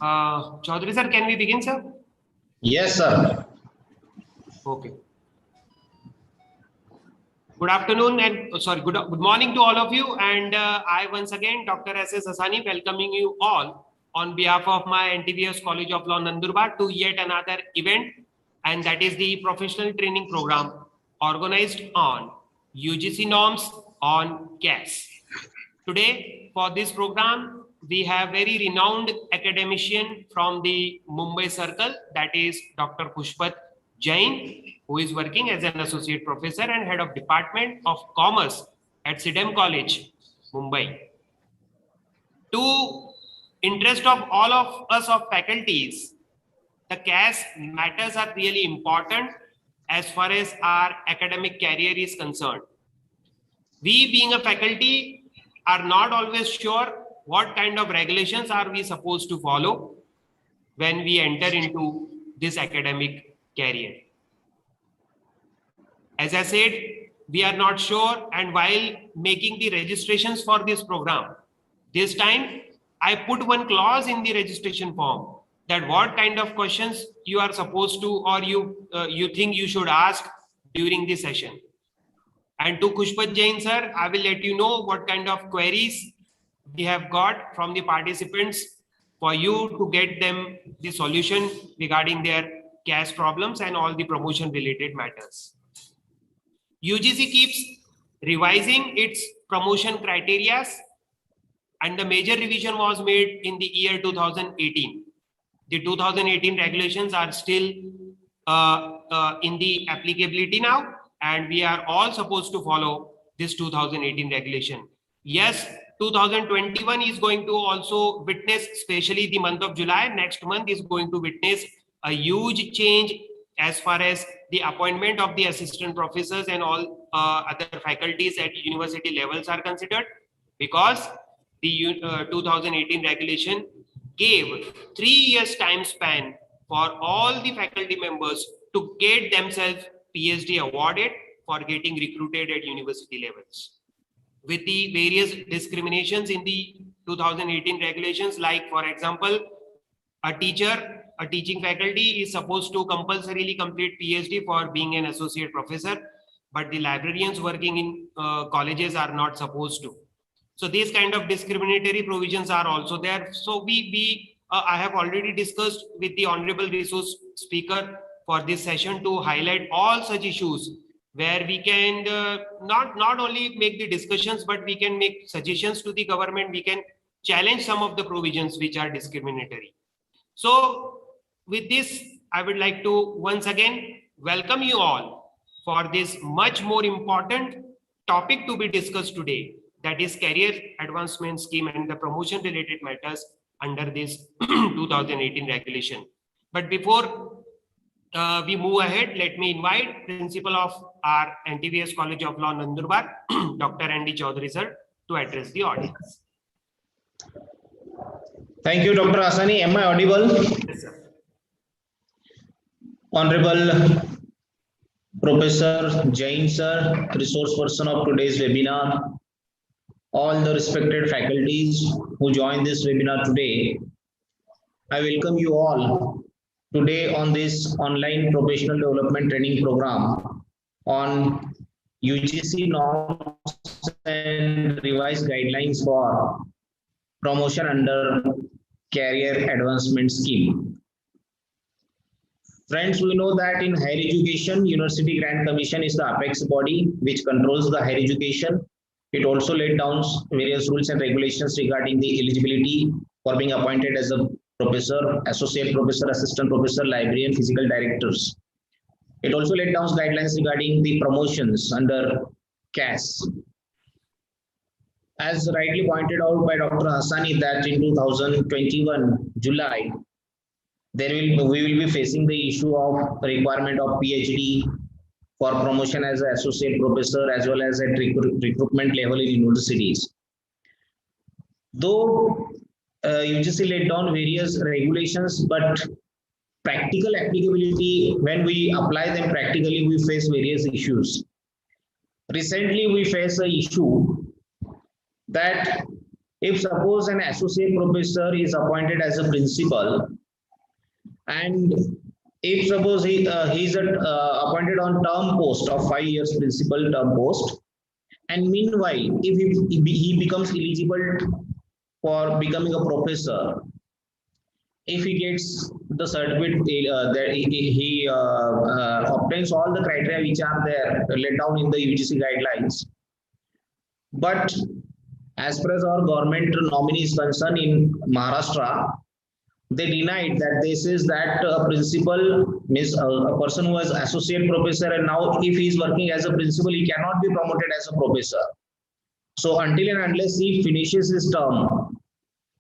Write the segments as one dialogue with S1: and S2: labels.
S1: Chaudhary sir, can we begin, sir?
S2: Yes, sir.
S1: Okay. Good afternoon and good morning to all of you. And I once again, Dr. S.S. Asani, welcoming you all on behalf of my NTVS College of Law, Nandurbar, to yet another event, and that is the professional training program organized on UGC norms on CAS. Today, for this program, we have very renowned academician from the Mumbai circle, that is Dr. Pushpat Jain, who is working as an associate professor and head of Department of Commerce at CIDEM College, Mumbai. To interest of all of us of faculties, the CAS matters are really important as far as our academic career is concerned. We being a faculty are not always sure what kind of regulations are we supposed to follow when we enter into this academic career. As I said, we are not sure, and while making the registrations for this program, this time I put one clause in the registration form that what kind of questions you are supposed to or you think you should ask during the session. And to Pushpat Jain sir, I will let you know what kind of queries we have got from the participants for you to get them the solution regarding their CAS problems and all the promotion related matters. UGC keeps revising its promotion criteria, and the major revision was made in the year 2018. The 2018 regulations are still in the applicability now, and we are all supposed to follow this 2018 regulation. Yes, 2021 is going to also witness, especially the month of July, next month is going to witness a huge change as far as the appointment of the assistant professors and all other faculties at university levels are considered, because the 2018 regulation gave 3 years time span for all the faculty members to get themselves PhD awarded for getting recruited at university levels. With the various discriminations in the 2018 regulations, like for example, a teaching faculty is supposed to compulsorily complete PhD for being an associate professor, but the librarians working in colleges are not supposed to. So these kind of discriminatory provisions are also there. So I have already discussed with the honorable resource speaker for this session to highlight all such issues where we can not only make the discussions, but we can make suggestions to the government. We can challenge some of the provisions which are discriminatory. So with this, I would like to once again welcome you all for this much more important topic to be discussed today, that is career advancement scheme and the promotion related matters under this 2018 regulation. But before we move ahead, let me invite Principal of our NTVS College of Law, Nandurbar, Dr. Andy Chaudhary sir, to address the audience.
S2: Thank you, Dr. Asani. Am I audible?
S1: Yes, sir.
S2: Honorable Professor Jain sir, resource person of today's webinar, all the respected faculties who joined this webinar today, I welcome you all today on this online professional development training program on UGC norms and revised guidelines for promotion under career advancement scheme. Friends, we know that in higher education, University Grant Commission is the apex body which controls the higher education. It also laid down various rules and regulations regarding the eligibility for being appointed as a professor, associate professor, assistant professor, librarian, physical directors. It also laid down guidelines regarding the promotions under CAS. As rightly pointed out by Dr. Hassani, that in 2021 July, we will be facing the issue of requirement of PhD for promotion as an associate professor as well as at recruitment level in universities. Though UGC laid down various regulations, but practical applicability, when we apply them practically, we face various issues. recently we face a issue that if suppose an associate professor is appointed as a principal, and if suppose he's appointed on term post of 5 years principal term post, and meanwhile if he becomes eligible for becoming a professor, if he gets the certificate that he obtains all the criteria which are there laid down in the UGC guidelines, but as far as our government nominee is concerned in Maharashtra, they denied that. This is that a principal means a person who is associate professor, and now if he is working as a principal, he cannot be promoted as a professor. So until and unless he finishes his term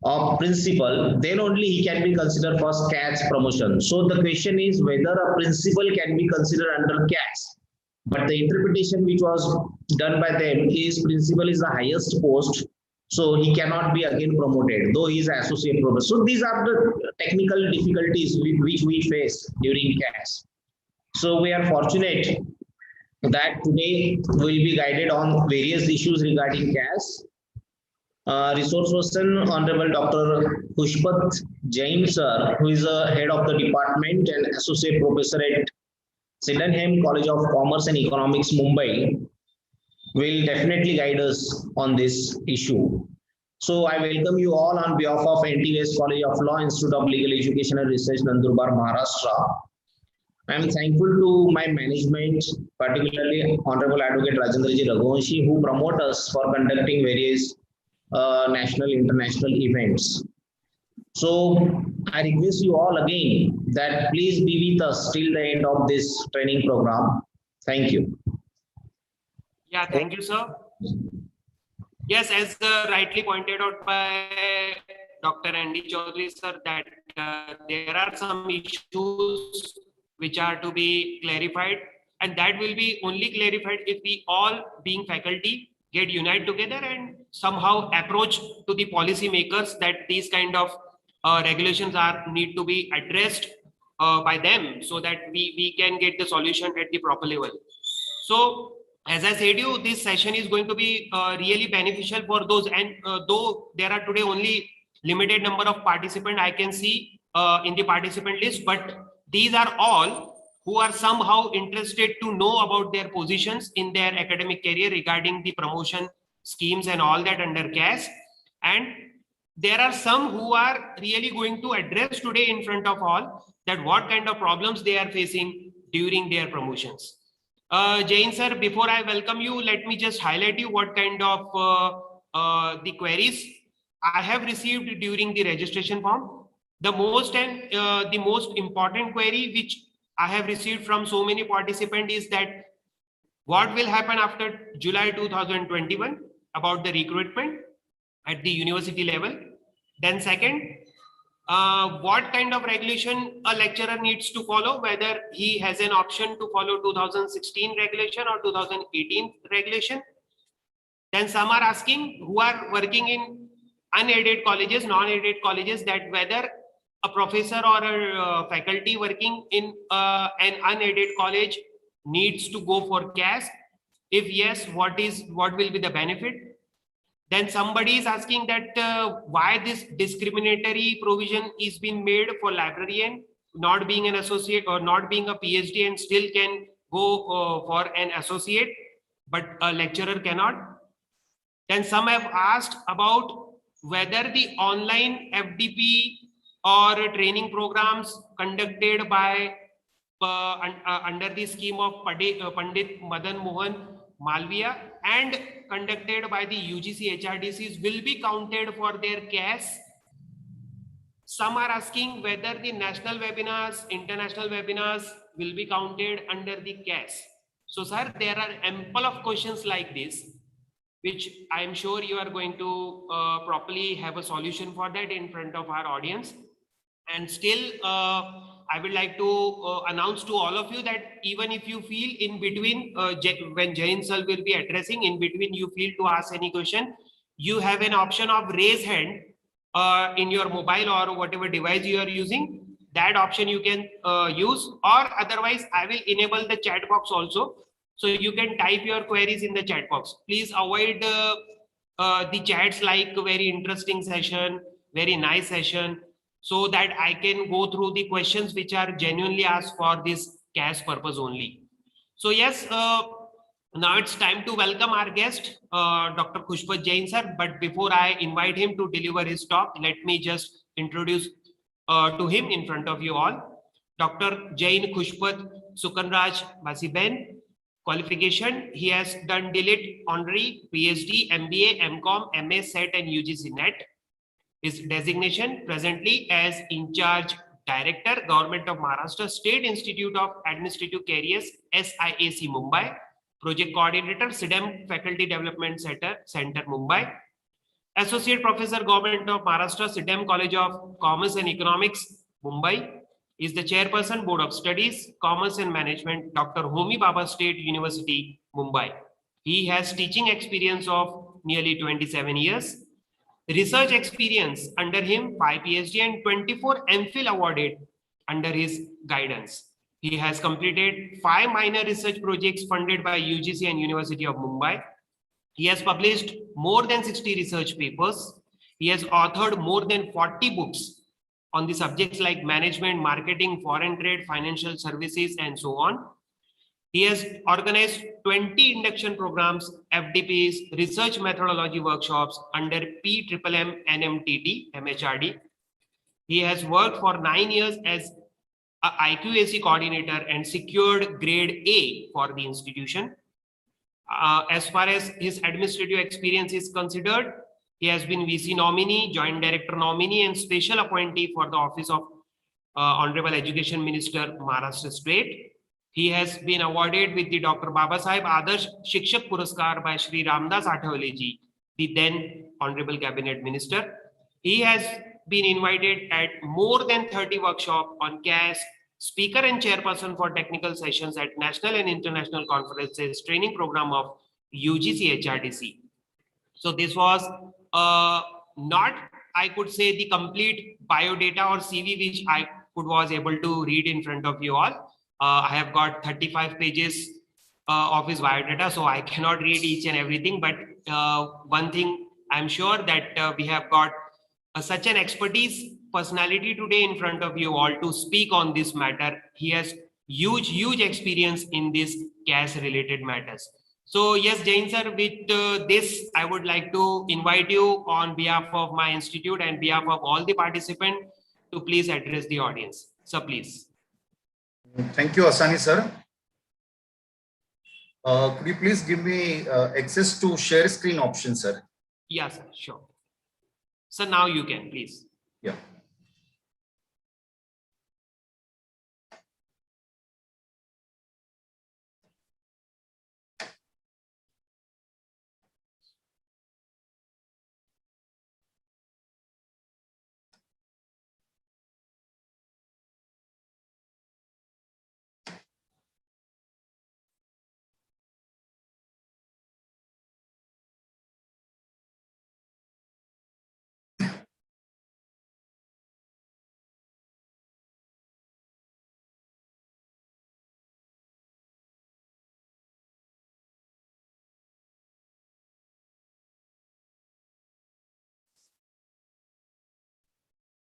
S2: of principal, then only he can be considered for CAS promotion. So the question is whether a principal can be considered under CAS. But the interpretation which was done by them is principal is the highest post, so he cannot be again promoted, though he is associate professor. So these are the technical difficulties which we face during CAS. So we are fortunate that today we will be guided on various issues regarding CAS. Resource person Honorable Dr. Pushpat Jain sir, who is a head of the department and associate professor at Sydenham College of Commerce and Economics, Mumbai, will definitely guide us on this issue. So I welcome you all on behalf of NTVS College of Law, Institute of Legal Education and Research, Nandurbar, Maharashtra. I am thankful to my management, particularly Honorable Advocate Rajendraji Raghuvanshi, who promote us for conducting various national, international events. So I request you all again that please be with us till the end of this training program. Thank you.
S1: Yeah, thank you, sir. Yes, as rightly pointed out by Dr. Andy Chaudhary, sir, that there are some issues which are to be clarified, and that will be only clarified if we all, being faculty, get unite together and somehow approach to the policy makers that these kind of regulations need to be addressed by them, so that we can get the solution at the proper level. So as I said you, this session is going to be really beneficial for those, and though there are today only limited number of participants I can see in the participant list, but these are all who are somehow interested to know about their positions in their academic career regarding the promotion schemes and all that under CAS. And there are some who are really going to address today in front of all that what kind of problems they are facing during their promotions. Jain sir, before I welcome you, let me just highlight you what kind of the queries I have received during the registration form. The most important query which I have received from so many participants is that what will happen after July 2021 about the recruitment at the university level. Then second, what kind of regulation a lecturer needs to follow, whether he has an option to follow 2016 regulation or 2018 regulation. Then some are asking who are working in unaided colleges, non-aided colleges, that whether a professor or a faculty working in an unaided college needs to go for CAS. If yes, what will be the benefit? Then somebody is asking that why this discriminatory provision is being made for librarian not being an associate or not being a PhD and still can go for an associate, but a lecturer cannot. Then some have asked about whether the online FDP or training programs conducted by under the scheme of Pandit Madan Mohan Malviya and conducted by the UGC HRDCs will be counted for their CAS. Some are asking whether the national webinars, international webinars will be counted under the CAS. So sir, there are ample of questions like this, which I am sure you are going to properly have a solution for that in front of our audience. And still, I would like to announce to all of you that even if you feel in between, when Jain sir will be addressing, in between you feel to ask any question, you have an option of raise hand in your mobile or whatever device you are using. That option you can use, or otherwise I will enable the chat box also. So you can type your queries in the chat box. Please avoid the chats like very interesting session, very nice session, so that I can go through the questions which are genuinely asked for this CAS purpose only. So yes, now it's time to welcome our guest, Dr. Khushpat Jain sir. But before I invite him to deliver his talk, let me just introduce to him in front of you all. Dr. Jain Khushpat Sukanraj Basiben. Qualification: he has done DLIT, Honorary, PhD, MBA, MCom, MA, SET and UGC NET. His designation presently as in charge Director, Government of Maharashtra State Institute of Administrative Careers, SIAC Mumbai, Project Coordinator, SIDEM Faculty Development Center Mumbai, Associate Professor, Government of Maharashtra SIDEM College of Commerce and Economics, Mumbai. Is the Chairperson, Board of Studies, Commerce and Management, Dr. Homi Bhabha State University, Mumbai. He has teaching experience of nearly 27 years. Research experience under him, 5 PhD and 24 MPhil awarded under his guidance. He has completed 5 minor research projects funded by UGC and University of Mumbai. He has published more than 60 research papers. He has authored more than 40 books on the subjects like management, marketing, foreign trade, financial services, and so on. He has organized 20 induction programs, FDPs, research methodology workshops under PMMM NMTT, MHRD. He has worked for 9 years as a IQAC coordinator and secured grade A for the institution. As far as his administrative experience is considered, he has been VC nominee, Joint Director nominee, and special appointee for the Office of Honorable Education Minister, Maharashtra State. He has been awarded with the Dr. Baba Saheb Adarsh Shikshak Puraskar by Shri Ramdas Athawaleji, the then Honorable Cabinet Minister. He has been invited at more than 30 workshops on CAS, speaker and chairperson for technical sessions at national and international conferences, training program of UGC HRDC. So this was not, I could say, the complete biodata or CV which I was able to read in front of you all. I have got 35 pages of his biodata, so I cannot read each and everything. But one thing I'm sure that we have got such an expertise personality today in front of you all to speak on this matter. He has huge experience in this CAS related matters. So yes, Jain sir, with this, I would like to invite you on behalf of my institute and behalf of all the participants to please address the audience. So please.
S3: Thank you, Asani sir. Could you please give me access to share screen option, sir?
S1: Yes, sure. So now you can, please.
S3: Yeah.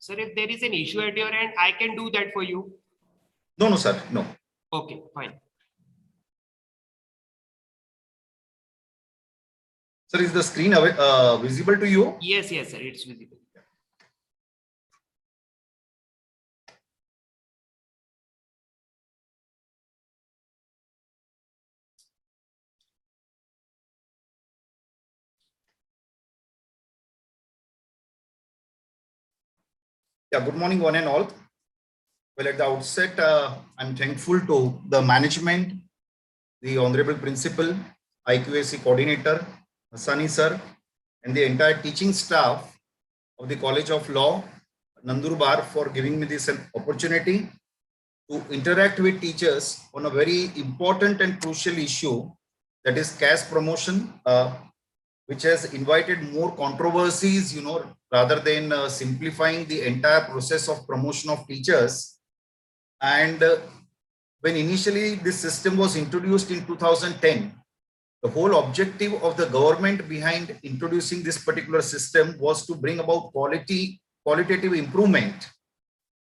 S1: Sir, if there is an issue at your end, I can do that for you.
S3: No, sir, no.
S1: Okay, fine.
S3: Sir, is the screen visible to you?
S1: Yes, sir, it's visible.
S3: Yeah, good morning, one and all. Well, at the outset, I'm thankful to the management, the Honorable Principal, IQAC Coordinator, Asani sir, and the entire teaching staff of the College of Law, Nandurbar, for giving me this opportunity to interact with teachers on a very important and crucial issue, that is CAS promotion, which has invited more controversies, rather than simplifying the entire process of promotion of teachers. And when initially this system was introduced in 2010, the whole objective of the government behind introducing this particular system was to bring about qualitative improvement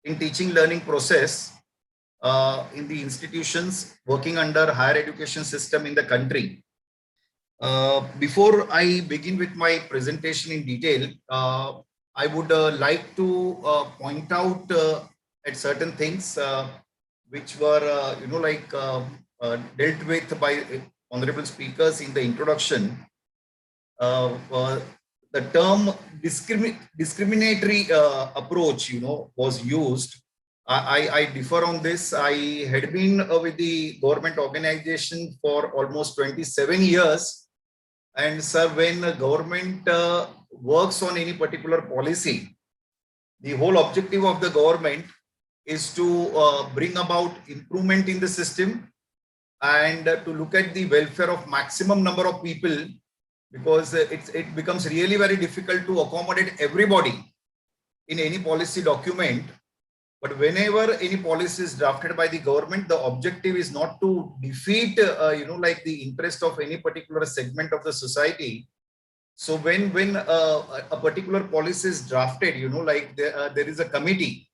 S3: in teaching learning process in the institutions working under higher education system in the country. Before I begin with my presentation in detail, I would like to point out at certain things which were, dealt with by honorable speakers in the introduction. The term discriminatory approach, was used. I differ on this. I had been with the government organization for almost 27 years. And sir, when the government works on any particular policy, the whole objective of the government is to bring about improvement in the system and to look at the welfare of maximum number of people, because it becomes really very difficult to accommodate everybody in any policy document. But whenever any policy is drafted by the government, the objective is not to defeat, the interest of any particular segment of the society. So when a particular policy is drafted, there is a committee,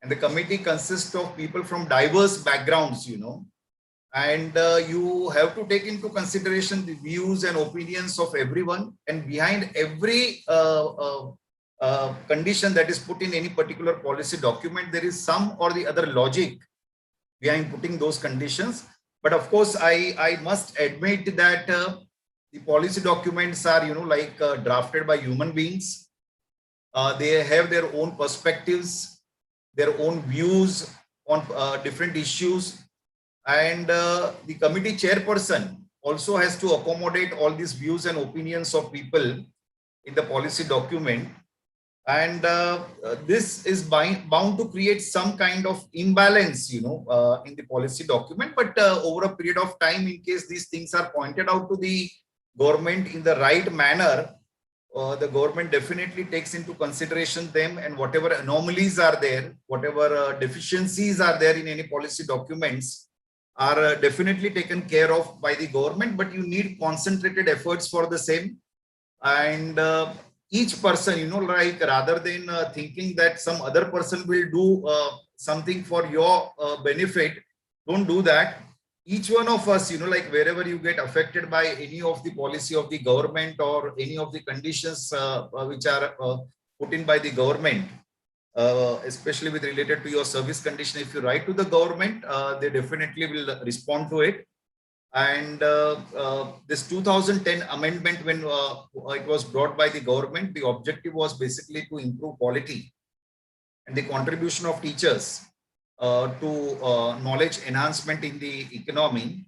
S3: and the committee consists of people from diverse backgrounds, and you have to take into consideration the views and opinions of everyone. And behind every condition that is put in any particular policy document, there is some or the other logic behind putting those conditions. But of course, I must admit that the policy documents are, drafted by human beings. They have their own perspectives, their own views on different issues. And the committee chairperson also has to accommodate all these views and opinions of people in the policy document. And this is bound to create some kind of imbalance, in the policy document. But over a period of time, in case these things are pointed out to the government in the right manner, the government definitely takes into consideration them, and whatever anomalies are there, whatever deficiencies are there in any policy documents are definitely taken care of by the government. But you need concentrated efforts for the same. And each person, rather than thinking that some other person will do something for your benefit, don't do that. Each one of us, wherever you get affected by any of the policy of the government or any of the conditions which are put in by the government, especially with related to your service condition, if you write to the government, they definitely will respond to it. And this 2010 amendment, when it was brought by the government, the objective was basically to improve quality and the contribution of teachers to knowledge enhancement in the economy.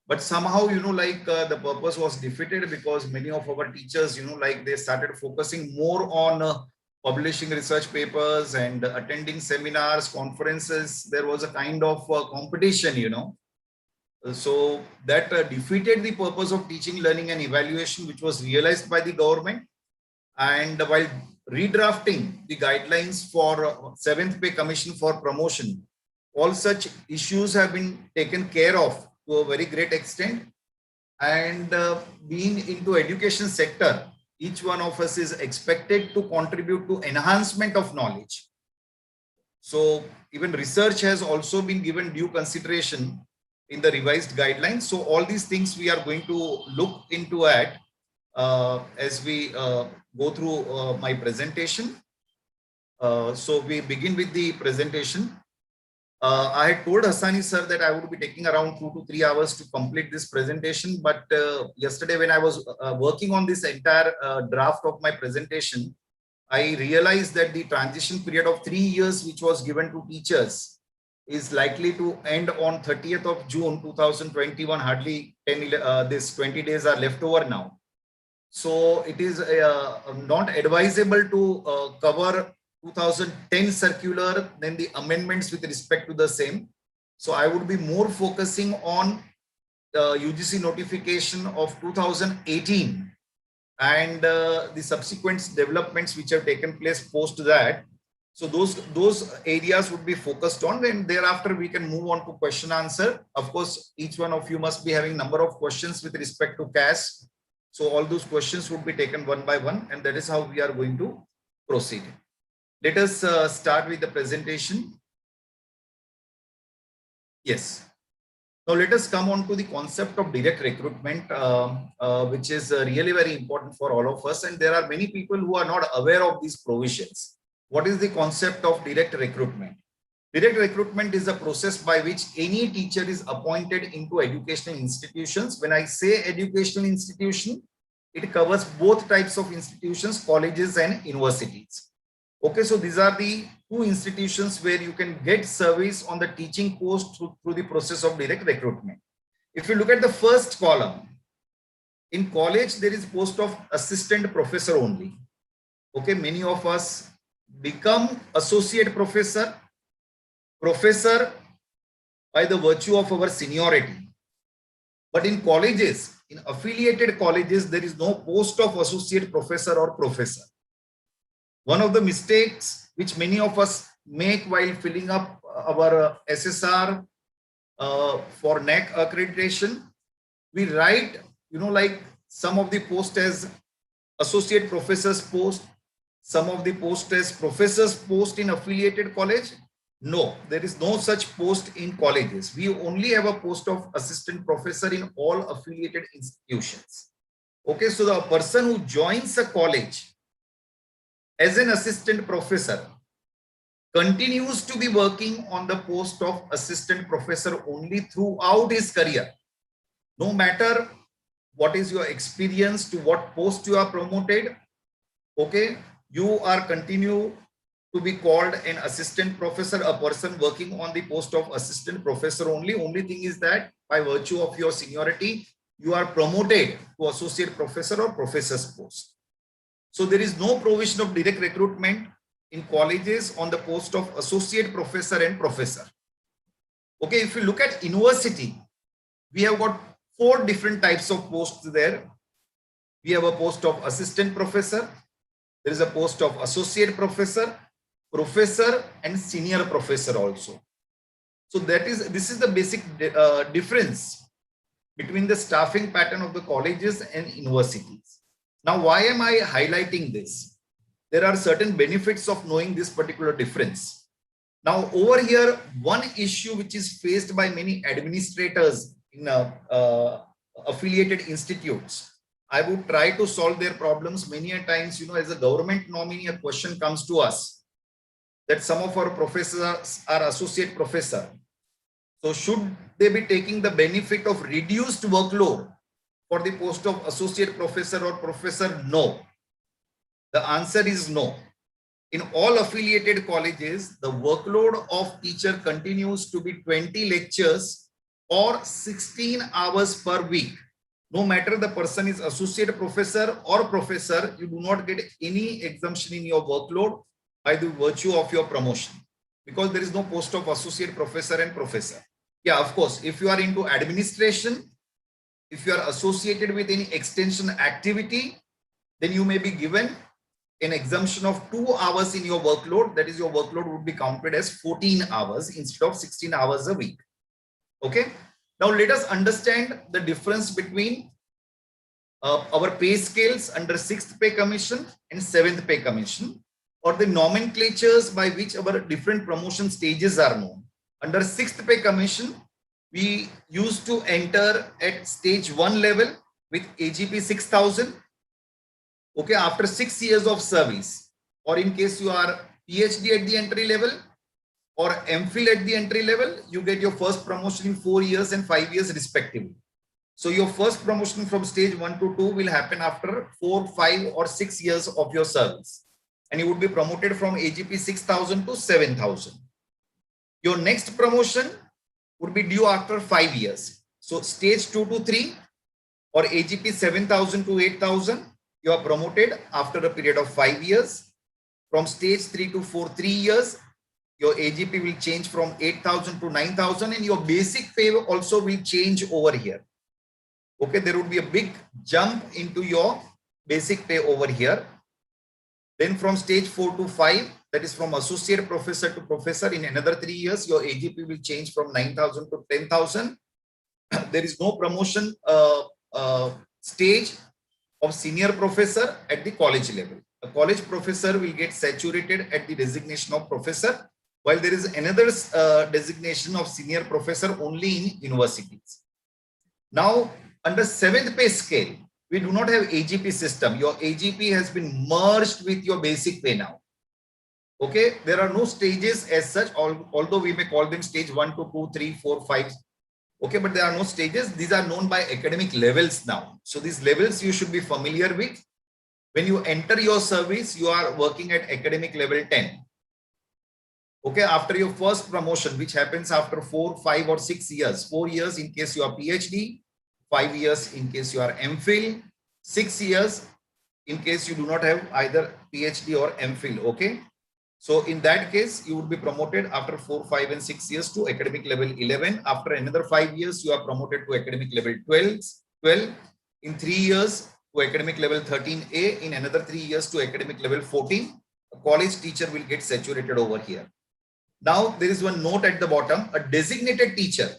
S3: But somehow, the purpose was defeated, because many of our teachers, they started focusing more on publishing research papers and attending seminars, conferences. There was a kind of competition, So that defeated the purpose of teaching, learning and evaluation, which was realized by the government. And while redrafting the guidelines for 7th Pay Commission for promotion, all such issues have been taken care of to a very great extent. And being into education sector, each one of us is expected to contribute to enhancement of knowledge. So even research has also been given due consideration in the revised guidelines. So all these things we are going to look into as we go through my presentation. So we begin with the presentation. I had told Hassani sir that I would be taking around 2 to 3 hours to complete this presentation. But yesterday, when I was working on this entire draft of my presentation, I realized that the transition period of 3 years, which was given to teachers, is likely to end on 30th of June 2021. Hardly 20 days are left over now. So it is not advisable to cover 2010 circular, then the amendments with respect to the same. So I would be more focusing on the UGC notification of 2018 and the subsequent developments which have taken place post that. So those areas would be focused on, and thereafter we can move on to question answer. Of course, each one of you must be having number of questions with respect to CAS. So all those questions would be taken one by one, and that is how we are going to proceed. Let us start with the presentation. Yes. Now let us come on to the concept of direct recruitment, which is really very important for all of us. And there are many people who are not aware of these provisions. What is the concept of direct recruitment? Direct recruitment is a process by which any teacher is appointed into educational institutions. When I say educational institution, it covers both types of institutions, colleges and universities. Okay, so these are the two institutions where you can get service on the teaching post through the process of direct recruitment. If you look at the first column, in college, there is post of assistant professor only. Okay, many of us become associate professor, professor by the virtue of our seniority. But in colleges, in affiliated colleges, there is no post of associate professor or professor. One of the mistakes which many of us make while filling up our SSR for NAC accreditation, we write, like some of the post as associate professor's post, some of the post as professor's post in affiliated college. No, there is no such post in colleges. We only have a post of assistant professor in all affiliated institutions. Okay, so the person who joins a college as an assistant professor continues to be working on the post of assistant professor only throughout his career. No matter what is your experience, to what post you are promoted, okay, you are continue to be called an assistant professor, a person working on the post of assistant professor only. Only thing is that by virtue of your seniority, you are promoted to associate professor or professor's post. So there is no provision of direct recruitment in colleges on the post of associate professor and professor. Okay, if you look at university, we have got 4 different types of posts there. We have a post of assistant professor. There is a post of associate professor, professor and senior professor also. So this is the basic difference between the staffing pattern of the colleges and universities. Now, why am I highlighting this? There are certain benefits of knowing this particular difference. Now, over here, one issue which is faced by many administrators in affiliated institutes, I would try to solve their problems. Many a times, as a government nominee, a question comes to us that some of our professors are associate professor. So should they be taking the benefit of reduced workload for the post of associate professor or professor? No. The answer is no. In all affiliated colleges, the workload of teacher continues to be 20 lectures or 16 hours per week. No matter the person is associate professor or professor, you do not get any exemption in your workload by the virtue of your promotion, because there is no post of associate professor and professor. Yeah, of course, if you are into administration, if you are associated with any extension activity, then you may be given an exemption of 2 hours in your workload. That is, your workload would be counted as 14 hours instead of 16 hours a week. Okay. Now let us understand the difference between our pay scales under 6th pay commission and 7th pay commission, or the nomenclatures by which our different promotion stages are known. Under 6th pay commission, we used to enter at stage 1 level with AGP 6000. Okay, after 6 years of service, or in case you are PhD at the entry level or MPhil at the entry level, you get your first promotion in 4 years and 5 years respectively. So your first promotion from stage 1 to 2 will happen after 4, 5 or 6 years of your service, and you would be promoted from AGP 6000 to 7000. Your next promotion would be due after 5 years. So stage 2 to 3 or AGP 7000 to 8000, you are promoted after a period of 5 years. From stage 3 to 4, 3 years, your AGP will change from 8,000 to 9,000, and your basic pay also will change over here. Okay, there would be a big jump into your basic pay over here. Then from stage 4 to 5, that is from associate professor to professor. In another 3 years, your AGP will change from 9,000 to 10,000. There is no promotion stage of senior professor at the college level. A college professor will get saturated at the designation of professor, while there is another designation of senior professor only in universities. Now, under 7th pay scale, we do not have AGP system. Your AGP has been merged with your basic pay now. Okay, there are no stages as such, although we may call them stage 1 to 2, 3, 4, 5. Okay, but there are no stages. These are known by academic levels now. So these levels you should be familiar with. When you enter your service, you are working at academic level 10. Okay, after your first promotion, which happens after 4, 5 or 6 years, 4 years in case you are PhD, 5 years in case you are MPhil, 6 years in case you do not have either PhD or MPhil. Okay, so in that case, you would be promoted after 4, 5 and 6 years to academic level 11. After another 5 years, you are promoted to academic level 12. In 3 years to academic level 13A. In another 3 years to academic level 14. A college teacher will get saturated over here. Now, there is one note at the bottom, a designated teacher.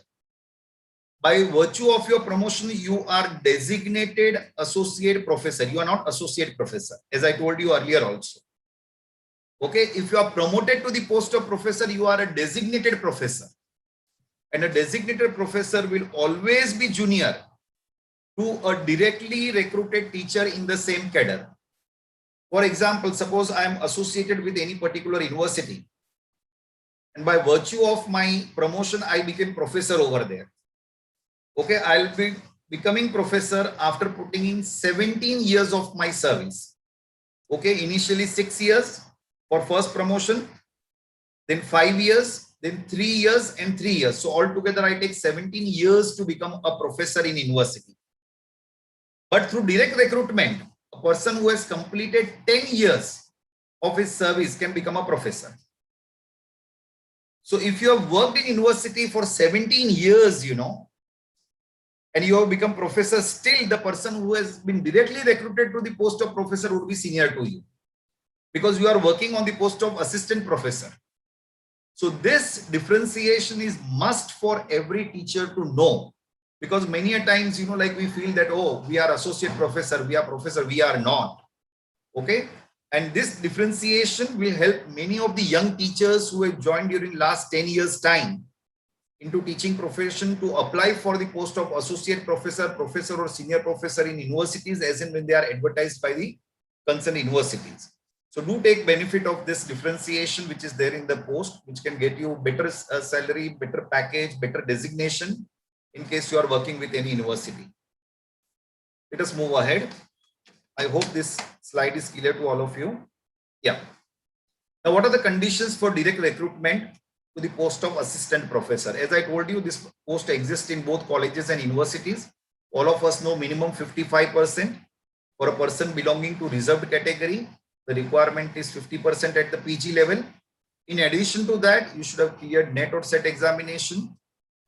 S3: By virtue of your promotion, you are designated associate professor. You are not associate professor, as I told you earlier also. Okay, if you are promoted to the post of professor, you are a designated professor. And a designated professor will always be junior to a directly recruited teacher in the same cadre. For example, suppose I am associated with any particular university. And by virtue of my promotion, I became professor over there. Okay, I'll be becoming professor after putting in 17 years of my service. Okay, initially 6 years for first promotion, then 5 years, then 3 years and 3 years. So altogether, I take 17 years to become a professor in university. But through direct recruitment, a person who has completed 10 years of his service can become a professor. So if you have worked in university for 17 years, and you have become professor, still the person who has been directly recruited to the post of professor would be senior to you, because you are working on the post of assistant professor. So this differentiation is must for every teacher to know, because many a times, like we feel that, oh, we are associate professor, we are professor, we are not. Okay. And this differentiation will help many of the young teachers who have joined during last 10 years time into teaching profession to apply for the post of associate professor, professor or senior professor in universities as and when they are advertised by the concerned universities. So do take benefit of this differentiation which is there in the post, which can get you better salary, better package, better designation in case you are working with any university. Let us move ahead. I hope this slide is clear to all of you. Yeah. Now, what are the conditions for direct recruitment to the post of assistant professor? As I told you, this post exists in both colleges and universities. All of us know minimum 55%. For a person belonging to reserved category, the requirement is 50% at the PG level. In addition to that, you should have cleared NET or SET examination.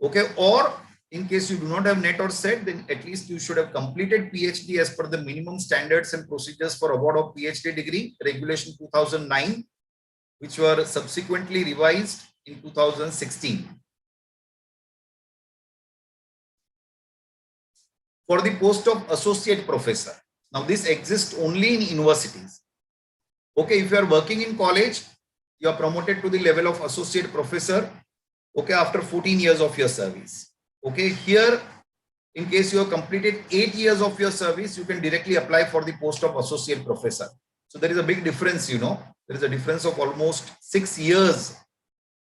S3: Okay, or in case you do not have NET or SET, then at least you should have completed PhD as per the minimum standards and procedures for award of PhD degree, Regulation 2009, which were subsequently revised in 2016. For the post of associate professor, now this exists only in universities. Okay, if you are working in college, you are promoted to the level of associate professor, okay, after 14 years of your service. Okay, here, in case you have completed 8 years of your service, you can directly apply for the post of associate professor. So there is a big difference, there is a difference of almost 6 years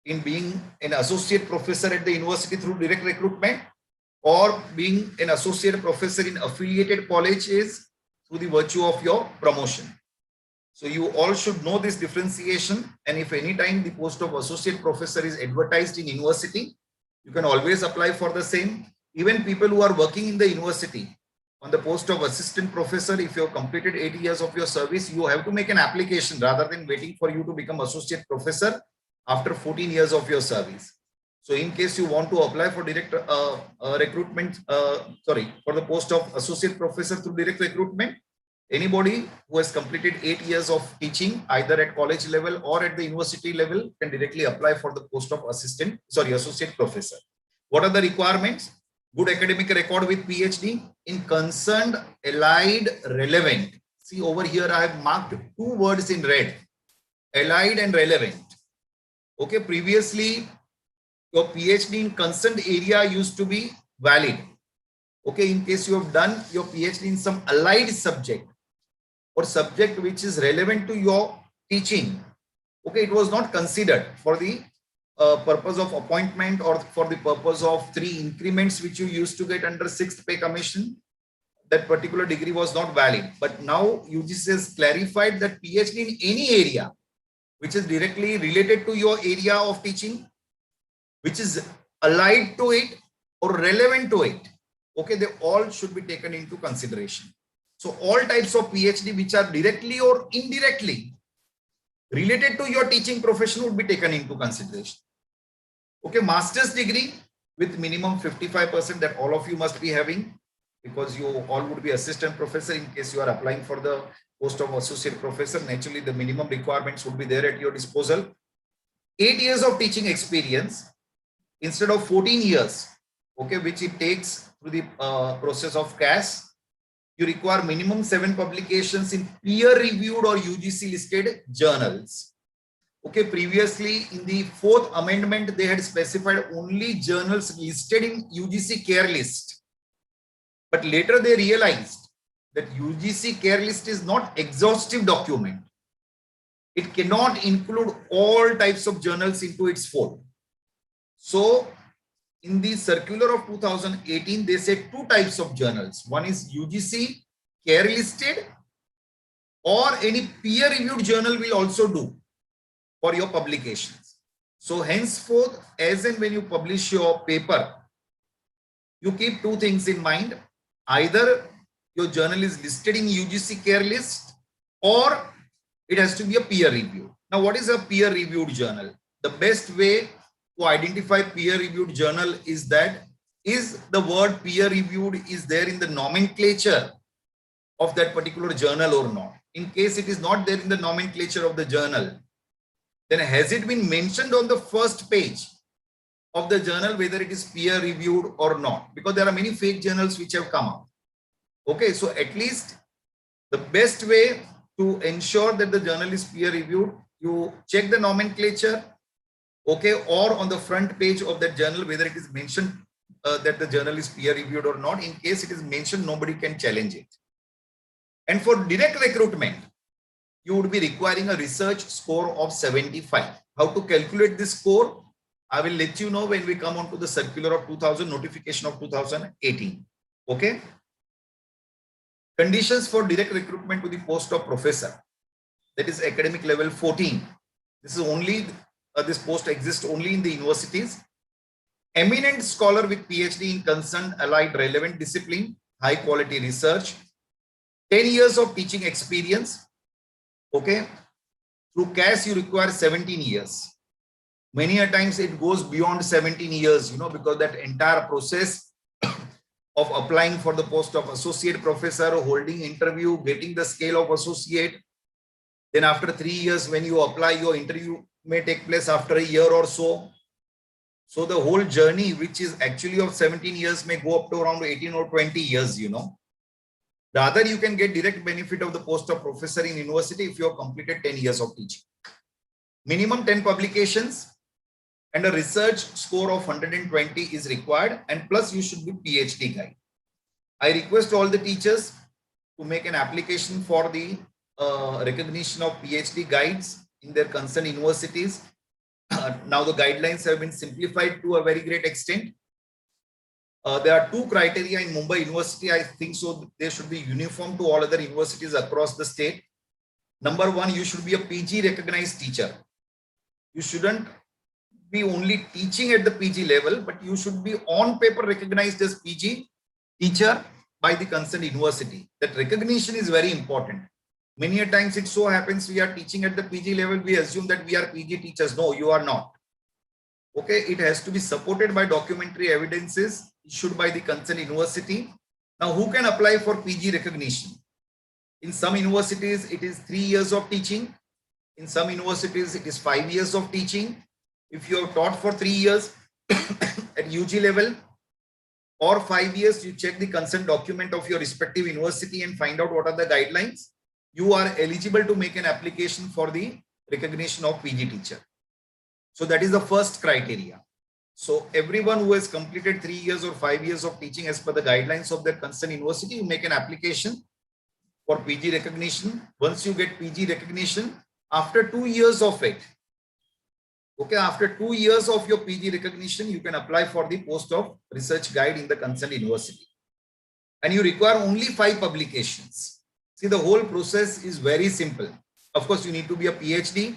S3: in being an associate professor at the university through direct recruitment, or being an associate professor in affiliated colleges through the virtue of your promotion. So you all should know this differentiation, and if any time the post of associate professor is advertised in university, you can always apply for the same. Even people who are working in the university on the post of assistant professor, if you have completed 8 years of your service, you have to make an application rather than waiting for you to become associate professor after 14 years of your service. So in case you want to apply for direct recruitment, for the post of associate professor through direct recruitment, Anybody who has completed 8 years of teaching either at college level or at the university level can directly apply for the post of associate professor. What are the requirements? Good academic record with PhD in concerned, allied, relevant. See over here, I have marked 2 words in red, allied and relevant. Okay, previously your PhD in concerned area used to be valid. Okay, in case you have done your PhD in some allied subject or subject which is relevant to your teaching, okay, it was not considered for the purpose of appointment or for the purpose of 3 increments which you used to get under 6th pay commission. That particular degree was not valid. But now UGC has clarified that PhD in any area which is directly related to your area of teaching, which is allied to it or relevant to it, okay, they all should be taken into consideration. So all types of PhD which are directly or indirectly related to your teaching profession would be taken into consideration. Okay, master's degree with minimum 55% that all of you must be having, because you all would be assistant professor. In case you are applying for the post of associate professor, naturally the minimum requirements would be there at your disposal. 8 years of teaching experience instead of 14 years, okay, which it takes through the process of CAS. You require minimum 7 publications in peer-reviewed or UGC listed journals. Okay, previously in the 4th amendment, they had specified only journals listed in UGC care list. But later they realized that UGC care list is not exhaustive document. It cannot include all types of journals into its fold. So in the circular of 2018, they said 2 types of journals. One is UGC care listed, or any peer reviewed journal will also do for your publications. So henceforth, as and when you publish your paper, you keep 2 things in mind. Either your journal is listed in UGC care list or it has to be a peer review. Now, what is a peer reviewed journal? The best way to identify peer reviewed journal is that is the word peer reviewed is there in the nomenclature of that particular journal or not. In case it is not there in the nomenclature of the journal, then has it been mentioned on the first page of the journal whether it is peer reviewed or not? Because there are many fake journals which have come up. Okay, so at least the best way to ensure that the journal is peer reviewed, you check the nomenclature, okay, or on the front page of that journal whether it is mentioned that the journal is peer reviewed or not. In case it is mentioned, nobody can challenge it. And for direct recruitment, you would be requiring a research score of 75. How to calculate this score? I will let you know when we come on to the circular of 2000, notification of 2018. Okay. Conditions for direct recruitment to the post of professor. That is academic level 14. This is only, this post exists only in the universities. Eminent scholar with PhD in concerned allied relevant discipline, high quality research, 10 years of teaching experience. Okay. Through CAS, you require 17 years. Many a times it goes beyond 17 years, you know, because that entire process of applying for the post of associate professor, holding interview, getting the scale of associate. Then after 3 years, when you apply, your interview may take place after a year or so. So the whole journey, which is actually of 17 years, may go up to around 18 or 20 years, you know. Rather, you can get direct benefit of the post of professor in university if you have completed 10 years of teaching. Minimum 10 publications and a research score of 120 is required, and plus you should be PhD guide. I request all the teachers to make an application for the recognition of PhD guides in their concerned universities. Now the guidelines have been simplified to a very great extent. There are 2 criteria in Mumbai University. I think so they should be uniform to all other universities across the state. Number 1, you should be a PG recognized teacher. You shouldn't be only teaching at the PG level, but you should be on paper recognized as PG teacher by the concerned university. That recognition is very important. Many a times it so happens we are teaching at the PG level, we assume that we are PG teachers. No, you are not. Okay, it has to be supported by documentary evidences issued by the concerned university. Now, who can apply for PG recognition? In some universities, it is 3 years of teaching. In some universities, it is 5 years of teaching. If you have taught for 3 years at UG level or 5 years, you check the consent document of your respective university and find out what are the guidelines. You are eligible to make an application for the recognition of PG teacher. So that is the first criteria. So everyone who has completed 3 years or 5 years of teaching as per the guidelines of their concerned university, you make an application for PG recognition. Once you get PG recognition, after 2 years of it, okay, after 2 years of your PG recognition, you can apply for the post of research guide in the concerned university. And you require only 5 publications. See, the whole process is very simple. Of course, you need to be a PhD.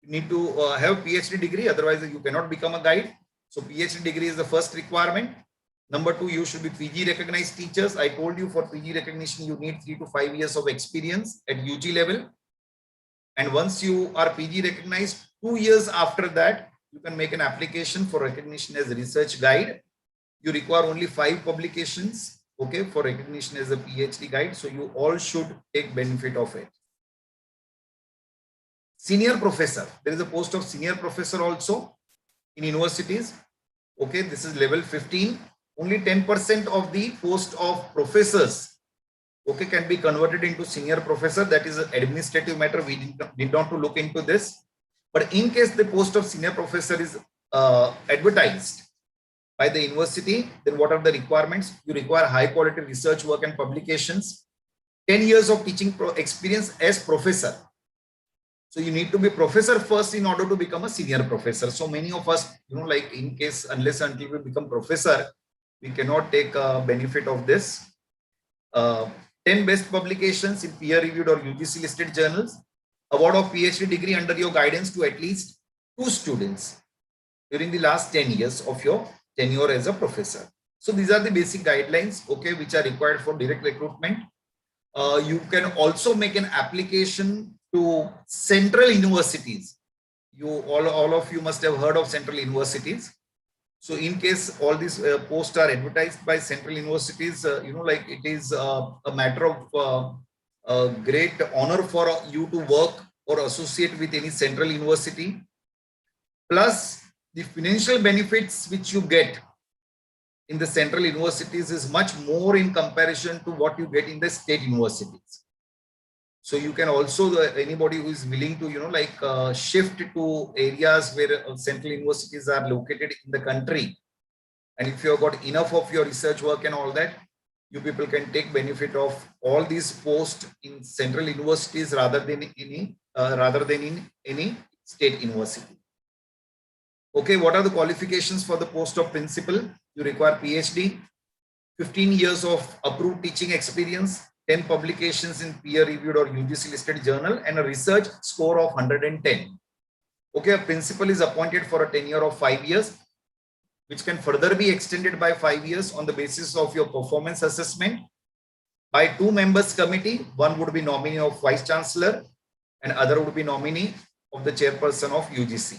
S3: You need to have PhD degree. Otherwise, you cannot become a guide. So PhD degree is the first requirement. Number 2, you should be PG recognized teachers. I told you for PG recognition, you need 3 to 5 years of experience at UG level. And once you are PG recognized, 2 years after that, you can make an application for recognition as a research guide. You require only 5 publications, okay, for recognition as a PhD guide. So you all should take benefit of it. Senior professor. There is a post of senior professor also in universities. Okay, this is level 15. Only 10% of the post of professors, okay, can be converted into senior professor. That is an administrative matter. We did not to look into this. But in case the post of senior professor is advertised by the university, then what are the requirements? You require high quality research work and publications, 10 years of teaching experience as professor. So you need to be professor first in order to become a senior professor. So many of us, like in case, unless until we become professor, we cannot take benefit of this. 10 best publications in peer reviewed or UGC listed journals. Award of PhD degree under your guidance to at least 2 students during the last 10 years of your tenure as a professor. So these are the basic guidelines, okay, which are required for direct recruitment. You can also make an application to central universities. All of you must have heard of central universities. So in case all these posts are advertised by central universities, like it is a matter of great honor for you to work or associate with any central university. Plus the financial benefits which you get in the central universities is much more in comparison to what you get in the state universities. So you can also, anybody who is willing to, shift to areas where central universities are located in the country. And if you have got enough of your research work and all that, you people can take benefit of all these posts in central universities rather than in any state university. Okay, what are the qualifications for the post of principal? You require PhD, 15 years of approved teaching experience, 10 publications in peer reviewed or UGC listed journal, and a research score of 110. Okay, a principal is appointed for a tenure of 5 years, which can further be extended by 5 years on the basis of your performance assessment by 2 members committee. One would be nominee of vice chancellor and other would be nominee of the chairperson of UGC.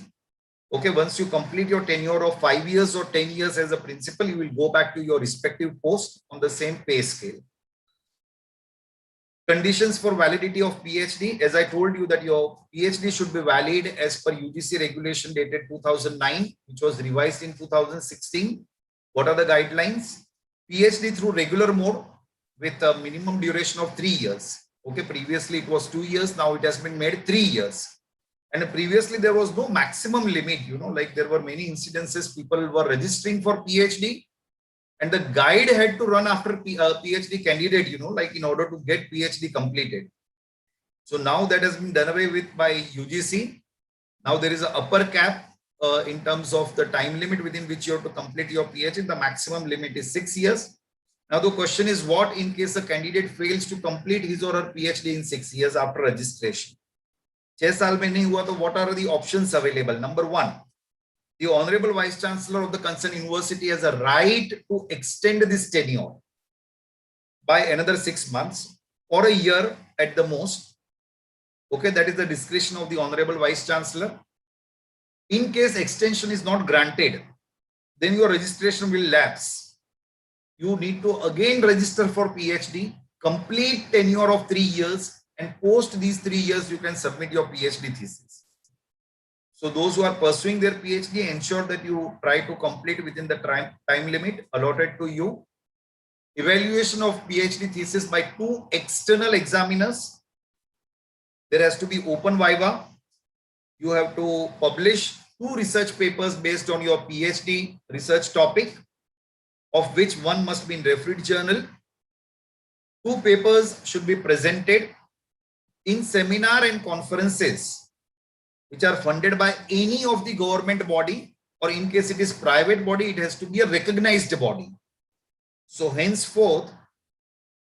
S3: Okay, once you complete your tenure of 5 years or 10 years as a principal, you will go back to your respective post on the same pay scale. Conditions for validity of PhD. As I told you that your PhD should be valid as per UGC regulation dated 2009, which was revised in 2016. What are the guidelines? PhD through regular mode with a minimum duration of 3 years. Okay, previously it was 2 years. Now it has been made 3 years. And previously there was no maximum limit, like there were many incidences, people were registering for PhD and the guide had to run after PhD candidate, like in order to get PhD completed. So now that has been done away with by UGC. Now there is an upper cap in terms of the time limit within which you have to complete your PhD. The maximum limit is 6 years. Now the question is, what in case a candidate fails to complete his or her PhD in 6 years after registration? 6 साल में नहीं हुआ तो what are the options available? Number 1, the Honorable Vice Chancellor of the concerned university has a right to extend this tenure by another 6 months or a year at the most. Okay, that is the discretion of the Honorable Vice Chancellor. In case extension is not granted, then your registration will lapse. You need to again register for PhD complete tenure of 3 years, and post these 3 years, you can submit your PhD thesis. So those who are pursuing their PhD, ensure that you try to complete within the time limit allotted to you. Evaluation of PhD thesis by 2 external examiners. There has to be open viva. You have to publish 2 research papers based on your PhD research topic, of which one must be in refereed journal. 2 papers should be presented in seminar and conferences which are funded by any of the government body, or in case it is private body, it has to be a recognized body. So henceforth,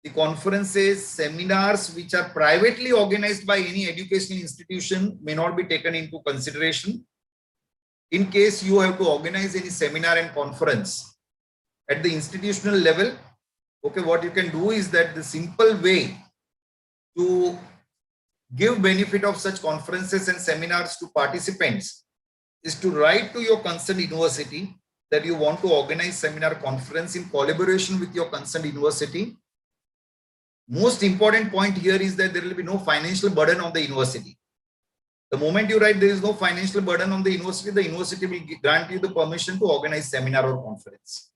S3: the conferences, seminars which are privately organized by any educational institution may not be taken into consideration. In case you have to organize any seminar and conference at the institutional level, okay, what you can do is that the simple way to give benefit of such conferences and seminars to participants is to write to your concerned university that you want to organize seminar conference in collaboration with your concerned university. Most important point here is that there will be no financial burden on the university. The moment you write there is no financial burden on the university will grant you the permission to organize seminar or conference.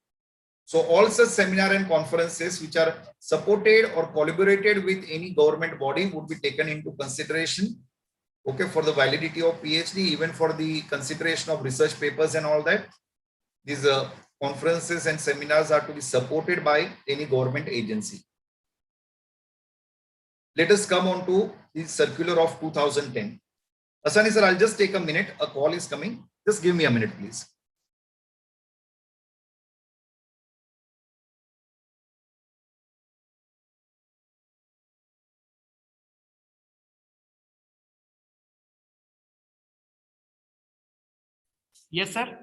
S3: So all such seminar and conferences which are supported or collaborated with any government body would be taken into consideration, okay, for the validity of PhD, even for the consideration of research papers and all that. These conferences and seminars are to be supported by any government agency. Let us come on to the circular of 2010. Asani sir, I'll just take a minute. A call is coming. Just give me a minute, please.
S1: Yes, sir.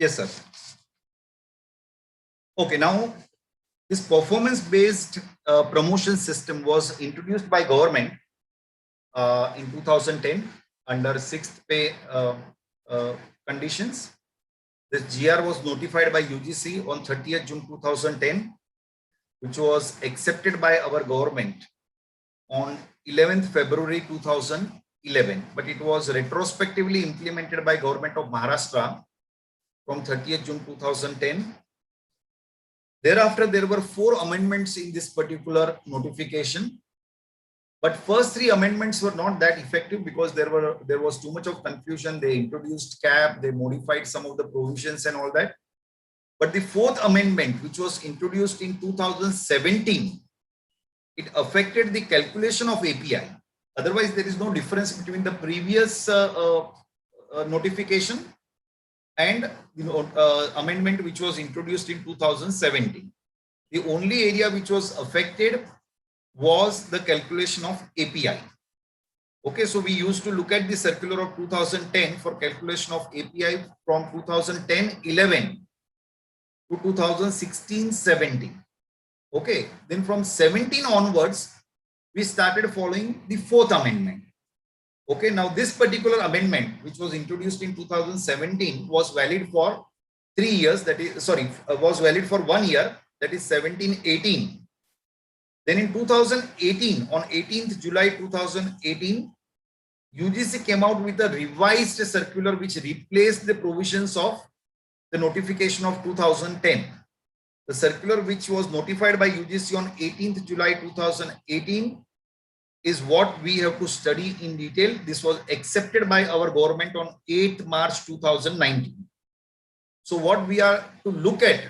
S3: Yes, sir. Okay, now this performance-based promotion system was introduced by government in 2010 under 6th pay conditions. This GR was notified by UGC on 30th June 2010, which was accepted by our government on 11th February 2011, but it was retrospectively implemented by government of Maharashtra from 30th June 2010. Thereafter, there were 4 amendments in this particular notification, but first 3 amendments were not that effective because there was too much of confusion. They introduced cap, they modified some of the provisions and all that. But the 4th amendment, which was introduced in 2017, it affected the calculation of API. Otherwise, there is no difference between the previous notification and amendment which was introduced in 2017. The only area which was affected was the calculation of API. Okay, so we used to look at the circular of 2010 for calculation of API from 2010-11 to 2016-17. Okay, then from 17 onwards, we started following the 4th amendment. Okay, now this particular amendment, which was introduced in 2017, was valid for 3 years, that is, was valid for 1 year, that is 17-18. Then in 2018, on 18th July 2018, UGC came out with a revised circular which replaced the provisions of the notification of 2010. The circular which was notified by UGC on 18th July 2018 is what we have to study in detail. This was accepted by our government on 8th March 2019. So what we are to look at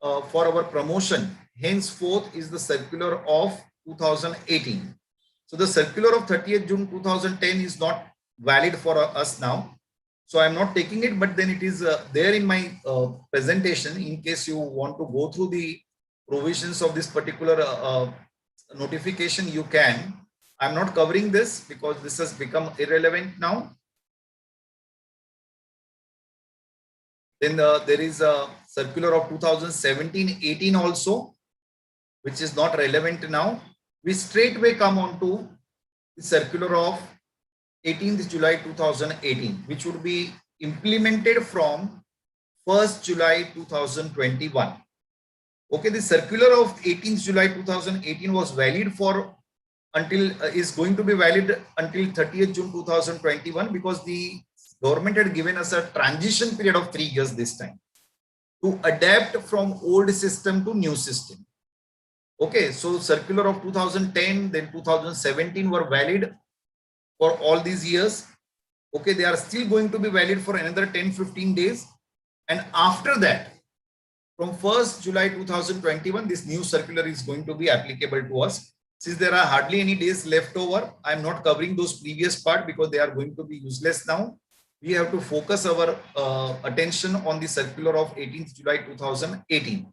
S3: for our promotion henceforth is the circular of 2018. So the circular of 30th June 2010 is not valid for us now. So I'm not taking it, but then it is there in my presentation in case you want to go through the provisions of this particular notification, you can. I'm not covering this because this has become irrelevant now. Then there is a circular of 2017-18 also, which is not relevant now. We straightway come on to the circular of 18th July 2018, which would be implemented from 1st July 2021. Okay, the circular of 18th July 2018 was valid for until is going to be valid until 30th June 2021 because the government had given us a transition period of 3 years this time to adapt from old system to new system. Okay, so circular of 2010, then 2017 were valid for all these years. Okay, they are still going to be valid for another 10-15 days. And after that, from 1st July 2021, this new circular is going to be applicable to us. Since there are hardly any days left over, I'm not covering those previous part because they are going to be useless now. We have to focus our attention on the circular of 18th July 2018.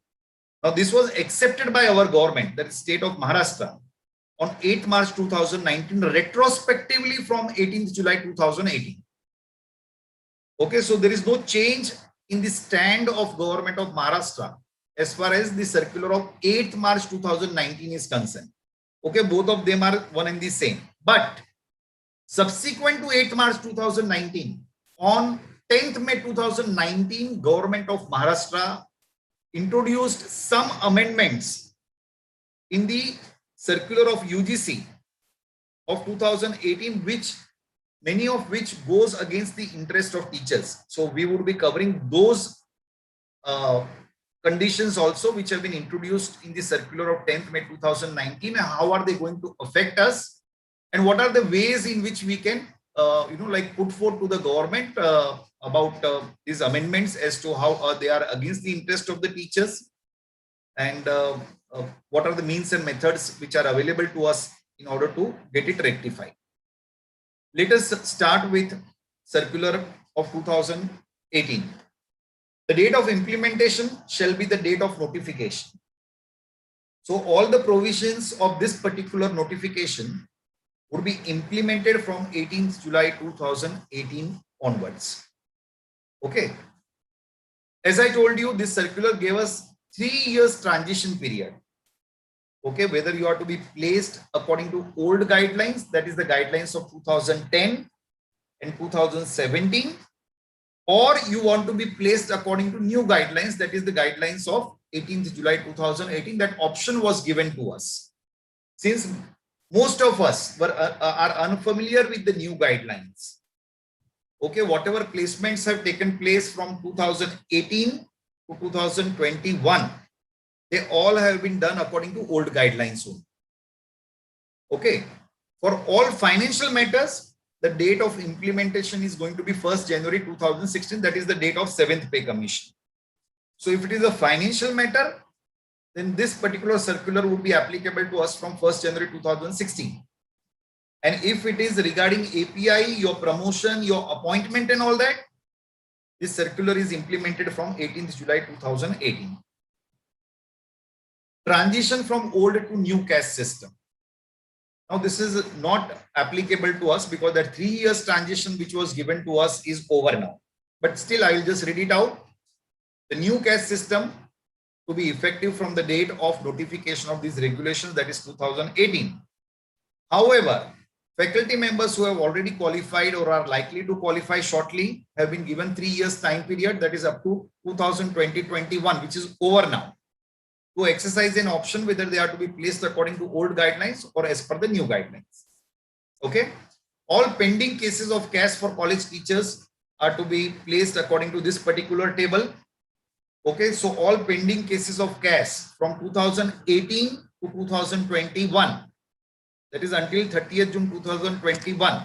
S3: Now, this was accepted by our government, that is state of Maharashtra, on 8th March 2019, retrospectively from 18th July 2018. Okay, so there is no change in the stand of government of Maharashtra as far as the circular of 8th March 2019 is concerned. Okay, both of them are one and the same. But subsequent to 8th March 2019, on 10th May 2019, government of Maharashtra introduced some amendments in the circular of UGC of 2018, which many of which goes against the interest of teachers. So we would be covering those conditions also, which have been introduced in the circular of 10th May 2019. And how are they going to affect us? And what are the ways in which we can, like put forth to the government about these amendments as to how they are against the interest of the teachers, and what are the means and methods which are available to us in order to get it rectified. Let us start with circular of 2018. The date of implementation shall be the date of notification. So all the provisions of this particular notification would be implemented from 18th July 2018 onwards. Okay. As I told you, this circular gave us 3 years transition period. Okay, whether you are to be placed according to old guidelines, that is the guidelines of 2010 and 2017, or you want to be placed according to new guidelines, that is the guidelines of 18th July 2018. That option was given to us. Since most of us are unfamiliar with the new guidelines. Okay, whatever placements have taken place from 2018 to 2021, they all have been done according to old guidelines only. Okay, for all financial matters, the date of implementation is going to be 1st January 2016. That is the date of 7th Pay Commission. So if it is a financial matter, then this particular circular would be applicable to us from 1st January 2016. And if it is regarding API, your promotion, your appointment and all that, this circular is implemented from 18th July 2018. Transition from old to new CAS system. Now this is not applicable to us because that 3 years transition which was given to us is over now. But still I will just read it out. The new CAS system to be effective from the date of notification of these regulations, that is 2018. However, faculty members who have already qualified or are likely to qualify shortly have been given 3 years time period, that is up to 2020-21, which is over now, to exercise an option whether they are to be placed according to old guidelines or as per the new guidelines. Okay. All pending cases of CAS for college teachers are to be placed according to this particular table. Okay. So all pending cases of CAS from 2018 to 2021 that is until 30th June 2021.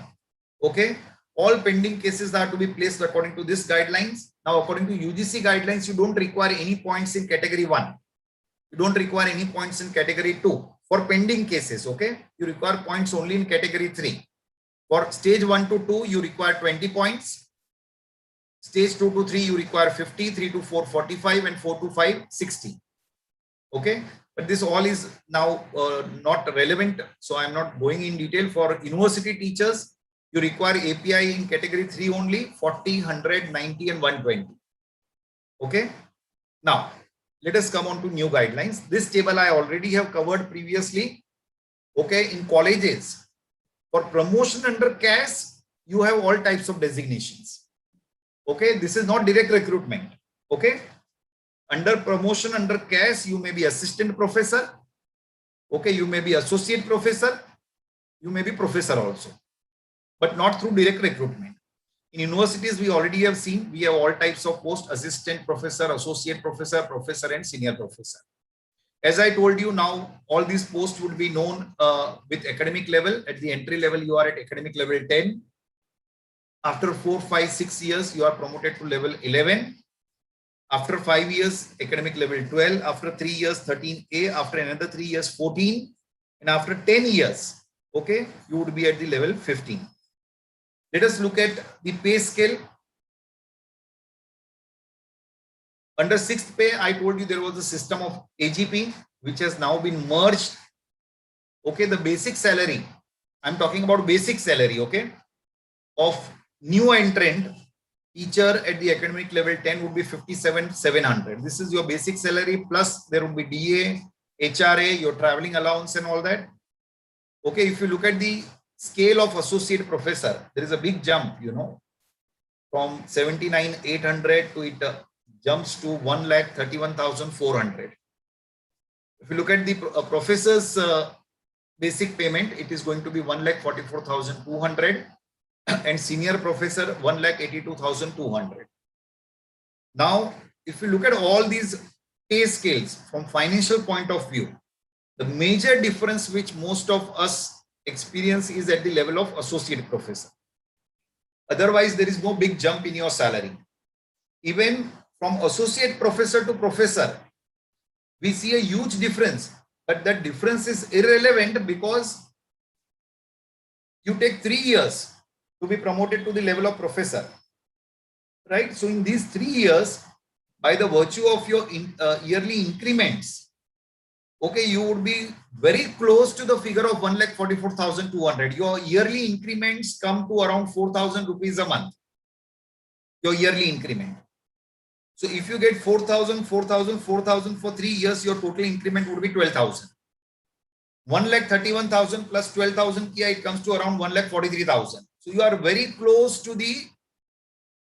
S3: Okay, all pending cases are to be placed according to this guidelines. Now, according to UGC guidelines, you don't require any points in category 1. You don't require any points in category 2 for pending cases. Okay, you require points only in category 3. For stage 1 to 2, you require 20 points. Stage 2 to 3, you require 50, 3 to 4, 45, and 4 to 5, 60. Okay, but this all is now not relevant, so I'm not going in detail. For university teachers, you require API in category 3 only, 40, 100, 90, and 120. Okay, now let us come on to new guidelines. This table I already have covered previously. Okay, in colleges, for promotion under CAS, you have all types of designations. Okay, this is not direct recruitment. Okay, under promotion under CAS, you may be assistant professor. Okay, you may be associate professor. You may be professor also, but not through direct recruitment. In universities, we already have seen, we have all types of posts: assistant professor, associate professor, professor, and senior professor. As I told you, now all these posts would be known with academic level. At the entry level, you are at academic level 10. After 4, 5, 6 years, you are promoted to level 11. After 5 years, academic level 12. After 3 years, 13A. After another 3 years, 14. And after 10 years, okay, you would be at the level 15. Let us look at the pay scale. Under 6th pay, I told you there was a system of AGP, which has now been merged. Okay, the basic salary, I'm talking about basic salary, okay, of new entrant teacher at the academic level 10 would be 57,700. This is your basic salary, plus there would be DA, HRA, your traveling allowance and all that. Okay, if you look at the scale of associate professor, there is a big jump, you know, from 79,800 to it jumps to 1,31,400. If you look at the professor's basic payment, it is going to be 1,44,200, and senior professor 1,82,200. Now, if you look at all these pay scales from financial point of view, the major difference which most of us experience is at the level of associate professor. Otherwise, there is no big jump in your salary. Even from associate professor to professor, we see a huge difference, but that difference is irrelevant because you take 3 years to be promoted to the level of professor, right? So in these 3 years, by the virtue of your yearly increments, okay, you would be very close to the figure of 1,44,200. Your yearly increments come to around 4,000 rupees a month, your yearly increment. So if you get 4,000, 4,000, 4,000 for 3 years, your total increment would be 12,000. 1,31,000 plus 12,000, it comes to around 1,43,000. So you are very close to the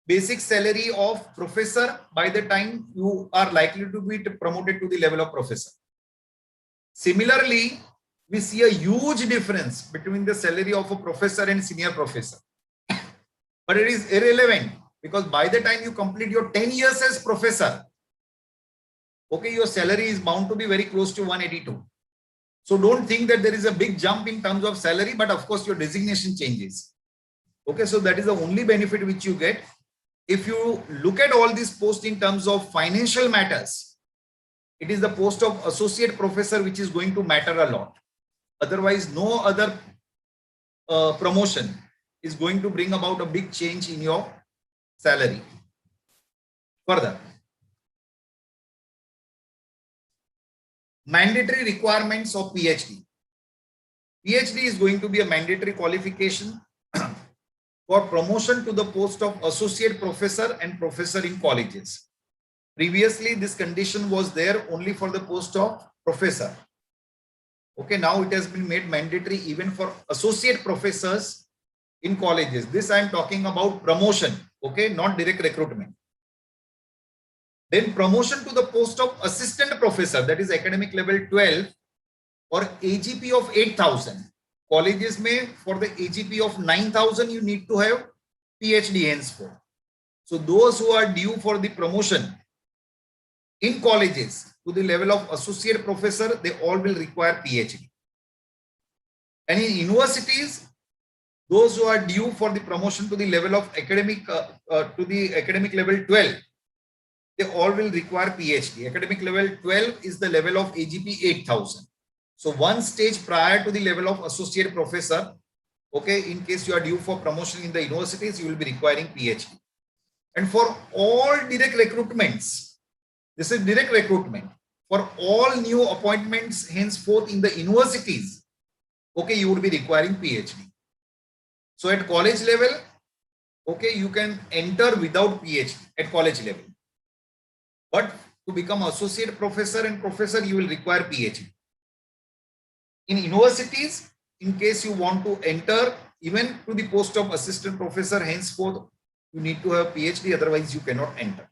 S3: basic salary of professor by the time you are likely to be promoted to the level of professor. Similarly, we see a huge difference between the salary of a professor and senior professor. But it is irrelevant because by the time you complete your 10 years as professor, okay, your salary is bound to be very close to 182. So don't think that there is a big jump in terms of salary, but of course your designation changes. Okay, so that is the only benefit which you get. If you look at all these posts in terms of financial matters, it is the post of associate professor which is going to matter a lot. Otherwise, no other promotion is going to bring about a big change in your salary. Further, mandatory requirements of PhD. PhD is going to be a mandatory qualification for promotion to the post of associate professor and professor in colleges. Previously, this condition was there only for the post of professor. Okay, now it has been made mandatory even for associate professors in colleges. This I am talking about promotion, okay, not direct recruitment. Then promotion to the post of assistant professor, that is academic level 12 or AGP of 8,000. Colleges may, for the AGP of 9,000, you need to have PhD henceforth. So those who are due for the promotion in colleges to the level of associate professor, they all will require PhD. And in universities, those who are due for the promotion to the level of academic level 12, they all will require PhD. Academic level 12 is the level of AGP 8000. So one stage prior to the level of associate professor, okay, in case you are due for promotion in the universities, you will be requiring PhD. And for all direct recruitments, this is direct recruitment. For all new appointments henceforth in the universities, okay, you would be requiring PhD. So at college level, okay, you can enter without PhD at college level. But to become associate professor and professor, you will require PhD. In universities, in case you want to enter even to the post of assistant professor, henceforth, you need to have PhD, otherwise you cannot enter.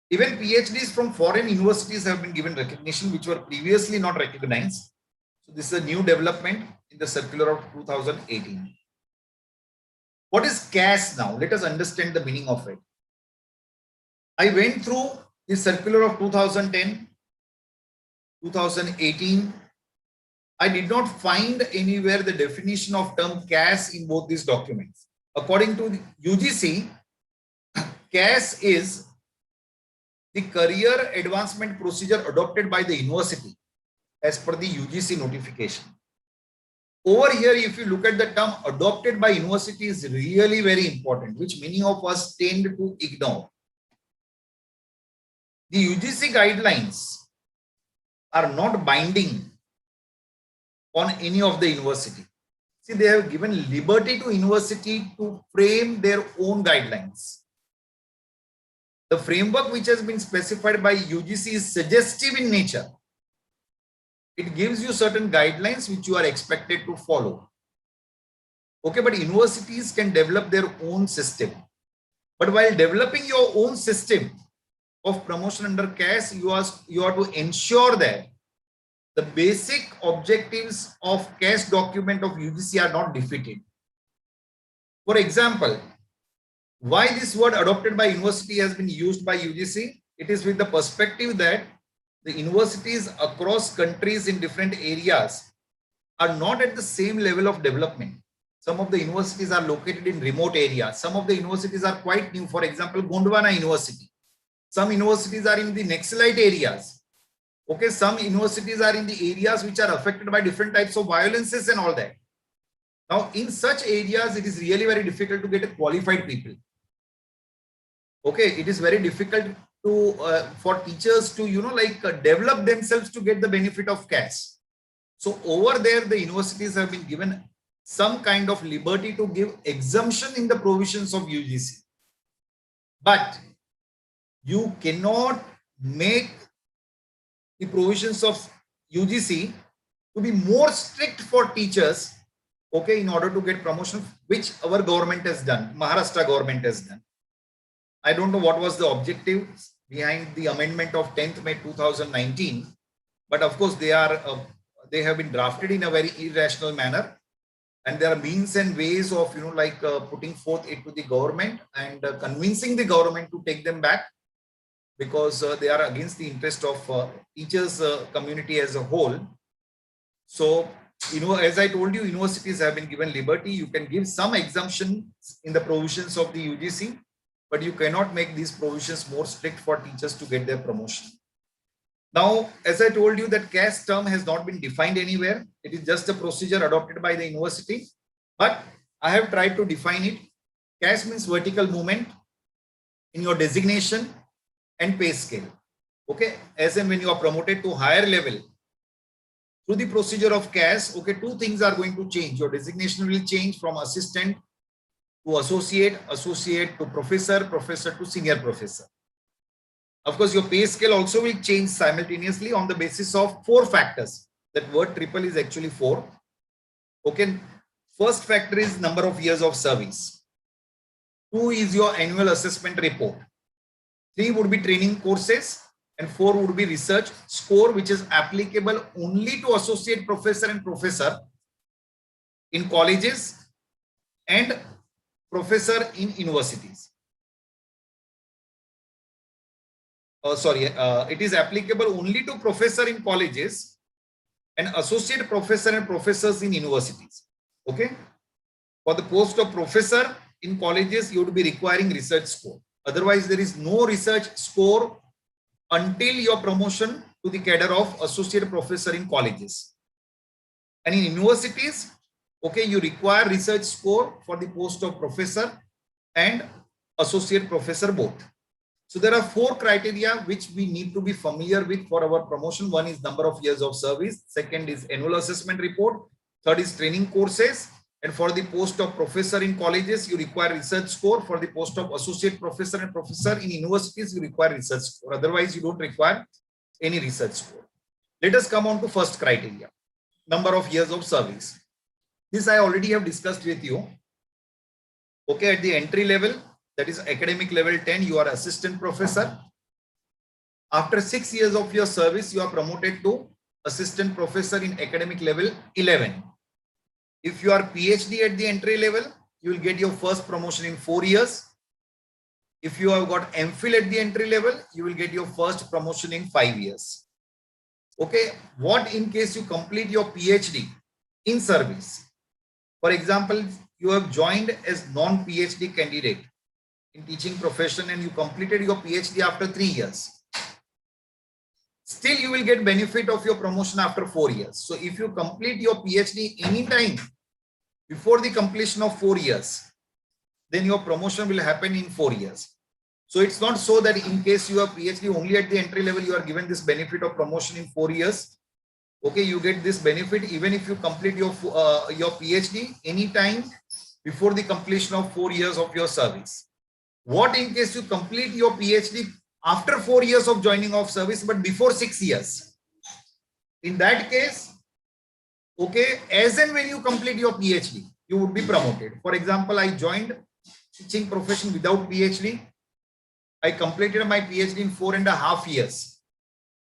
S3: Even PhDs from foreign universities have been given recognition, which were previously not recognized. So this is a new development in the circular of 2018. What is CAS now? Let us understand the meaning of it. I went through the circular of 2010, 2018. I did not find anywhere the definition of term CAS in both these documents. According to the UGC, CAS is the career advancement procedure adopted by the university as per the UGC notification. Over here, if you look at the term adopted by university is really very important, which many of us tend to ignore. The UGC guidelines are not binding on any of the university. See, they have given liberty to university to frame their own guidelines. The framework which has been specified by UGC is suggestive in nature. It gives you certain guidelines which you are expected to follow. Okay, but universities can develop their own system. But while developing your own system of promotion under CAS, you are to ensure that the basic objectives of CAS document of UGC are not defeated. For example, why this word adopted by university has been used by UGC? It is with the perspective that the universities across countries in different areas are not at the same level of development. Some of the universities are located in remote areas. Some of the universities are quite new. For example, Gondwana University. Some universities are in the Naxalite areas. Okay, some universities are in the areas which are affected by different types of violences and all that. Now, in such areas, it is really very difficult to get qualified people. Okay, it is very difficult to for teachers to develop themselves to get the benefit of CAS. So over there, the universities have been given some kind of liberty to give exemption in the provisions of UGC. But you cannot make the provisions of UGC to be more strict for teachers, okay, in order to get promotion, which our government has done, Maharashtra government has done. I don't know what was the objective behind the amendment of 10th May 2019, but of course they have been drafted in a very irrational manner, and there are means and ways of putting forth it to the government and convincing the government to take them back, because they are against the interest of teachers community as a whole. So as I told you, universities have been given liberty. You can give some exemptions in the provisions of the UGC, but you cannot make these provisions more strict for teachers to get their promotion. Now, as I told you, that CAS term has not been defined anywhere. It is just a procedure adopted by the university, but I have tried to define it. CAS means vertical movement in your designation and pay scale. Okay, as in when you are promoted to higher level through the procedure of CAS, okay, two things are going to change. Your designation will change from assistant to associate, associate to professor, professor to senior professor. Of course, your pay scale also will change simultaneously on the basis of 4 factors. That word triple is actually 4. Okay, first factor is number of years of service. 2 is your annual assessment report. 3 would be training courses, and 4 would be research score, which is applicable only to associate professor and professor in colleges and professor in universities. It is applicable only to professor in colleges and associate professor and professors in universities. Okay. For the post of professor in colleges, you would be requiring research score. Otherwise, there is no research score until your promotion to the cadre of associate professor in colleges. And in universities, okay, you require research score for the post of professor and associate professor both. So there are 4 criteria which we need to be familiar with for our promotion. One is number of years of service. Second is annual assessment report. Third is training courses. And for the post of professor in colleges, you require research score. For the post of associate professor and professor in universities, you require research score. Otherwise, you don't require any research score. Let us come on to first criteria, number of years of service. This I already have discussed with you. Okay, at the entry level, that is academic level 10, you are assistant professor. After 6 years of your service, you are promoted to assistant professor in academic level 11. If you are PhD at the entry level, you will get your first promotion in 4 years. If you have got MPhil at the entry level, you will get your first promotion in 5 years. Okay, what in case you complete your PhD in service? For example, you have joined as non-PhD candidate in teaching profession and you completed your PhD after 3 years. Still, you will get benefit of your promotion after 4 years. So if you complete your PhD anytime before the completion of 4 years, then your promotion will happen in 4 years. So it's not so that in case you have PhD only at the entry level, you are given this benefit of promotion in 4 years. Okay, you get this benefit even if you complete your PhD anytime before the completion of 4 years of your service. What in case you complete your PhD after 4 years of joining of service, but before 6 years? In that case, okay, as and when you complete your PhD, you would be promoted. For example, I joined teaching profession without PhD. I completed my PhD in 4.5 years.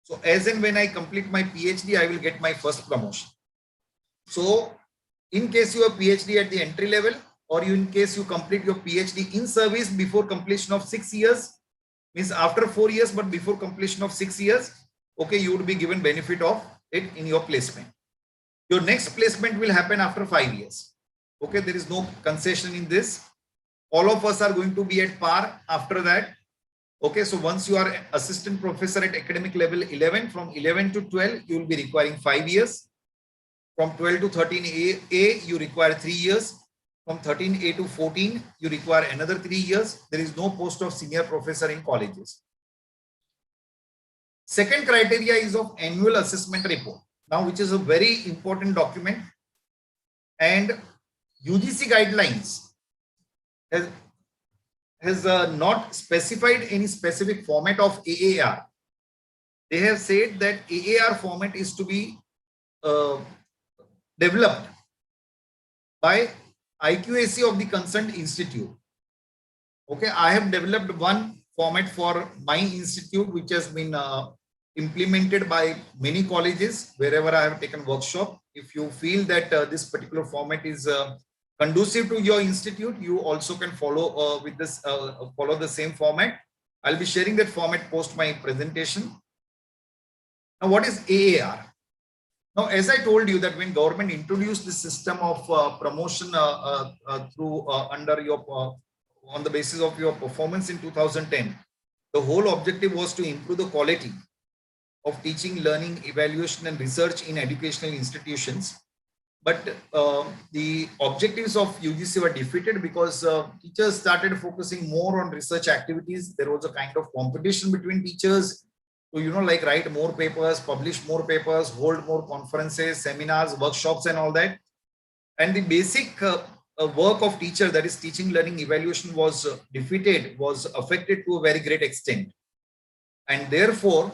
S3: So as and when I complete my PhD, I will get my first promotion. So in case you have PhD at the entry level, or in case you complete your PhD in service before completion of 6 years, means after 4 years, but before completion of 6 years, okay, you would be given benefit of it in your placement. Your next placement will happen after 5 years. Okay, there is no concession in this. All of us are going to be at par after that. Okay, so once you are assistant professor at academic level 11, from 11 to 12, you will be requiring 5 years. From 12 to 13A, you require 3 years. From 13A to 14, you require another 3 years. There is no post of senior professor in colleges. Second criteria is of annual assessment report. Now, which is a very important document, and UGC guidelines has not specified any specific format of AAR. They have said that AAR format is to be developed by IQAC of the concerned institute. Okay, I have developed one format for my institute, which has been implemented by many colleges wherever I have taken workshop. If you feel that this particular format is conducive to your institute, you also can follow with this follow the same format. I'll be sharing that format post my presentation. Now, what is AAR? Now, as I told you that when government introduced the system of promotion through under your on the basis of your performance in 2010, the whole objective was to improve the quality of teaching, learning, evaluation, and research in educational institutions. But the objectives of UGC were defeated because teachers started focusing more on research activities. There was a kind of competition between teachers to, like write more papers, publish more papers, hold more conferences, seminars, workshops, and all that. And the basic work of teacher, that is teaching, learning, evaluation, was defeated, was affected to a very great extent. And therefore,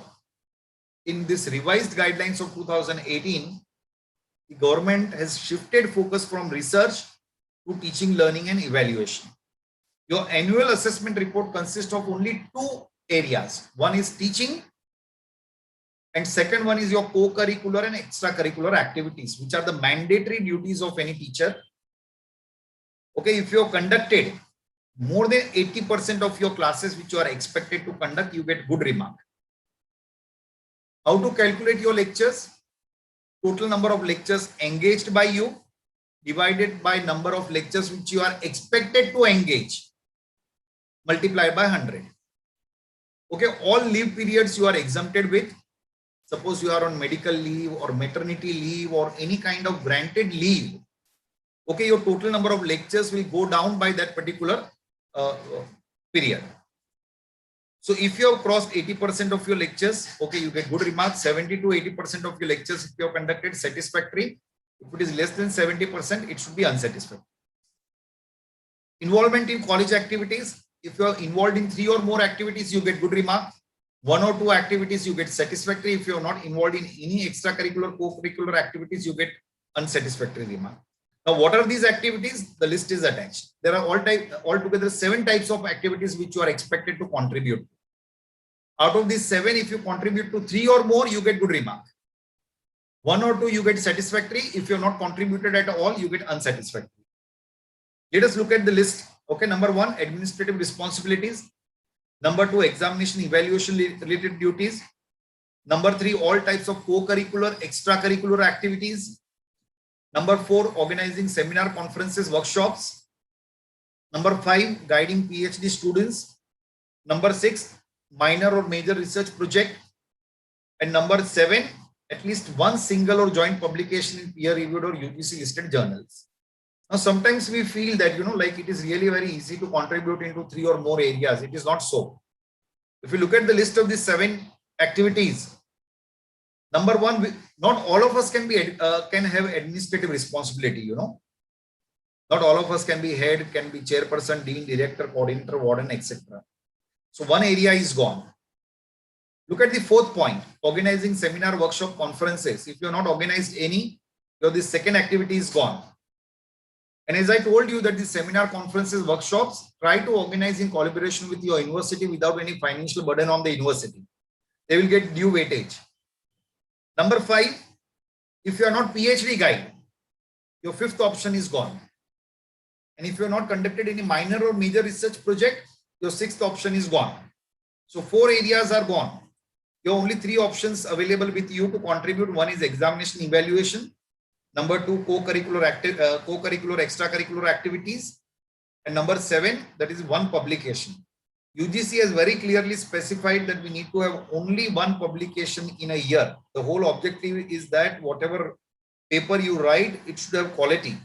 S3: in this revised guidelines of 2018, the government has shifted focus from research to teaching, learning, and evaluation. Your annual assessment report consists of only 2 areas. One is teaching, and second one is your co-curricular and extracurricular activities, which are the mandatory duties of any teacher. Okay, if you have conducted more than 80% of your classes which you are expected to conduct, you get good remark. How to calculate your lectures? total number of lectures engaged by you divided by number of lectures which you are expected to engage multiplied by 100. Okay, all leave periods you are exempted with. Suppose you are on medical leave or maternity leave or any kind of granted leave. Okay, your total number of lectures will go down by that particular period. So if you have crossed 80% of your lectures, okay, you get good remarks. 70 to 80% of your lectures, if you have conducted satisfactory. If it is less than 70%, it should be unsatisfactory. Involvement in college activities. If you are involved in 3 or more activities, you get good remark. 1 or 2 activities, you get satisfactory. If you are not involved in any extracurricular, co-curricular activities, you get unsatisfactory remark. Now, what are these activities? The list is attached. There are altogether 7 types of activities which you are expected to contribute. Out of these 7, if you contribute to 3 or more, you get good remark. 1 or 2, you get satisfactory. If you have not contributed at all, you get unsatisfactory. Let us look at the list. Okay, number 1, administrative responsibilities. Number 2, examination evaluation related duties. Number 3, all types of co-curricular, extracurricular activities. Number 4, organizing seminar, conferences, workshops. Number 5, guiding PhD students. Number 6, minor or major research project. And number 7, at least one single or joint publication in peer-reviewed or UGC listed journals. Now, sometimes we feel that, like it is really very easy to contribute into 3 or more areas. It is not so. If you look at the list of these 7 activities, number 1, not all of us can have administrative responsibility, Not all of us can be head, can be chairperson, dean, director, coordinator, warden, etc. So one area is gone. Look at the 4th point, organizing seminar, workshop, conferences. If you are not organized any, this second activity is gone. And as I told you that the seminar, conferences, workshops, try to organize in collaboration with your university without any financial burden on the university. They will get due weightage. Number 5, if you are not PhD guide, your 5th option is gone. And if you have not conducted any minor or major research project, your 6th option is gone. So 4 areas are gone. You have only 3 options available with you to contribute. 1 is examination evaluation. Number 2, co-curricular, extracurricular activities. And number 7, that is 1 publication. UGC has very clearly specified that we need to have only 1 publication in a year. The whole objective is that whatever paper you write, it should have quality.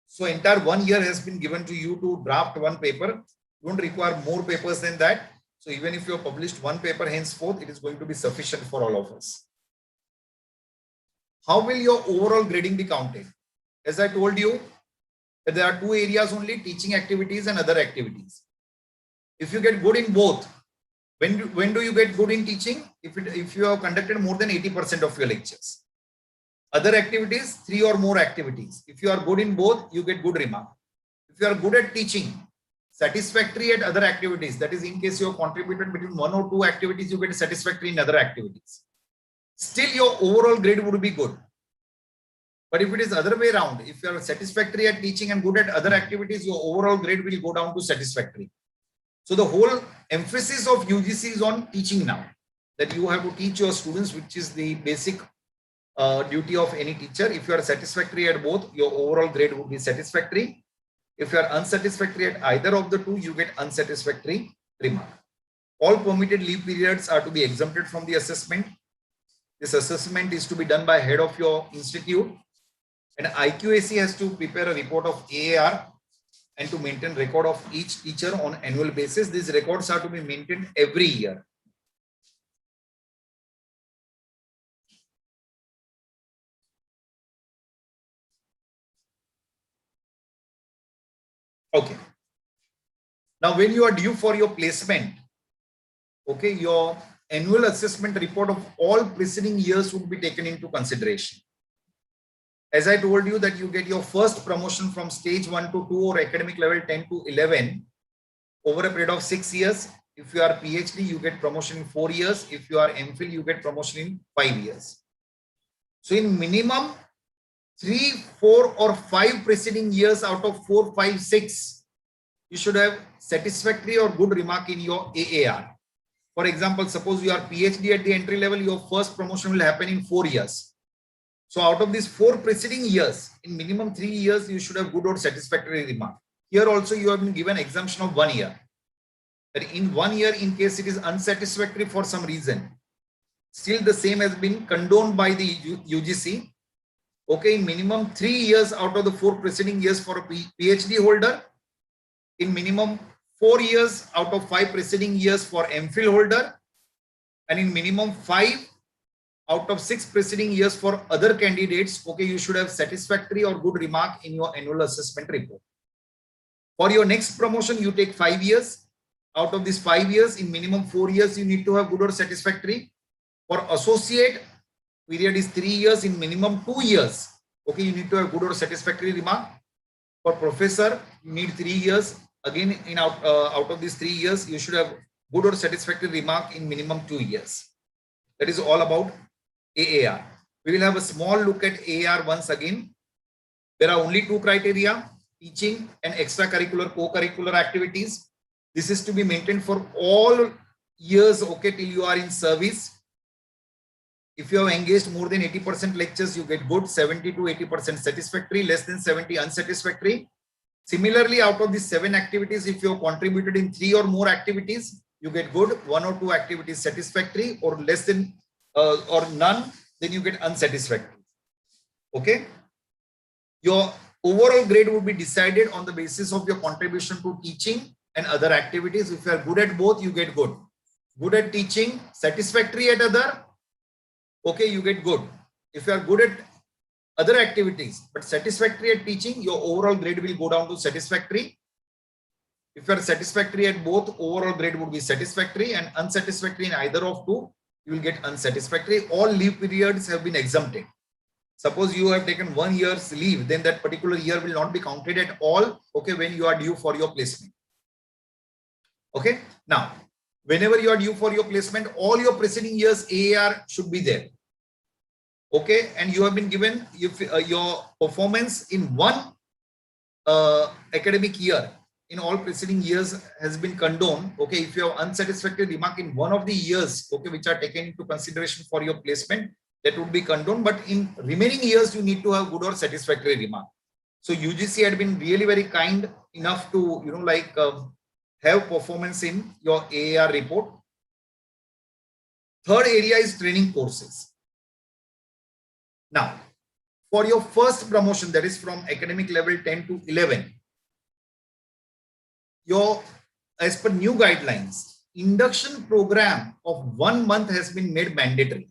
S3: So entire 1 year has been given to you to draft 1 paper. You don't require more papers than that. So even if you have published 1 paper henceforth, it is going to be sufficient for all of us. How will your overall grading be counted? As I told you, that there are 2 areas only, teaching activities and other activities. If you get good in both, when do you get good in teaching? If you have conducted more than 80% of your lectures. Other activities, 3 or more activities. If you are good in both, you get good remark. If you are good at teaching, satisfactory at other activities, that is in case you have contributed between 1 or 2 activities, you get satisfactory in other activities. Still your overall grade would be good. But if it is other way around, if you are satisfactory at teaching and good at other activities, your overall grade will go down to satisfactory. So the whole emphasis of UGC is on teaching now, that you have to teach your students, which is the basic duty of any teacher. If you are satisfactory at both, your overall grade would be satisfactory. If you are unsatisfactory at either of the 2, you get unsatisfactory remark. All permitted leave periods are to be exempted from the assessment. This assessment is to be done by head of your institute, and IQAC has to prepare a report of AAR and to maintain record of each teacher on annual basis. These records are to be maintained every year. Okay. Now, when you are due for your placement, okay, your annual assessment report of all preceding years would be taken into consideration. As I told you that you get your first promotion from stage 1 to 2 or academic level 10 to 11 over a period of 6 years. If you are PhD, you get promotion in 4 years. If you are MPhil, you get promotion in 5 years. So in minimum 3, 4 or 5 preceding years out of 4, 5, 6, you should have satisfactory or good remark in your AAR. For example, suppose you are PhD at the entry level, your first promotion will happen in 4 years. So out of these 4 preceding years, in minimum 3 years, you should have good or satisfactory remark. Here also you have been given exemption of 1 year. That in 1 year, in case it is unsatisfactory for some reason, still the same has been condoned by the UGC. Okay, in minimum 3 years out of the 4 preceding years for a PhD holder, in minimum 4 years out of 5 preceding years for MPhil holder, and in minimum 5 out of 6 preceding years for other candidates, okay, you should have satisfactory or good remark in your annual assessment report. For your next promotion, you take 5 years. Out of these 5 years, in minimum 4 years, you need to have good or satisfactory. For associate, period is 3 years. In minimum 2 years, okay, you need to have good or satisfactory remark. For professor, you need 3 years. Again, out of these 3 years, you should have good or satisfactory remark in minimum 2 years. That is all about AAR. We will have a small look at AAR once again. There are only 2 criteria: teaching and extracurricular co-curricular activities. This is to be maintained for all years, okay, till you are in service. If you have engaged more than 80% lectures, you get good, 70 to 80% satisfactory, less than 70 unsatisfactory. Similarly, out of these 7 activities, if you have contributed in 3 or more activities, you get good, 1 or 2 activities satisfactory, or less than or none, then you get unsatisfactory. Okay. Your overall grade would be decided on the basis of your contribution to teaching and other activities. If you are good at both, you get good. Good at teaching, satisfactory at other, okay, you get good. If you are good at other activities but satisfactory at teaching, your overall grade will go down to satisfactory. If you are satisfactory at both, overall grade would be satisfactory, and unsatisfactory in either of 2, you will get unsatisfactory. All leave periods have been exempted. Suppose you have taken 1 year's leave, then that particular year will not be counted at all, okay, when you are due for your placement. Okay. Now, whenever you are due for your placement, all your preceding years AAR should be there. Okay. And you have been given your performance in 1 academic year in all preceding years has been condoned. Okay. If you have unsatisfactory remark in 1 of the years, okay, which are taken into consideration for your placement, that would be condoned. But in remaining years, you need to have good or satisfactory remark. So UGC had been really very kind enough to, have performance in your AAR report. Third area is training courses. Now, for your first promotion, that is from academic level 10 to 11, as per new guidelines, induction program of 1 month has been made mandatory.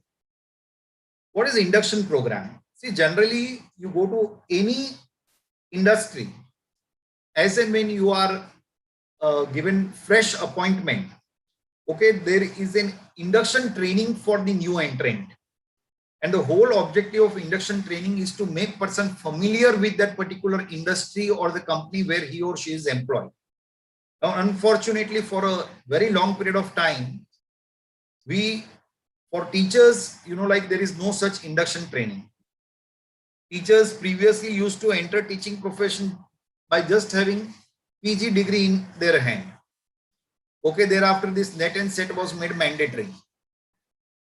S3: What is induction program? See, generally you go to any industry, as and when you are given fresh appointment, okay, there is an induction training for the new entrant. And the whole objective of induction training is to make person familiar with that particular industry or the company where he or she is employed. Now, unfortunately, for a very long period of time, for teachers, there is no such induction training. Teachers previously used to enter teaching profession by just having PG degree in their hand. Okay, thereafter this NET and SET was made mandatory.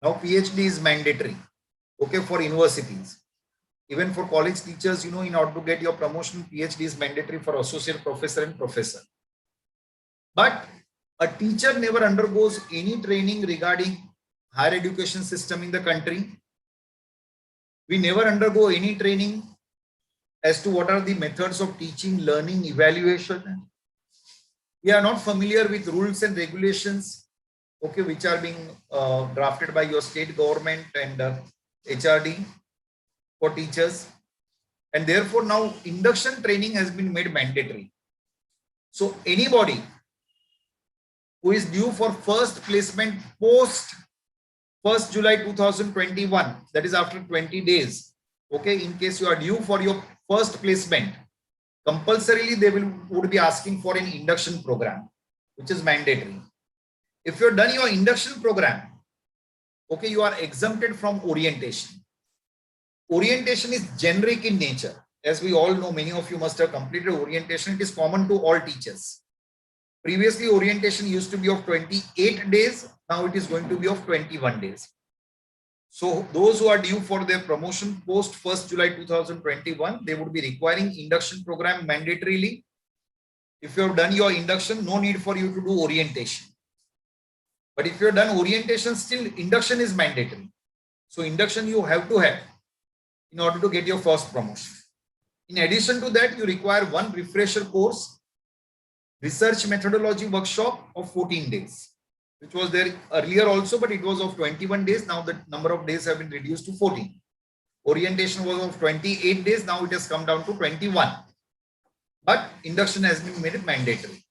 S3: Now PhD is mandatory, okay, for universities. Even for college teachers, in order to get your promotion, PhD is mandatory for associate professor and professor. But a teacher never undergoes any training regarding higher education system in the country. We never undergo any training as to what are the methods of teaching, learning, evaluation. We are not familiar with rules and regulations, okay, which are being drafted by your state government and HRD for teachers. And therefore now induction training has been made mandatory. So anybody who is due for first placement post 1st July 2021, that is after 20 days, okay, in case you are due for your first placement, compulsorily they would be asking for an induction program, which is mandatory. If you have done your induction program, okay, you are exempted from orientation. Orientation is generic in nature. As we all know, many of you must have completed orientation. It is common to all teachers. Previously, orientation used to be of 28 days. Now it is going to be of 21 days. So those who are due for their promotion post 1st July 2021, they would be requiring induction program mandatorily. If you have done your induction, no need for you to do orientation. But if you have done orientation, still induction is mandatory. So induction you have to have in order to get your first promotion. In addition to that, you require one refresher course, research methodology workshop of 14 days, which was there earlier also, but it was of 21 days. Now the number of days have been reduced to 14. Orientation was of 28 days. Now it has come down to 21. But induction has been made mandatory.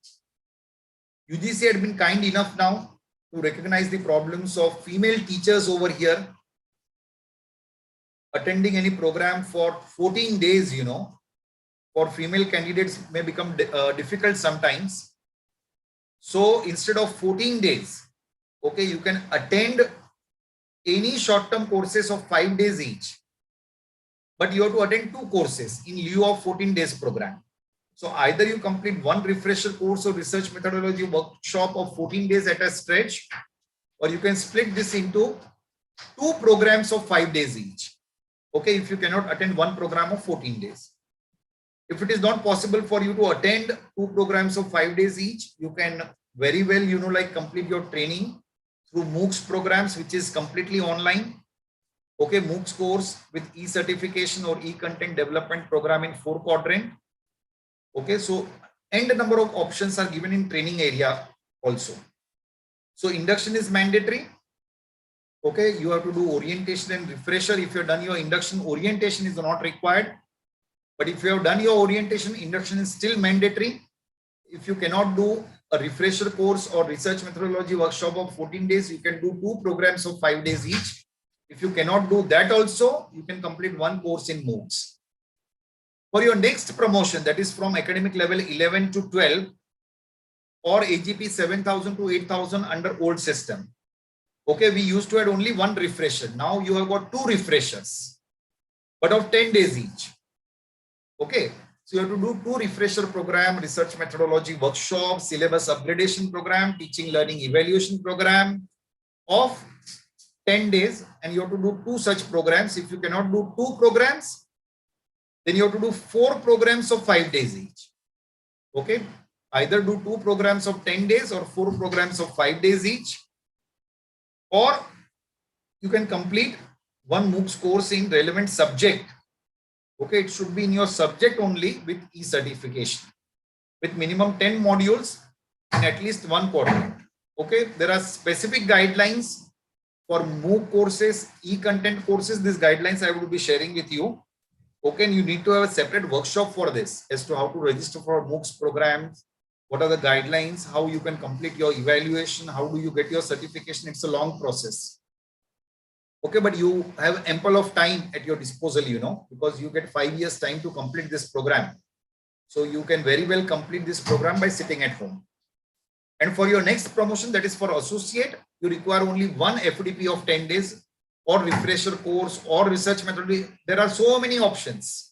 S3: UGC had been kind enough now to recognize the problems of female teachers over here attending any program for 14 days, for female candidates may become difficult sometimes. So instead of 14 days, okay, you can attend any short-term courses of 5 days each, but you have to attend 2 courses in lieu of 14 days program. So either you complete one refresher course or research methodology workshop of 14 days at a stretch, or you can split this into 2 programs of 5 days each. Okay, if you cannot attend one program of 14 days. If it is not possible for you to attend 2 programs of 5 days each, you can very well, complete your training through MOOCs programs, which is completely online. Okay, MOOCs course with e-certification or e-content development program in 4 quadrant. Okay, so and a number of options are given in training area also. So induction is mandatory. Okay, you have to do orientation and refresher. If you have done your induction, orientation is not required. But if you have done your orientation, induction is still mandatory. If you cannot do a refresher course or research methodology workshop of 14 days, you can do 2 programs of 5 days each. If you cannot do that also, you can complete 1 course in MOOCs. For your next promotion, that is from academic level 11 to 12 or AGP 7,000 to 8,000 under old system. Okay, we used to have only 1 refresher. Now you have got 2 refreshers, but of 10 days each. Okay, so you have to do 2 refresher program, research methodology workshop, syllabus upgradation program, teaching learning evaluation program of 10 days, and you have to do 2 such programs. If you cannot do 2 programs, then you have to do 4 programs of 5 days each. Okay, either do 2 programs of 10 days or 4 programs of 5 days each, or you can complete 1 MOOCs course in relevant subject. Okay, it should be in your subject only with e-certification with minimum 10 modules in at least 1 quadrant. Okay, there are specific guidelines for MOOC courses, e-content courses. These guidelines I will be sharing with you. Okay, and you need to have a separate workshop for this as to how to register for MOOCs programs, what are the guidelines, how you can complete your evaluation, how do you get your certification. It's a long process. Okay, but you have ample of time at your disposal, because you get 5 years time to complete this program. So you can very well complete this program by sitting at home. And for your next promotion, that is for associate, you require only 1 FDP of 10 days or refresher course or research methodology. There are so many options.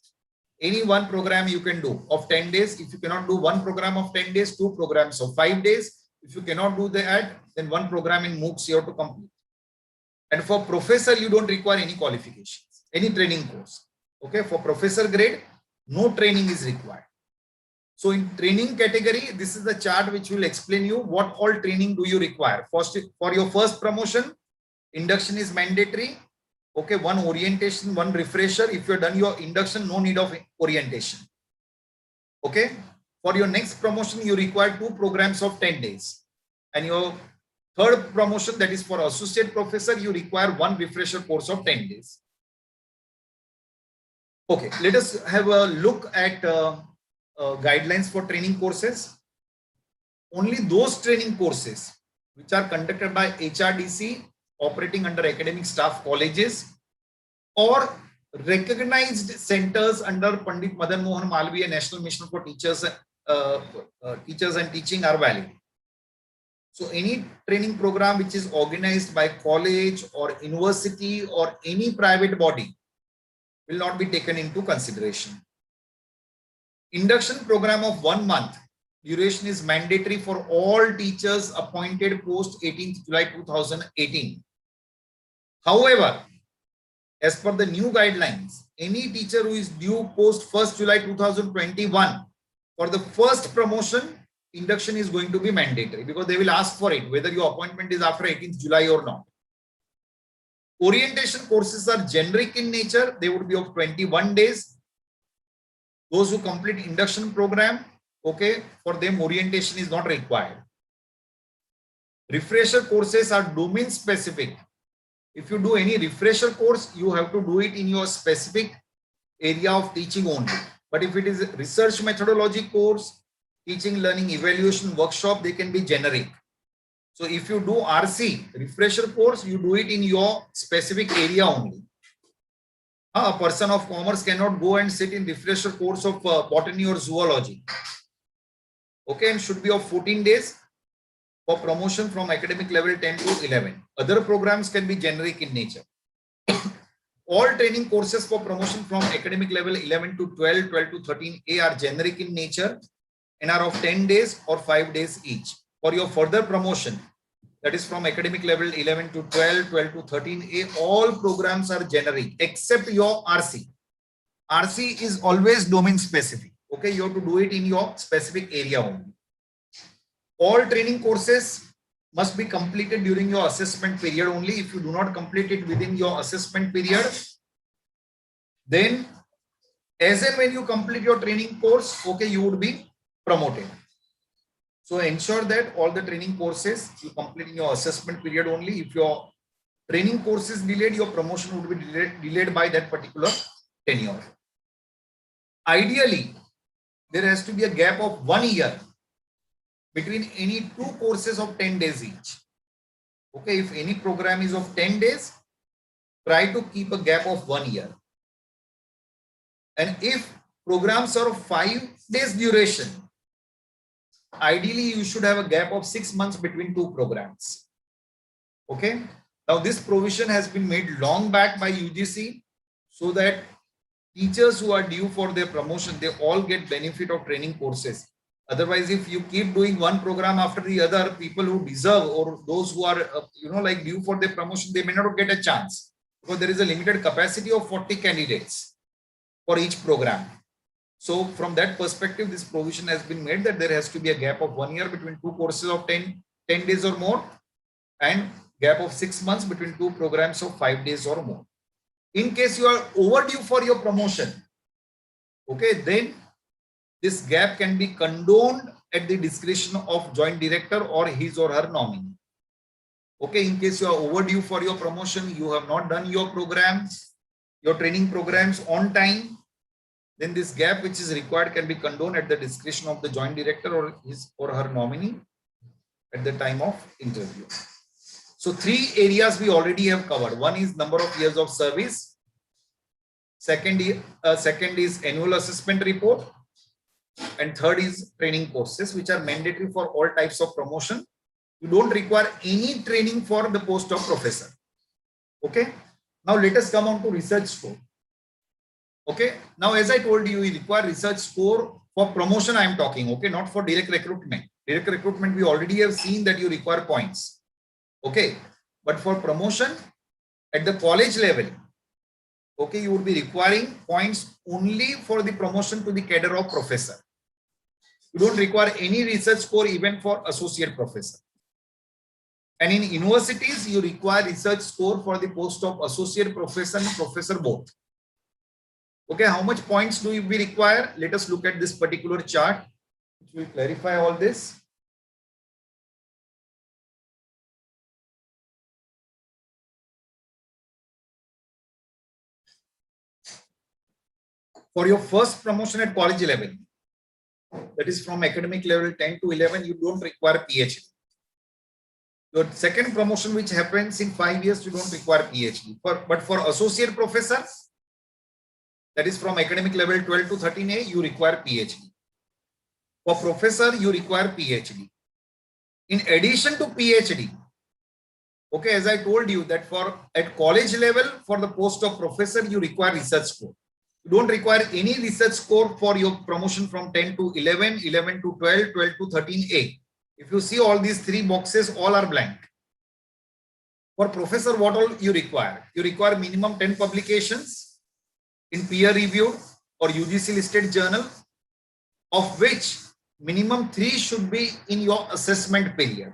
S3: Any 1 program you can do of 10 days. If you cannot do 1 program of 10 days, 2 programs of 5 days. If you cannot do that, then 1 program in MOOCs you have to complete. And for professor, you don't require any qualifications, any training course. Okay, for professor grade, no training is required. So in training category, this is the chart which will explain you what all training do you require. First, for your first promotion, induction is mandatory. Okay, 1 orientation, 1 refresher. If you have done your induction, no need of orientation. Okay, for your next promotion, you require 2 programs of 10 days. And your third promotion, that is for associate professor, you require 1 refresher course of 10 days. Okay, let us have a look at guidelines for training courses. Only those training courses which are conducted by HRDC operating under academic staff colleges or recognized centers under Pandit Madan Mohan Malviya National Mission for Teachers and Teaching are valid. So any training program which is organized by college or university or any private body will not be taken into consideration. Induction program of 1 month duration is mandatory for all teachers appointed post 18th July 2018. However, as per the new guidelines, any teacher who is due post 1st July 2021 for the first promotion, induction is going to be mandatory because they will ask for it, whether your appointment is after 18th July or not. Orientation courses are generic in nature. They would be of 21 days. Those who complete induction program, okay, for them orientation is not required. Refresher courses are domain specific. If you do any refresher course, you have to do it in your specific area of teaching only. But if it is a research methodology course, teaching, learning, evaluation, workshop, they can be generic. So if you do RC, refresher course, you do it in your specific area only. A person of commerce cannot go and sit in refresher course of botany or zoology. Okay, and should be of 14 days for promotion from academic level 10 to 11. Other programs can be generic in nature. All training courses for promotion from academic level 11 to 12, 12 to 13A are generic in nature and are of 10 days or 5 days each. For your further promotion, that is from academic level 11 to 12, 12 to 13A, all programs are generic except your RC. RC is always domain specific. Okay, you have to do it in your specific area only. All training courses must be completed during your assessment period only. If you do not complete it within your assessment period, then as and when you complete your training course, okay, you would be promoted. So ensure that all the training courses you complete in your assessment period only. If your training course is delayed, your promotion would be delayed by that particular tenure. Ideally, there has to be a gap of 1 year between any two courses of 10 days each. Okay, if any program is of 10 days, try to keep a gap of 1 year. And if programs are of 5 days duration, ideally you should have a gap of 6 months between two programs. Okay, now this provision has been made long back by UGC so that teachers who are due for their promotion, they all get benefit of training courses. Otherwise, if you keep doing one program after the other, people who deserve or those who are like due for their promotion, they may not get a chance because there is a limited capacity of 40 candidates for each program. So from that perspective, this provision has been made that there has to be a gap of 1 year between two courses of 10 days or more and gap of 6 months between two programs of 5 days or more. In case you are overdue for your promotion, okay, then this gap can be condoned at the discretion of joint director or his or her nominee. Okay, in case you are overdue for your promotion, you have not done your programs, your training programs on time, then this gap which is required can be condoned at the discretion of the joint director or his or her nominee at the time of interview. So 3 areas we already have covered. One is number of years of service. Second is annual assessment report. And third is training courses, which are mandatory for all types of promotion. You don't require any training for the post of professor. Okay. Now let us come on to research score. Okay. Now, as I told you, you require research score for promotion. I am talking. Okay. Not for direct recruitment. Direct recruitment, we already have seen that you require points. Okay. But for promotion at the college level, okay, you would be requiring points only for the promotion to the cadre of professor. You don't require any research score even for associate professor. And in universities, you require research score for the post of associate professor and professor both. Okay, how much points do we require? Let us look at this particular chart, which will clarify all this. For your first promotion at college level, that is from academic level 10 to 11, you don't require PhD. Your second promotion, which happens in 5 years, you don't require PhD. But for associate professor, that is from academic level 12 to 13A, you require PhD. For professor, you require PhD. In addition to PhD, okay, as I told you that at college level, for the post of professor, you require research score. You don't require any research score for your promotion from 10 to 11, 11 to 12, 12 to 13A. If you see all these 3 boxes, all are blank. For professor, what all you require? You require minimum 10 publications in peer-reviewed or UGC listed journal, of which minimum 3 should be in your assessment period.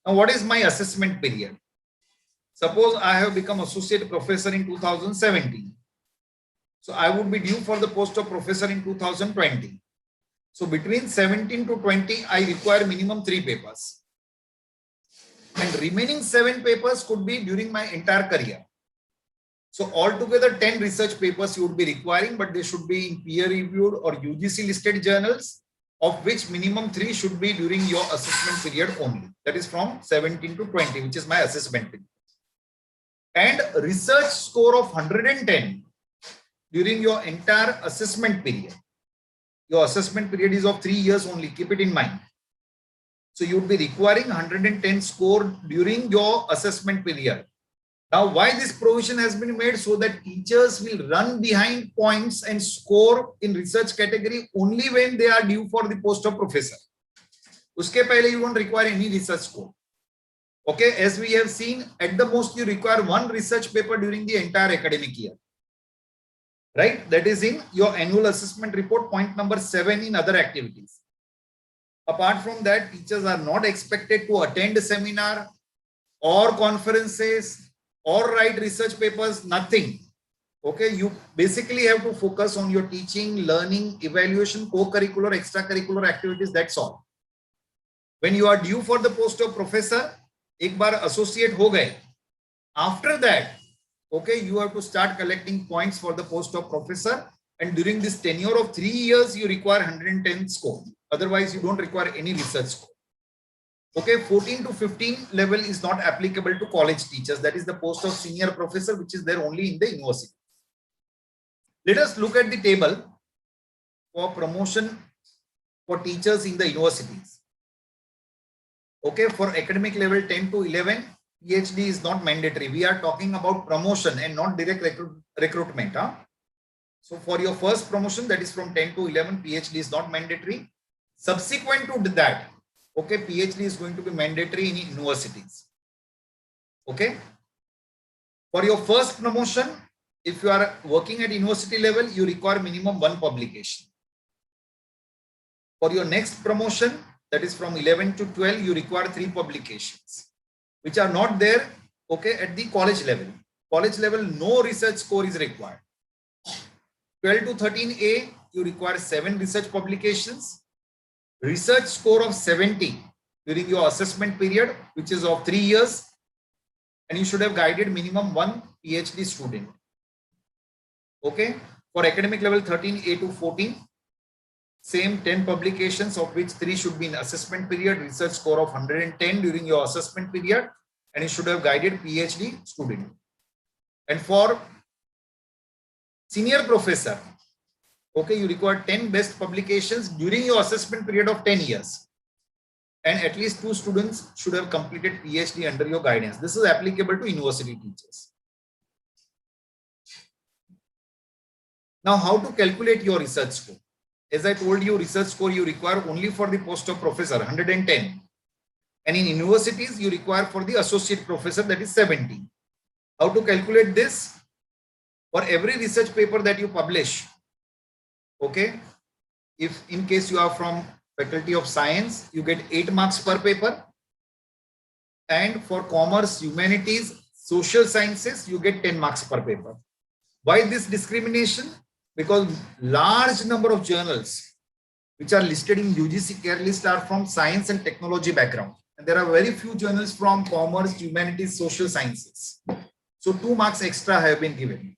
S3: Now, what is my assessment period? Suppose I have become associate professor in 2017. So I would be due for the post of professor in 2020. So between 17 to 20, I require minimum 3 papers. And remaining 7 papers could be during my entire career. So altogether 10 research papers you would be requiring, but they should be in peer-reviewed or UGC listed journals, of which minimum 3 should be during your assessment period only. That is from 17 to 20, which is my assessment period. And research score of 110 during your entire assessment period. Your assessment period is of 3 years only. Keep it in mind. So you would be requiring 110 score during your assessment period. Now, why this provision has been made? So that teachers will run behind points and score in research category only when they are due for the post of professor. Uske pehle you won't require any research score. Okay, as we have seen, at the most you require 1 research paper during the entire academic year. Right? That is in your annual assessment report, point number 7 in other activities. Apart from that, teachers are not expected to attend a seminar or conferences or write research papers, nothing. Okay, you basically have to focus on your teaching, learning, evaluation, co-curricular, extracurricular activities, that's all. When you are due for the post of professor, एक बार associate हो गए. After that, okay, you have to start collecting points for the post of professor, and during this tenure of 3 years, you require 110 score. Otherwise, you don't require any research score. Okay, 14 to 15 level is not applicable to college teachers. That is the post of senior professor, which is there only in the university. Let us look at the table for promotion for teachers in the universities. Okay, for academic level 10 to 11, PhD is not mandatory. We are talking about promotion and not direct recruitment. So for your first promotion, that is from 10 to 11, PhD is not mandatory. Subsequent to that, okay, PhD is going to be mandatory in universities. Okay. For your first promotion, if you are working at university level, you require minimum 1 publication. For your next promotion, that is from 11 to 12, you require 3 publications, which are not there, okay, at the college level. College level, no research score is required. 12 to 13A, you require 7 research publications. Research score of 70 during your assessment period, which is of 3 years, and you should have guided minimum 1 PhD student. Okay, for academic level 13A to 14, same 10 publications, of which 3 should be in assessment period, research score of 110 during your assessment period, and you should have guided PhD student. And for senior professor, okay, you require 10 best publications during your assessment period of 10 years. And at least 2 students should have completed PhD under your guidance. This is applicable to university teachers. Now, how to calculate your research score? As I told you, research score you require only for the post of professor, 110. And in universities, you require for the associate professor, that is 70. How to calculate this? For every research paper that you publish, okay, if in case you are from Faculty of Science, you get 8 marks per paper. And for commerce, humanities, social sciences, you get 10 marks per paper. Why this discrimination? Because large number of journals which are listed in UGC CARE list are from science and technology background. And there are very few journals from commerce, humanities, social sciences. So 2 marks extra have been given.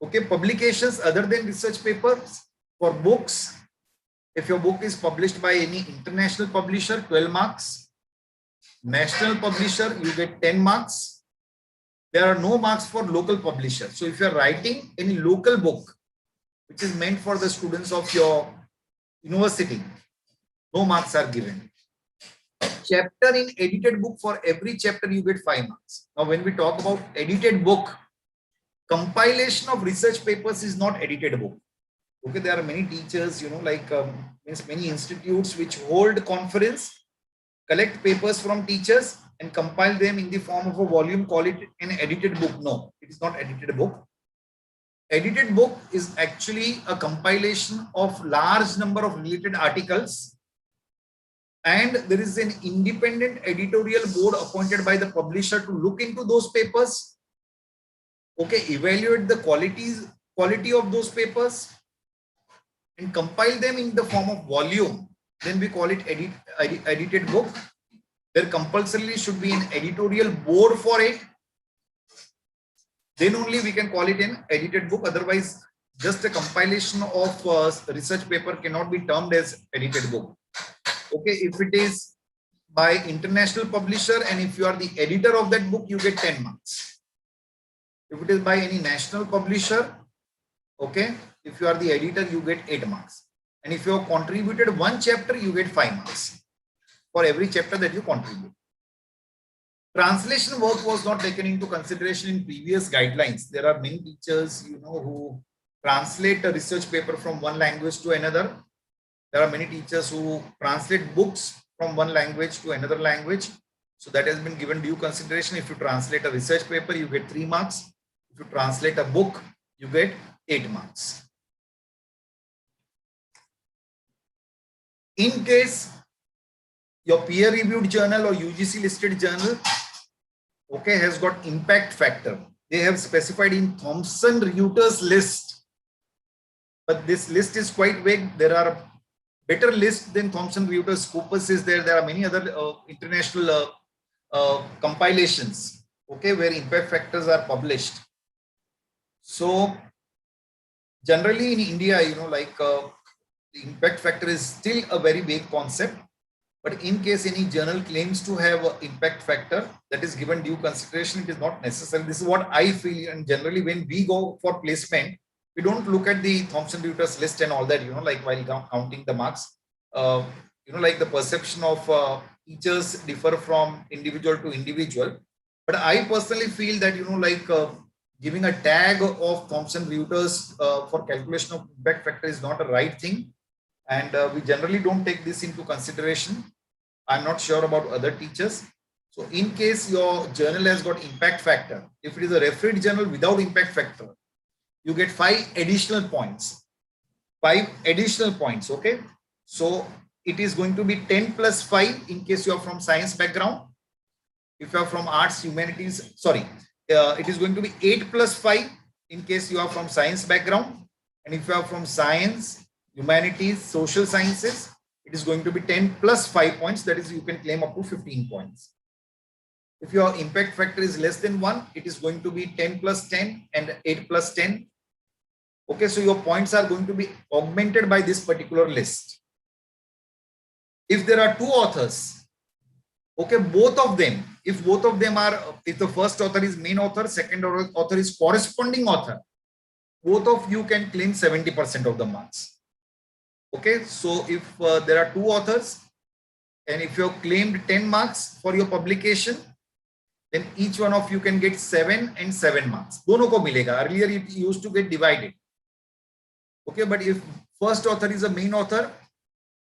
S3: Okay, publications other than research papers, for books, if your book is published by any international publisher, 12 marks. National publisher, you get 10 marks. There are no marks for local publishers. So if you are writing any local book, which is meant for the students of your university, no marks are given. Chapter in edited book, for every chapter you get 5 marks. Now when we talk about edited book, compilation of research papers is not edited book. Okay, there are many teachers, like many institutes which hold conference, collect papers from teachers and compile them in the form of a volume, call it an edited book. No, it is not edited book. Edited book is actually a compilation of large number of related articles, and there is an independent editorial board appointed by the publisher to look into those papers, okay, evaluate the quality of those papers and compile them in the form of volume. Then we call it edited book. There compulsorily should be an editorial board for it. Then only we can call it an edited book. Otherwise, just a compilation of research paper cannot be termed as edited book. Okay, if it is by international publisher and if you are the editor of that book, you get 10 marks. If it is by any national publisher, okay, if you are the editor, you get 8 marks. And if you have contributed one chapter, you get 5 marks for every chapter that you contribute. Translation work was not taken into consideration in previous guidelines. There are many teachers, who translate a research paper from one language to another. There are many teachers who translate books from one language to another language. So that has been given due consideration. If you translate a research paper, you get 3 marks. If you translate a book, you get 8 marks. In case your peer-reviewed journal or UGC listed journal, okay, has got impact factor, they have specified in Thomson-Reuters list, but this list is quite vague. There are better lists than Thomson-Reuters. Scopus is there. There are many other international compilations, okay, where impact factors are published. So generally in India, the impact factor is still a very vague concept. But in case any journal claims to have an impact factor that is given due consideration, it is not necessary. This is what I feel. And generally, when we go for placement, we don't look at the Thomson-Reuters list and all that, like while counting the marks. Like the perception of teachers differ from individual to individual. But I personally feel that, giving a tag of Thomson-Reuters for calculation of impact factor is not a right thing. And we generally don't take this into consideration. I'm not sure about other teachers. So in case your journal has got impact factor, if it is a refereed journal without impact factor, you get 5 additional points. 5 additional points, okay? So it is going to be 10 plus 5 in case you are from science background. If you are from arts, humanities, it is going to be 8 plus 5 in case you are from science background. And if you are from science, humanities, social sciences, it is going to be 10 plus 5 points. That is, you can claim up to 15 points. If your impact factor is less than 1, it is going to be 10 plus 10 and 8 plus 10. Okay, so your points are going to be augmented by this particular list. If there are 2 authors, okay, both of them, if the first author is main author, second author is corresponding author, both of you can claim 70% of the marks. Okay, so if there are 2 authors and if you have claimed 10 marks for your publication, then each one of you can get 7 and 7 marks. Dono ko milega. Earlier it used to get divided. Okay, but if first author is a main author,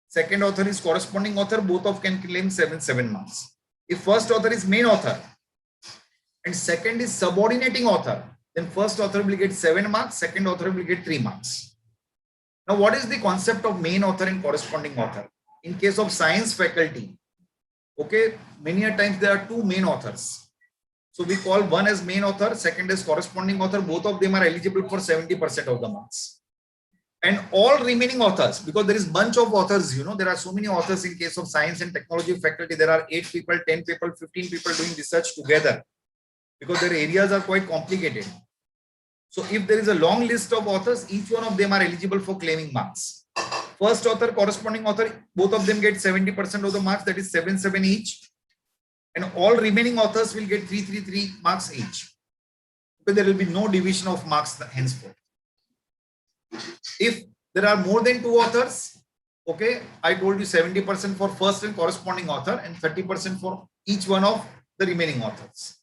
S3: second author is corresponding author, both of can claim 7 marks. If first author is main author and second is subordinating author, then first author will get 7 marks, second author will get 3 marks. Now, what is the concept of main author and corresponding author? In case of science faculty, okay, many a times there are 2 main authors. So we call one as main author, second as corresponding author. Both of them are eligible for 70% of the marks. And all remaining authors, because there is bunch of authors, there are so many authors in case of science and technology faculty. There are 8 people, 10 people, 15 people doing research together because their areas are quite complicated. So if there is a long list of authors, each one of them are eligible for claiming marks. First author, corresponding author, both of them get 70% of the marks, that is 7 each. And all remaining authors will get 3 marks each. But there will be no division of marks henceforth. If there are more than 2 authors, okay, I told you 70% for first and corresponding author and 30% for each one of the remaining authors.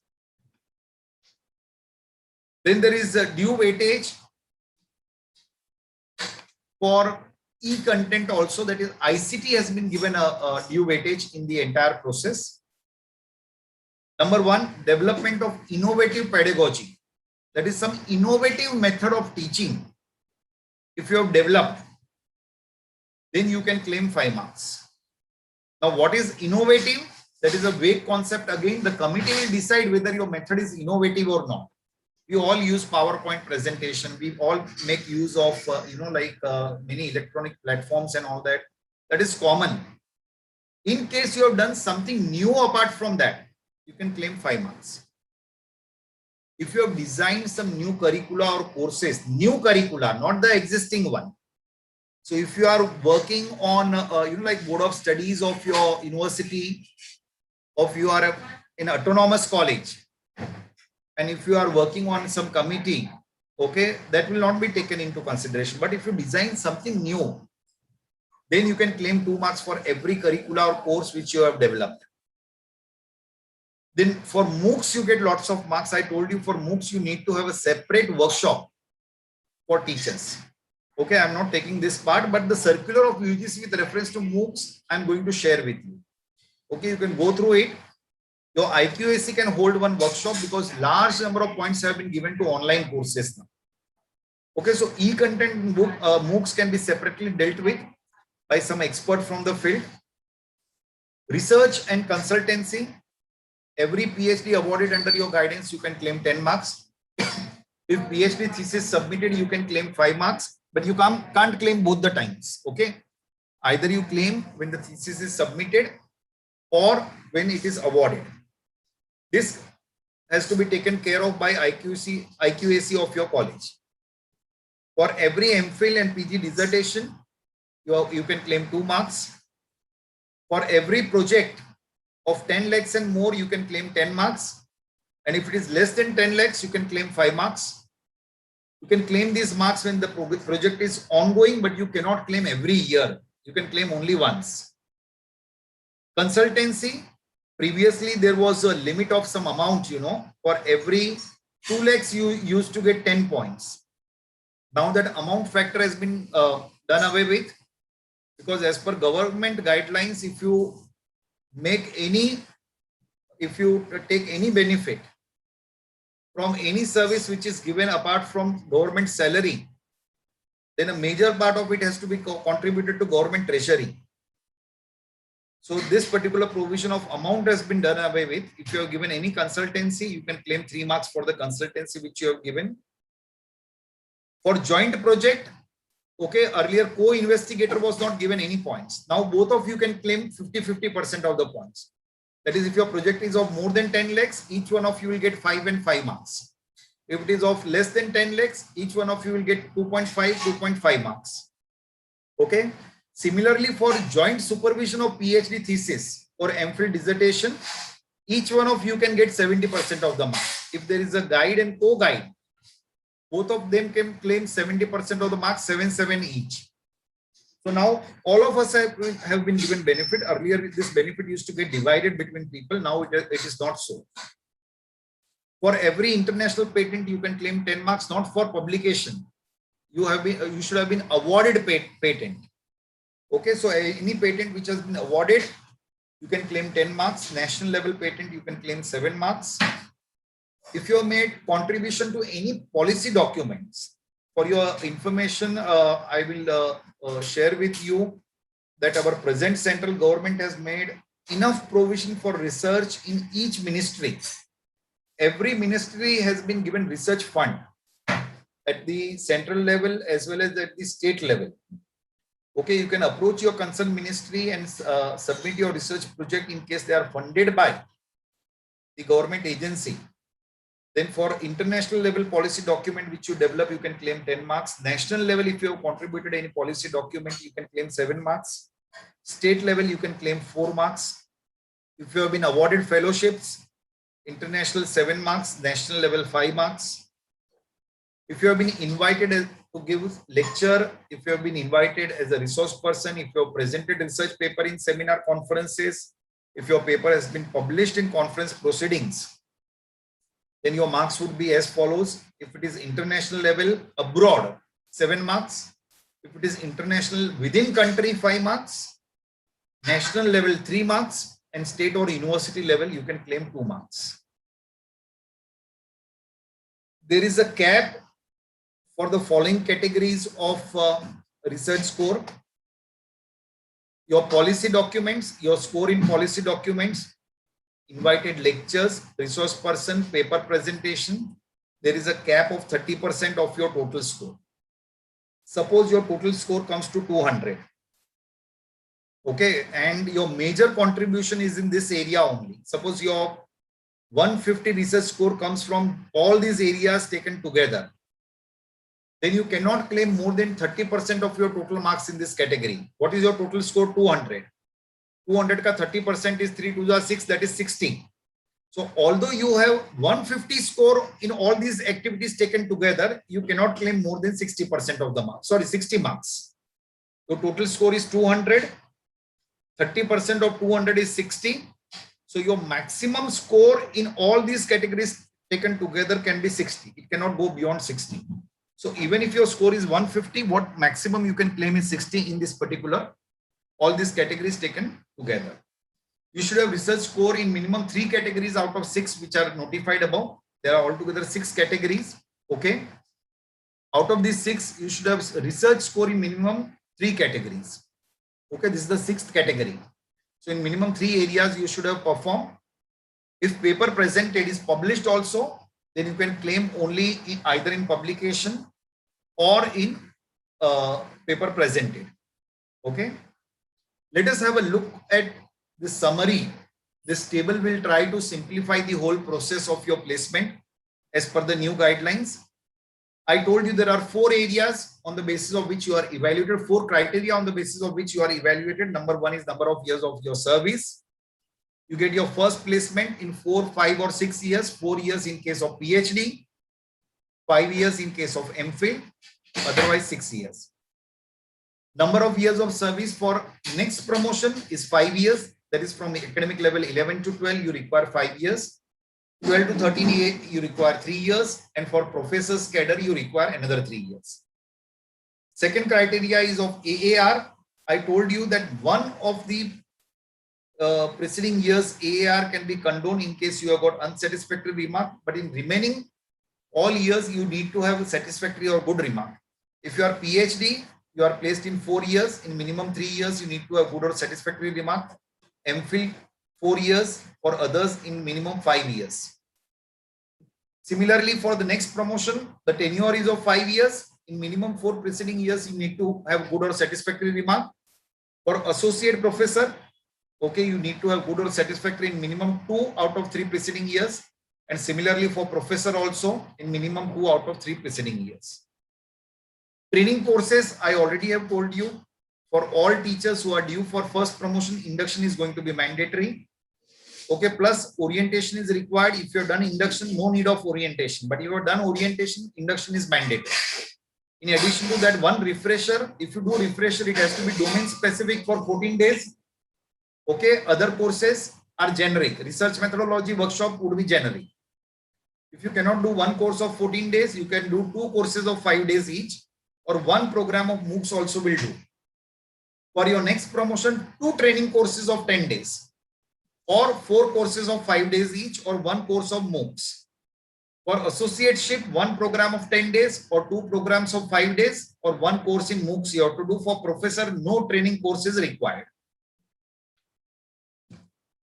S3: Then there is a due weightage for e-content also, that is ICT has been given a due weightage in the entire process. Number one, development of innovative pedagogy. That is some innovative method of teaching. If you have developed, then you can claim 5 marks. Now, what is innovative? That is a vague concept. Again, the committee will decide whether your method is innovative or not. We all use PowerPoint presentation. We all make use of, many electronic platforms and all that. That is common. In case you have done something new apart from that, you can claim 5 marks. If you have designed some new curricula or courses, new curricula, not the existing one. So if you are working on, board of studies of your university, of you are in autonomous college, and if you are working on some committee, okay, that will not be taken into consideration. But if you design something new, then you can claim 2 marks for every curricula or course which you have developed. Then for MOOCs, you get lots of marks. I told you for MOOCs, you need to have a separate workshop for teachers. Okay, I'm not taking this part, but the circular of UGC with reference to MOOCs, I'm going to share with you. Okay, you can go through it. Your IQAC can hold one workshop because large number of points have been given to online courses now. Okay, so e-content MOOCs can be separately dealt with by some expert from the field. Research and consultancy. Every PhD awarded under your guidance, you can claim 10 marks. If PhD thesis submitted, you can claim 5 marks, but you can't claim both the times. Okay, either you claim when the thesis is submitted or when it is awarded. This has to be taken care of by IQAC of your college. For every MPhil and PG dissertation, you can claim 2 marks. For every project of 10 lakhs and more, you can claim 10 marks. And if it is less than 10 lakhs, you can claim 5 marks. You can claim these marks when the project is ongoing, but you cannot claim every year. You can claim only once. Consultancy. Previously, there was a limit of some amount, for every 2 lakhs, you used to get 10 points. Now that amount factor has been done away with, because as per government guidelines, if you take any benefit from any service which is given apart from government salary, then a major part of it has to be contributed to government treasury. So this particular provision of amount has been done away with. If you have given any consultancy, you can claim 3 marks for the consultancy which you have given. For joint project, okay, earlier co-investigator was not given any points. Now both of you can claim 50% of the points. That is, if your project is of more than 10 lakhs, each one of you will get 5 and 5 marks. If it is of less than 10 lakhs, each one of you will get 2.5 marks. Okay. Similarly, for joint supervision of PhD thesis or MPhil dissertation, each one of you can get 70% of the marks. If there is a guide and co-guide, both of them can claim 70% of the marks, 7 each. So now all of us have been given benefit. Earlier, this benefit used to get divided between people. Now it is not so. For every international patent, you can claim 10 marks, not for publication. You should have been awarded patent. Okay, so any patent which has been awarded, you can claim 10 marks. National level patent, you can claim 7 marks. If you have made contribution to any policy documents, for your information, I will share with you that our present central government has made enough provision for research in each ministry. Every ministry has been given research fund at the central level as well as at the state level. Okay, you can approach your concerned ministry and submit your research project in case they are funded by the government agency. Then for international level policy document which you develop, you can claim 10 marks. National level, if you have contributed any policy document, you can claim 7 marks. State level, you can claim 4 marks. If you have been awarded fellowships, international 7 marks, national level 5 marks. If you have been invited to give lecture, if you have been invited as a resource person, if you have presented research paper in seminar conferences, if your paper has been published in conference proceedings, then your marks would be as follows. If it is international level abroad, 7 marks. If it is international within country, 5 marks. National level, 3 marks. and state or university level, you can claim 2 marks. There is a cap for the following categories of research score. Your policy documents, your score in policy documents, invited lectures, resource person, paper presentation, there is a cap of 30% of your total score. Suppose your total score comes to 200. Okay, and your major contribution is in this area only. Suppose your 150 research score comes from all these areas taken together. Then you cannot claim more than 30% of your total marks in this category. What is your total score? 200. 200 ka 30% is 3 to the 6, that is 60. So although you have 150 score in all these activities taken together, you cannot claim more than 60% of the marks. Sorry, 60 marks. So total score is 200. 30% of 200 is 60. So your maximum score in all these categories taken together can be 60. It cannot go beyond 60. So even if your score is 150, what maximum you can claim is 60 in this particular, all these categories taken together. You should have research score in minimum 3 categories out of 6 which are notified above. There are altogether 6 categories. Okay. Out of these 6, you should have research score in minimum 3 categories. Okay, this is the 6th category. So in minimum 3 areas you should have performed. If paper presented is published also, then you can claim only in either in publication or in paper presented. Okay. Let us have a look at the summary. This table will try to simplify the whole process of your placement as per the new guidelines. I told you there are 4 areas on the basis of which you are evaluated, 4 criteria on the basis of which you are evaluated. Number 1 is number of years of your service. You get your first placement in 4, 5 or 6 years, 4 years in case of PhD, 5 years in case of MPhil, otherwise 6 years. Number of years of service for next promotion is 5 years. That is from academic level 11 to 12, you require 5 years. 12 to 13, you require 3 years. And for professor's cadre, you require another 3 years. Second criteria is of AAR. I told you that one of the preceding years AAR can be condoned in case you have got unsatisfactory remark. But in remaining all years, you need to have a satisfactory or good remark. If you are PhD, you are placed in 4 years. In minimum 3 years, you need to have good or satisfactory remark. MPhil 4 years, for others in minimum 5 years. Similarly, for the next promotion, the tenure is of 5 years. In minimum 4 preceding years, you need to have good or satisfactory remark. For associate professor, okay, you need to have good or satisfactory in minimum 2 out of 3 preceding years. And similarly for professor also in minimum 2 out of 3 preceding years. Training courses, I already have told you, for all teachers who are due for first promotion, induction is going to be mandatory. Okay, plus orientation is required. If you have done induction, no need of orientation. But if you have done orientation, induction is mandatory. In addition to that, one refresher, if you do refresher, it has to be domain specific for 14 days. Okay, other courses are generic. Research methodology workshop would be generic. If you cannot do one course of 14 days, you can do 2 courses of 5 days each, or 1 program of MOOCs also will do. For your next promotion, 2 training courses of 10 days, or 4 courses of 5 days each, or 1 course of MOOCs. For associateship, 1 program of 10 days, or 2 programs of 5 days, or 1 course in MOOCs you have to do. For professor, no training course is required.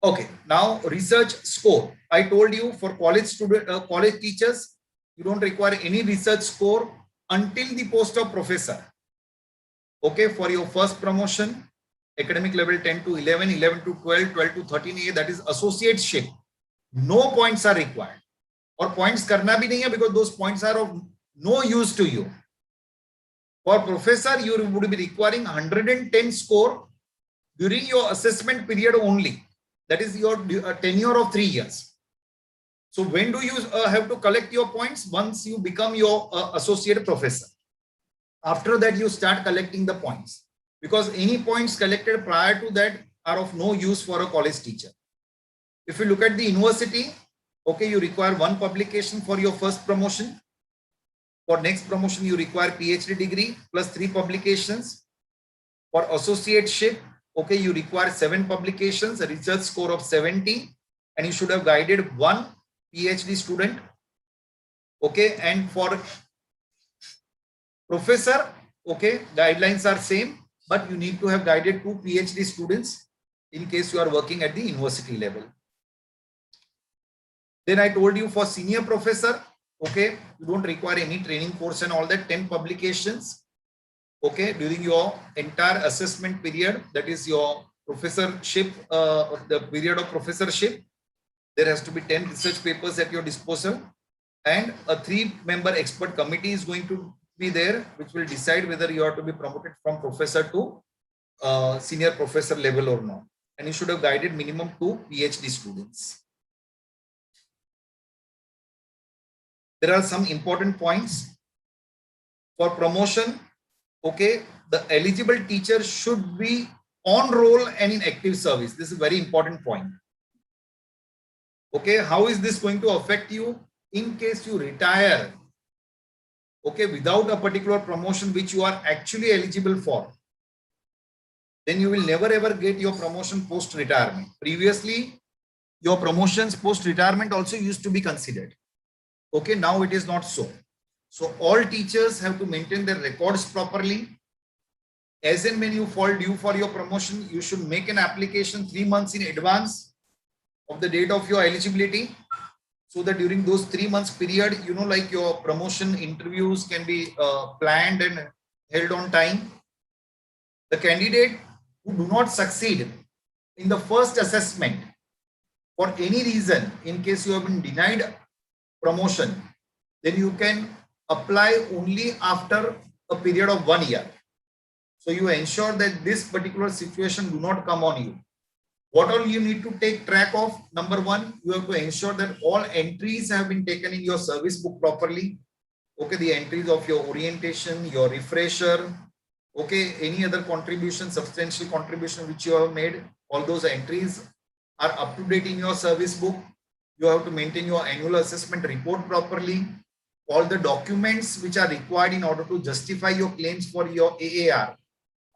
S3: Okay, now research score. I told you for college student, college teachers, you don't require any research score until the post of professor. Okay, for your first promotion, academic level 10 to 11, 11 to 12, 12 to 13A, that is associateship. No points are required. Or points karna bhi nahi hai because those points are of no use to you. For professor, you would be requiring 110 score during your assessment period only. That is your tenure of 3 years. So when do you have to collect your points? Once you become your associate professor. After that, you start collecting the points, because any points collected prior to that are of no use for a college teacher. If you look at the university, okay, you require 1 publication for your first promotion. For next promotion, you require PhD degree plus 3 publications. For associateship, Okay, you require 7 publications, a research score of 70, and you should have guided 1 PhD student. Okay, and for professor, okay, guidelines are same, but you need to have guided 2 PhD students in case you are working at the university level. Then I told you for senior professor, okay, you don't require any training course and all that, 10 publications, okay, during your entire assessment period, that is your professorship, the period of professorship, there has to be 10 research papers at your disposal, and a 3-member expert committee is going to be there, which will decide whether you are to be promoted from professor to senior professor level or not. And you should have guided minimum 2 PhD students. There are some important points for promotion. Okay, the eligible teacher should be on roll and in active service. This is a very important point. Okay, how is this going to affect you in case you retire? Okay, without a particular promotion which you are actually eligible for, then you will never ever get your promotion post retirement. Previously, your promotions post retirement also used to be considered. Okay, now it is not so. So all teachers have to maintain their records properly. As and when you fall due for your promotion, you should make an application 3 months in advance of the date of your eligibility, so that during those 3 months period, you know, like your promotion interviews can be planned and held on time. The candidate who do not succeed in the first assessment for any reason, in case you have been denied promotion, then you can apply only after a period of 1 year. So you ensure that this particular situation do not come on you. What all you need to take track of? Number 1, you have to ensure that all entries have been taken in your service book properly. Okay, the entries of your orientation, your refresher, okay, any other contribution, substantial contribution which you have made, all those entries are up to date in your service book. You have to maintain your annual assessment report properly. All the documents which are required in order to justify your claims for your AAR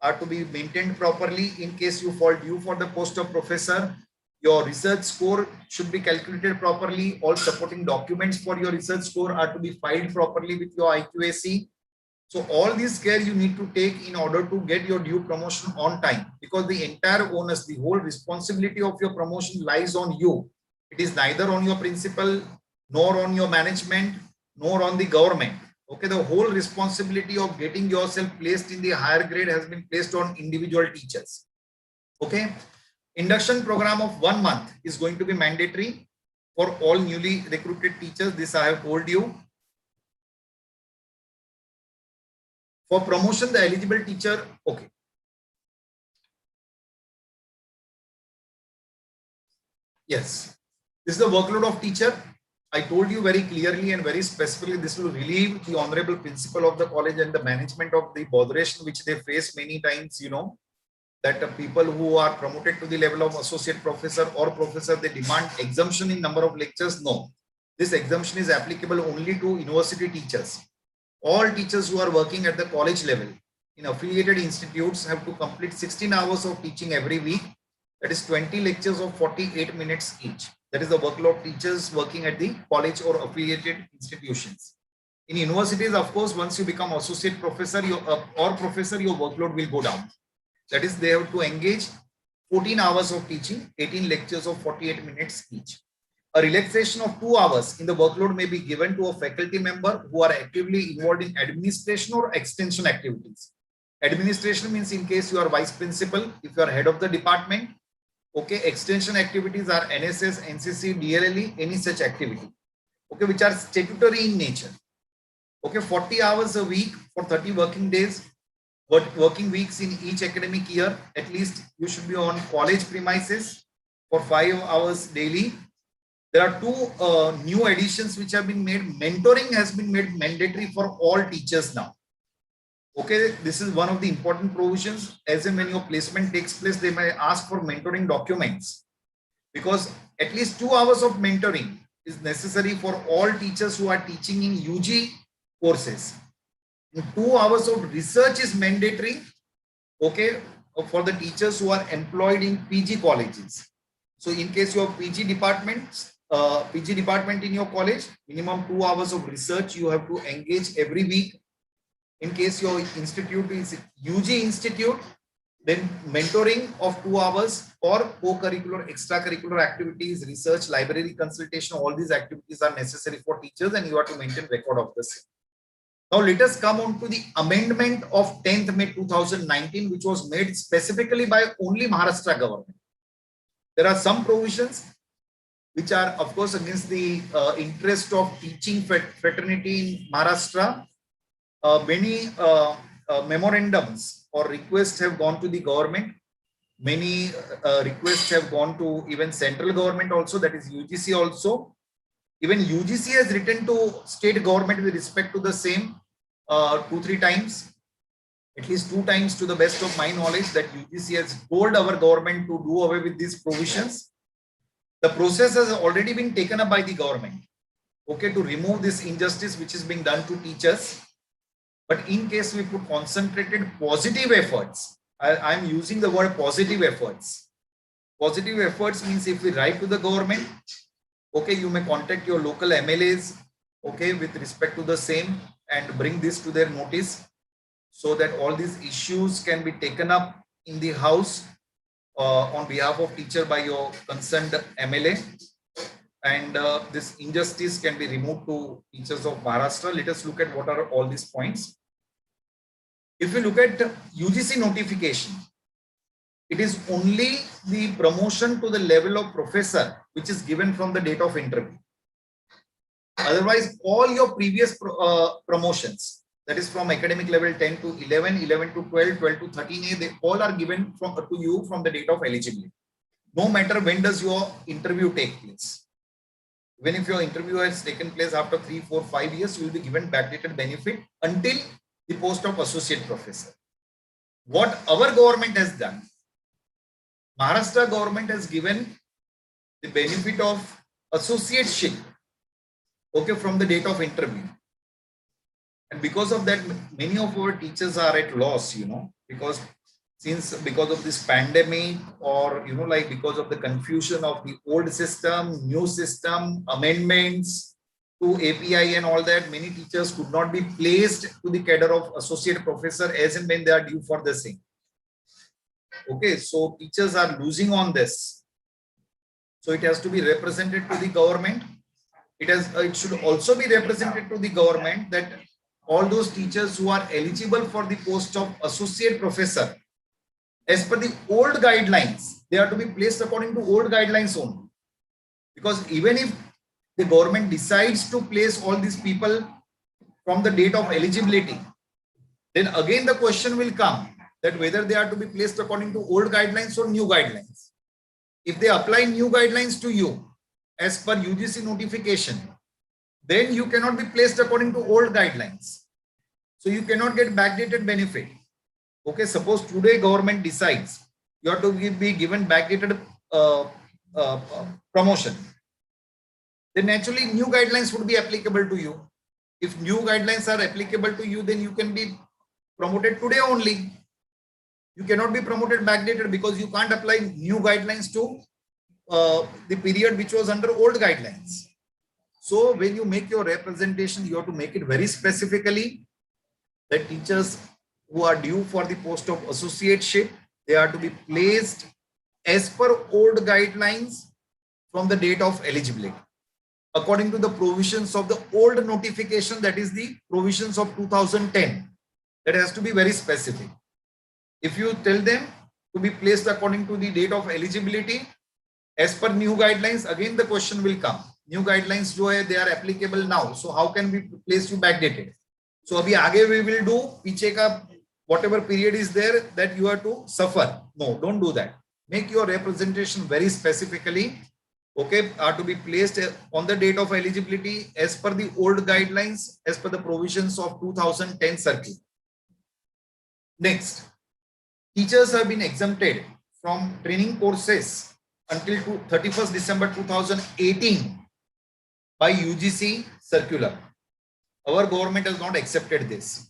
S3: are to be maintained properly. In case you fall due for the post of professor, your research score should be calculated properly. All supporting documents for your research score are to be filed properly with your IQAC. So all this care you need to take in order to get your due promotion on time, because the entire onus, the whole responsibility of your promotion lies on you. It is neither on your principal, nor on your management, nor on the government. Okay, the whole responsibility of getting yourself placed in the higher grade has been placed on individual teachers. Okay, induction program of 1 month is going to be mandatory for all newly recruited teachers. This I have told you. For promotion, the eligible teacher, okay. Yes, this is the workload of teacher. I told you very clearly and very specifically, this will relieve the honorable principal of the college and the management of the botheration which they face many times, you know, that people who are promoted to the level of associate professor or professor, they demand exemption in number of lectures. No, this exemption is applicable only to university teachers. All teachers who are working at the college level in affiliated institutes have to complete 16 hours of teaching every week. That is 20 lectures of 48 minutes each. That is the workload of teachers working at the college or affiliated institutions. In universities, of course, once you become associate professor or professor, your workload will go down. That is, they have to engage 14 hours of teaching, 18 lectures of 48 minutes each. A relaxation of 2 hours in the workload may be given to a faculty member who are actively involved in administration or extension activities. Administration means in case you are vice principal, if you are head of the department. Okay, extension activities are NSS, NCC, DLLE, any such activity. Okay, which are statutory in nature. Okay, 40 hours a week for 30 working days, working weeks in each academic year. At least you should be on college premises for 5 hours daily. There are 2 new additions which have been made. Mentoring has been made mandatory for all teachers now. Okay, this is one of the important provisions. As and when your placement takes place, they may ask for mentoring documents, because at least 2 hours of mentoring is necessary for all teachers who are teaching in UG courses. And 2 hours of research is mandatory. Okay, for the teachers who are employed in PG colleges. So in case you have PG department in your college, minimum 2 hours of research you have to engage every week. In case your institute is UG institute, then mentoring of 2 hours or co-curricular, extracurricular activities, research, library consultation, all these activities are necessary for teachers and you have to maintain record of the same. Now let us come on to the amendment of 10th May 2019, which was made specifically by only Maharashtra government. There are some provisions which are of course against the interest of teaching fraternity in Maharashtra. Many memorandums or requests have gone to the government. Many requests have gone to even central government also, that is UGC also. Even UGC has written to state government with respect to the same 2-3 times, at least 2 times to the best of my knowledge, that UGC has told our government to do away with these provisions. The process has already been taken up by the government, okay, to remove this injustice which is being done to teachers. But in case we put concentrated positive efforts, I'm using the word positive efforts. Positive efforts means if we write to the government, okay, you may contact your local MLAs, okay, with respect to the same and bring this to their notice so that all these issues can be taken up in the house on behalf of teacher by your concerned MLA. And this injustice can be removed to teachers of Maharashtra. Let us look at what are all these points. If we look at UGC notification, it is only the promotion to the level of professor which is given from the date of interview. Otherwise, all your previous promotions, that is from academic level 10 to 11, 11 to 12, 12 to 13A, they all are given to you from the date of eligibility. No matter when does your interview take place. Even if your interview has taken place after 3, 4, 5 years, you will be given backdated benefit until the post of associate professor. What our government has done, Maharashtra government has given the benefit of associateship, okay, from the date of interview. And because of that, many of our teachers are at loss, because of this pandemic, or like because of the confusion of the old system, new system, amendments to API and all that, many teachers could not be placed to the cadre of associate professor as and when they are due for the same. Okay, so teachers are losing on this. So it has to be represented to the government. It should also be represented to the government that all those teachers who are eligible for the post of associate professor, as per the old guidelines, they are to be placed according to old guidelines only. Because even if the government decides to place all these people from the date of eligibility, then again the question will come that whether they are to be placed according to old guidelines or new guidelines. If they apply new guidelines to you as per UGC notification, then you cannot be placed according to old guidelines. So you cannot get backdated benefit. Okay, suppose today government decides you have to be given backdated promotion, then naturally new guidelines would be applicable to you. If new guidelines are applicable to you, then you can be promoted today only. You cannot be promoted backdated because you can't apply new guidelines to the period which was under old guidelines. So when you make your representation, you have to make it very specifically that teachers who are due for the post of associateship, they are to be placed as per old guidelines from the date of eligibility, according to the provisions of the old notification, that is the provisions of 2010. That has to be very specific. If you tell them to be placed according to the date of eligibility as per new guidelines, again the question will come. New guidelines they are applicable now. So how can we place you backdated? So abhi aage we will do piche ka whatever period is there that you have to suffer. No, don't do that. Make your representation very specifically. Okay, are to be placed on the date of eligibility as per the old guidelines, as per the provisions of 2010 circular. Next, teachers have been exempted from training courses until 31st December 2018 by UGC circular. Our government has not accepted this.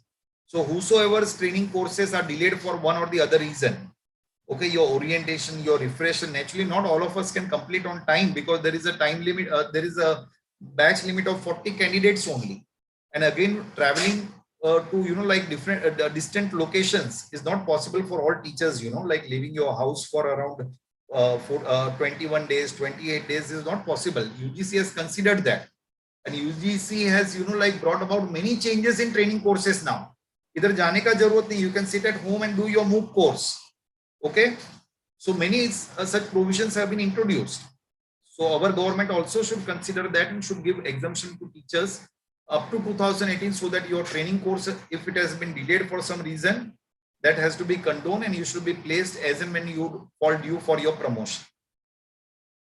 S3: So whosoever's training courses are delayed for one or the other reason, Okay, your orientation, your refresher, naturally not all of us can complete on time because there is a time limit, there is a batch limit of 40 candidates only. And again, traveling to, like different distant locations is not possible for all teachers, like leaving your house for around 21 days, 28 days is not possible. UGC has considered that. And UGC has, like brought about many changes in training courses now. Idhar jaane ka zarurat nahi, you can sit at home and do your MOOC course. Okay, so many such provisions have been introduced. So our government also should consider that and should give exemption to teachers up to 2018 so that your training course, if it has been delayed for some reason, that has to be condoned and you should be placed as and when you fall due for your promotion.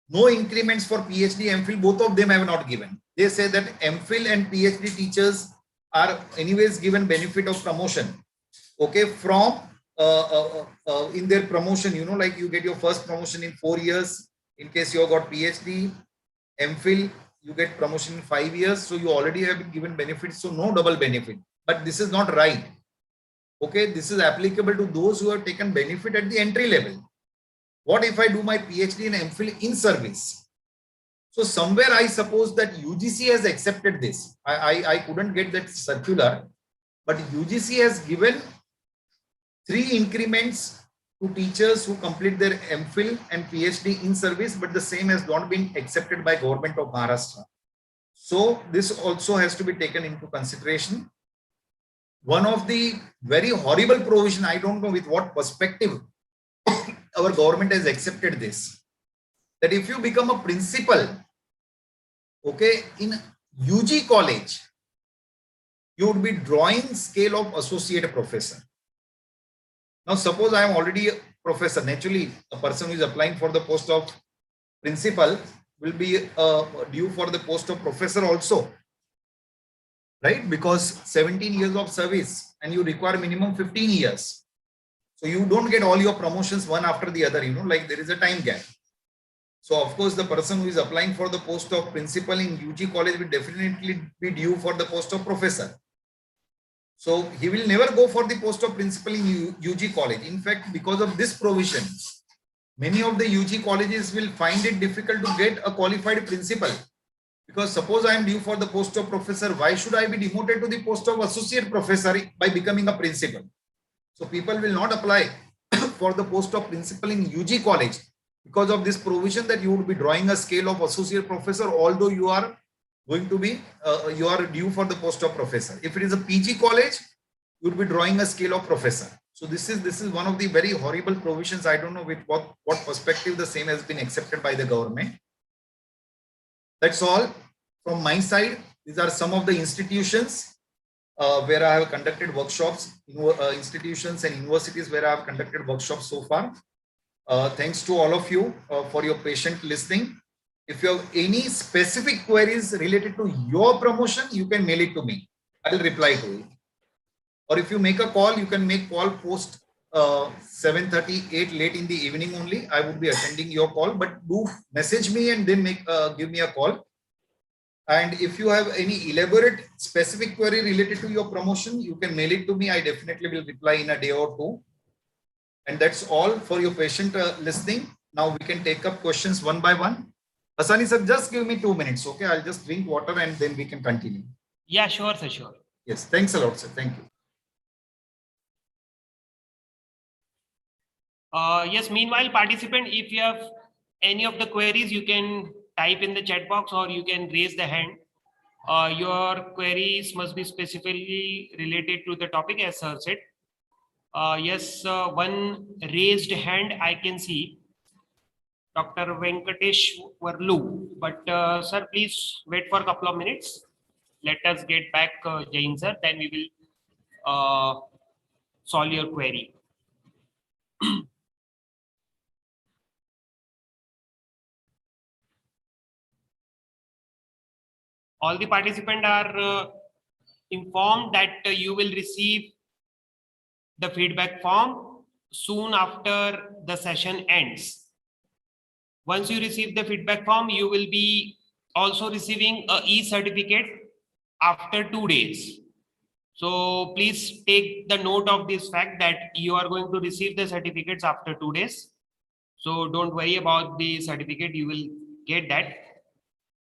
S3: No increments for PhD, MPhil, both of them have not given. They say that MPhil and PhD teachers are anyways given benefit of promotion. Okay, from in their promotion, like you get your first promotion in 4 years. In case you have got PhD, MPhil, you get promotion in 5 years. So you already have been given benefits. So no double benefit. But this is not right. Okay, this is applicable to those who have taken benefit at the entry level. What if I do my PhD and MPhil in service? So somewhere I suppose that UGC has accepted this. I couldn't get that circular, but UGC has given 3 increments to teachers who complete their MPhil and PhD in service, but the same has not been accepted by government of Maharashtra. So this also has to be taken into consideration. One of the very horrible provision, I don't know with what perspective our government has accepted this, that if you become a principal, okay, in UG college, you would be drawing scale of associate professor. Now, suppose I am already a professor. Naturally, a person who is applying for the post of principal will be due for the post of professor also, right? Because 17 years of service and you require minimum 15 years. So you don't get all your promotions one after the other, like there is a time gap. So of course, the person who is applying for the post of principal in UG college will definitely be due for the post of professor. So he will never go for the post of principal in UG college. In fact, because of this provision, many of the UG colleges will find it difficult to get a qualified principal. Because suppose I am due for the post of professor, why should I be demoted to the post of associate professor by becoming a principal? So people will not apply for the post of principal in UG college because of this provision that you would be drawing a scale of associate professor, although you are going to be, you are due for the post of professor. If it is a PG college, you would be drawing a scale of professor. So this is one of the very horrible provisions. I don't know with what perspective the same has been accepted by the government. That's all from my side. These are some of the institutions where I have conducted workshops, institutions and universities where I have conducted workshops so far. Thanks to all of you for your patient listening. If you have any specific queries related to your promotion, you can mail it to me. I'll reply to it. Or if you make a call, you can make call post 7:38 late in the evening only. I would be attending your call, but do message me and then give me a call. And if you have any elaborate specific query related to your promotion, you can mail it to me. I definitely will reply in a day or two. And that's all for your patient listening. Now we can take up questions one by one. Asani sir, just give me 2 minutes. Okay, I'll just drink water and then we can continue.
S1: Yeah, sure, sir, sure.
S3: Yes, thanks a lot, sir. Thank you.
S1: Yes, meanwhile, participant, if you have any of the queries, you can type in the chat box or you can raise the hand. Your queries must be specifically related to the topic, as sir said. Yes, one raised hand I can see, Dr. Venkatesh Varlu. But sir, please wait for a couple of minutes. Let us get back Jain sir, then we will solve your query. All the participants are informed that you will receive the feedback form soon after the session ends. Once you receive the feedback form, you will be also receiving a e-certificate after 2 days. So please take the note of this fact that you are going to receive the certificates after 2 days. So don't worry about the certificate, you will get that,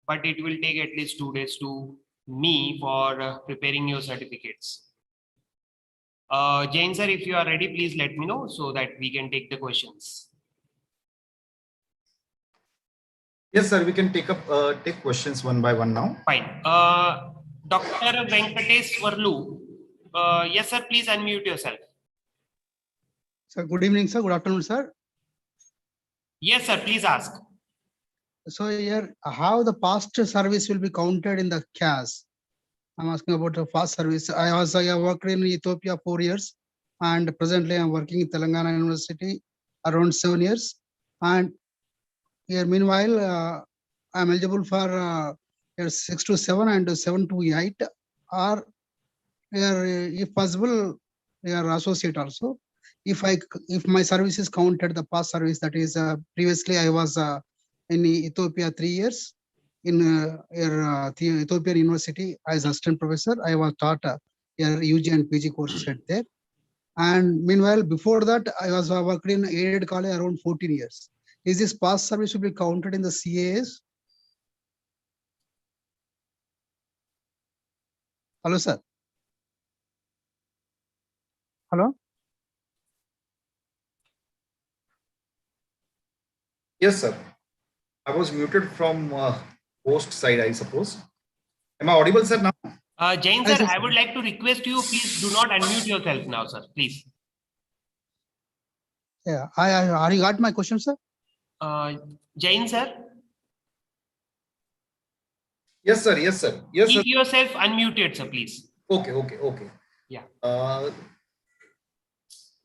S1: but it will take at least 2 days to me for preparing your certificates. Jain sir, if you are ready, please let me know so that we can take the questions.
S3: Yes, sir. We can take questions one by one now.
S1: Fine. Dr. Venkatesh Varlu. Yes, sir. Please unmute yourself.
S4: Sir, good evening, sir. Good afternoon, sir.
S1: Yes, sir. Please ask.
S4: So here, how the past service will be counted in the CAS? I'm asking about the past service. I worked in Ethiopia 4 years, and presently I'm working in Telangana University around 7 years. And here, meanwhile, I'm eligible for year 6 to 7 and 7 to 8, or if possible, associate also. If my service is counted, the past service, that is previously I was in Ethiopia 3 years in Ethiopian University as assistant professor. I was taught UG and PG courses at there. And meanwhile, before that, I was working in aided college around 14 years. Is this past service will be counted in the CAS? Hello, sir. Hello.
S3: Yes, sir. I was muted from host side, I suppose. Am I audible, sir, now?
S1: Jain
S4: Yes,
S1: sir,
S4: yes,
S1: I would like to request you, please do not unmute yourself now, sir. Please.
S4: Yeah, I got my question, sir.
S1: Jain sir,
S3: Yes, sir. Yes, sir. Yes, sir.
S1: keep yourself unmuted, sir, please.
S3: Okay.
S1: Yeah.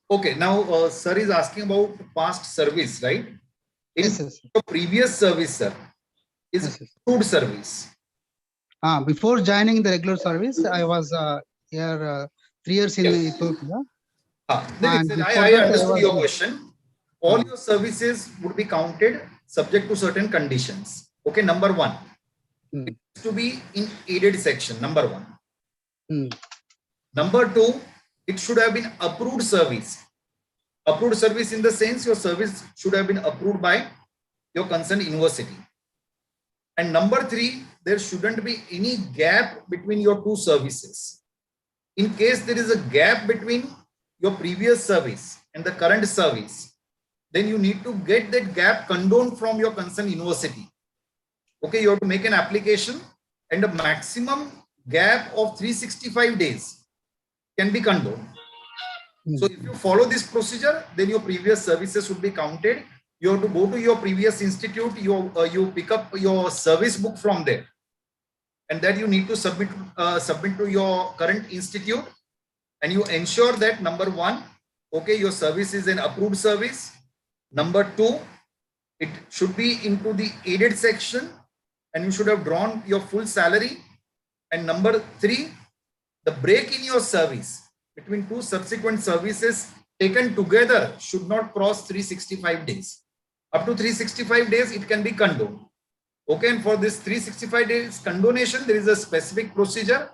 S3: Okay. Now, sir is asking about past service, right? In
S4: Yes, yes.
S3: your previous service, sir, is
S4: Yes, yes.
S3: food service.
S4: Before joining the regular service, I was here 3 years in Ethiopia. And
S3: Then
S4: before
S3: I
S4: that, I
S3: understood
S4: was
S3: your question. All
S4: Hmm.
S3: your services would be counted subject to certain conditions. Okay, number one,
S4: Hmm.
S3: it has to be in aided section, number one.
S4: Hmm.
S3: Number two, it should have been approved service. Approved service in the sense your service should have been approved by your concerned university. And number three, there shouldn't be any gap between your two services. In case there is a gap between your previous service and the current service, then you need to get that gap condoned from your concerned university. Okay, you have to make an application, and a maximum gap of 365 days can be condoned. So if you follow this procedure, then your previous services would be counted. You have to go to your previous institute, you pick up your service book from there, and that you need to submit to your current institute, and you ensure that number one, okay, your service is an approved service. Number two, it should be into the aided section, and you should have drawn your full salary. And number three, the break in your service between two subsequent services taken together should not cross 365 days. Up to 365 days, it can be condoned. Okay, and for this 365 days condonation, there is a specific procedure.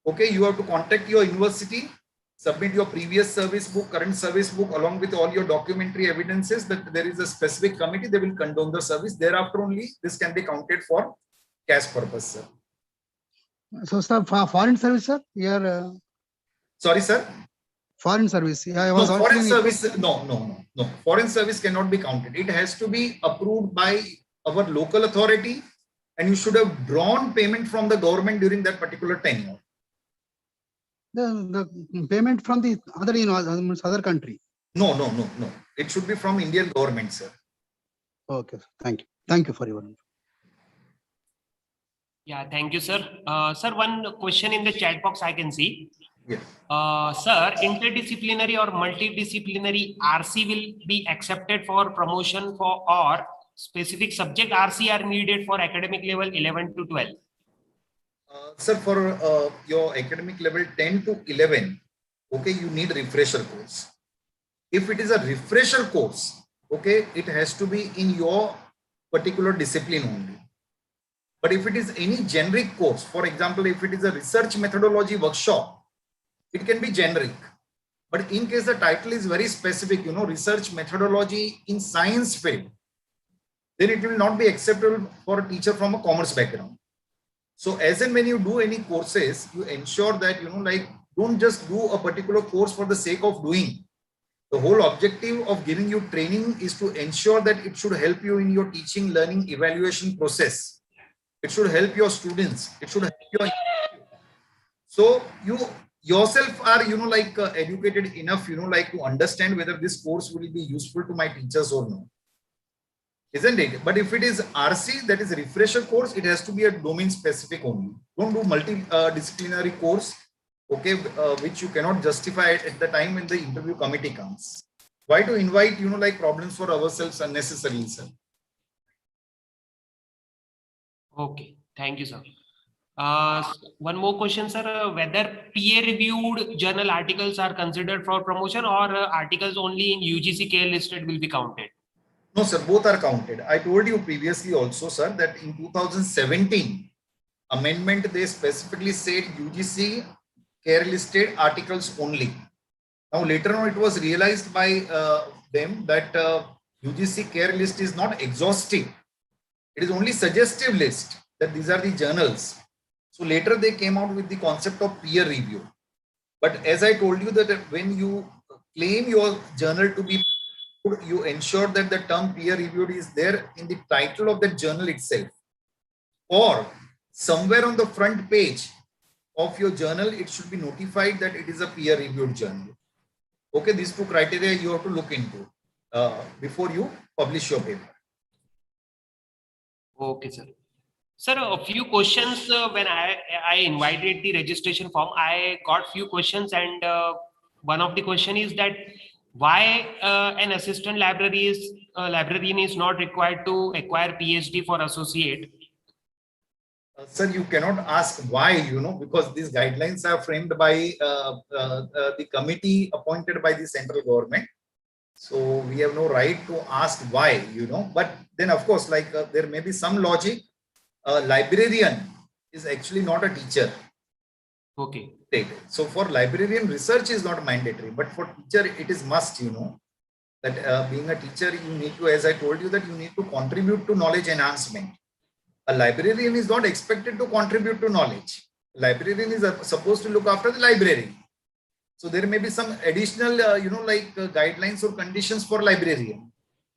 S3: Okay, you have to contact your university, submit your previous service book, current service book, along with all your documentary evidences that there is a specific committee, they will condone the service. Thereafter only this can be counted for CAS purpose, sir.
S4: So, sir, for foreign service, sir, here.
S3: Sorry, sir.
S4: Foreign service. Yeah, I
S3: No,
S4: was
S3: foreign service. No. Foreign service cannot be counted. It has to be approved by our local authority, and you should have drawn payment from the government during that particular tenure.
S4: The payment from the other country.
S3: No. It should be from Indian government, sir.
S4: Okay, thank you. Thank you for your.
S1: Yeah, thank you, sir. Sir, one question in the chat box I can see.
S3: Yes.
S1: Sir, interdisciplinary or multidisciplinary RC will be accepted for promotion for, or specific subject RC are needed for academic level 11 to 12?
S3: Sir, for your academic level 10 to 11, okay, you need refresher course. If it is a refresher course, okay, it has to be in your particular discipline only. But if it is any generic course, for example, if it is a research methodology workshop, it can be generic. But in case the title is very specific, research methodology in science field, then it will not be acceptable for a teacher from a commerce background. So as and when you do any courses, you ensure that, don't just do a particular course for the sake of doing. The whole objective of giving you training is to ensure that it should help you in your teaching, learning, evaluation process. It should help your students. It should help your. So you yourself are, educated enough, to understand whether this course will be useful to my teachers or not. Isn't it? But if it is RC, that is a refresher course, it has to be a domain specific only. Don't do multidisciplinary course, okay, which you cannot justify at the time when the interview committee comes. Why to invite, problems for ourselves unnecessarily, sir?
S1: Okay, thank you, sir. One more question, sir. Whether peer-reviewed journal articles are considered for promotion, or articles only in UGC CAS listed will be counted?
S3: No, sir, both are counted. I told you previously also, sir, that in 2017 amendment, they specifically said UGC CAS listed articles only. Now later on, it was realized by them that UGC CAS list is not exhaustive. It is only suggestive list that these are the journals. So later they came out with the concept of peer review. But as I told you that when you claim your journal to be, you ensure that the term peer reviewed is there in the title of the journal itself, or somewhere on the front page of your journal, it should be notified that it is a peer reviewed journal. Okay, these two criteria you have to look into before you publish your paper.
S1: Okay, sir. Sir, a few questions when I invited the registration form, I got few questions, and one of the question is that why an assistant librarian is not required to acquire PhD for associate?
S3: Sir, you cannot ask why, because these guidelines are framed by the committee appointed by the central government. So we have no right to ask why, but then of course, there may be some logic. A librarian is actually not a teacher.
S1: Okay.
S3: So for librarian, research is not mandatory, but for teacher, it is must, that being a teacher, you need to, as I told you, that you need to contribute to knowledge enhancement. A librarian is not expected to contribute to knowledge. Librarian is supposed to look after the library. So there may be some additional, guidelines or conditions for librarian.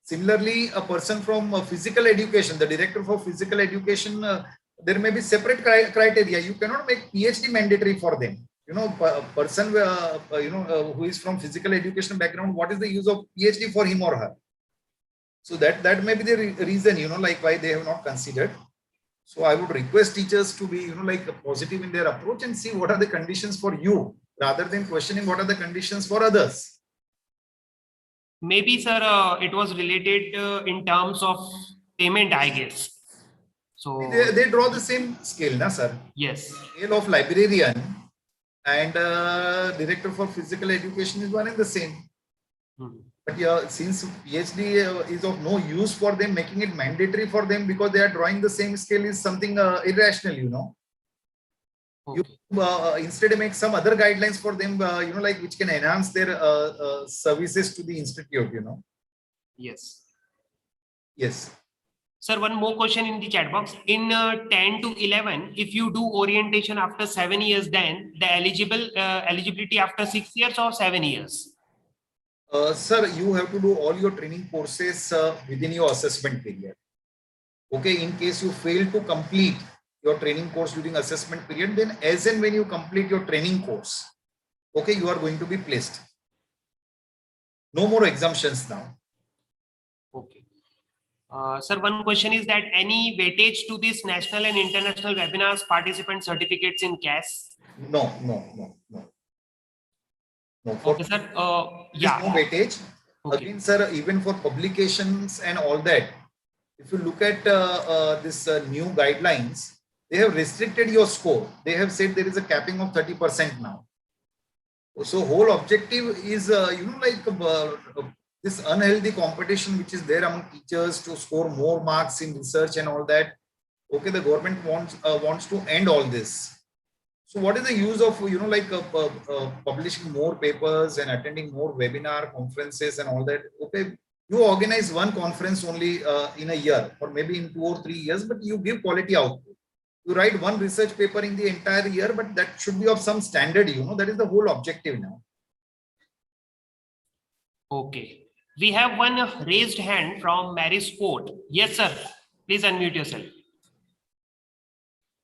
S3: Similarly, a person from physical education, the director for physical education, there may be separate criteria. You cannot make PhD mandatory for them. A person, who is from physical education background, what is the use of PhD for him or her? So that may be the reason, why they have not considered. So I would request teachers to be, positive in their approach and see what are the conditions for you, rather than questioning what are the conditions for others.
S1: Maybe, sir, it was related in terms of payment, I guess. So
S3: they draw the same scale, na, sir?
S1: Yes.
S3: Scale of librarian and director for physical education is one and the same. But yeah, since PhD is of no use for them, making it mandatory for them because they are drawing the same scale is something irrational, Okay. You instead make some other guidelines for them, which can enhance their services to the institute,
S1: Yes.
S3: Yes.
S1: Sir, one more question in the chat box. In 10 to 11, if you do orientation after 7 years, then the eligibility after 6 years or 7 years?
S3: Sir, you have to do all your training courses within your assessment period. Okay, in case you fail to complete your training course during assessment period, then as and when you complete your training course, okay, you are going to be placed. No more exemptions now.
S1: Okay. Sir, one question is that any weightage to this national and international webinars participant certificates in CAS?
S3: No.
S1: Okay, sir. Yeah.
S3: No weightage.
S1: Okay.
S3: Again, sir, even for publications and all that, if you look at this new guidelines, they have restricted your score. They have said there is a capping of 30% now. So whole objective is, this unhealthy competition which is there among teachers to score more marks in research and all that. Okay, the government wants to end all this. So what is the use of, publishing more papers and attending more webinar conferences and all that? Okay, you organize one conference only in a year or maybe in 2 or 3 years, but you give quality output. You write one research paper in the entire year, but that should be of some standard, that is the whole objective now.
S1: Okay. We have one raised hand from Mary Sport. Yes, sir. Please unmute yourself.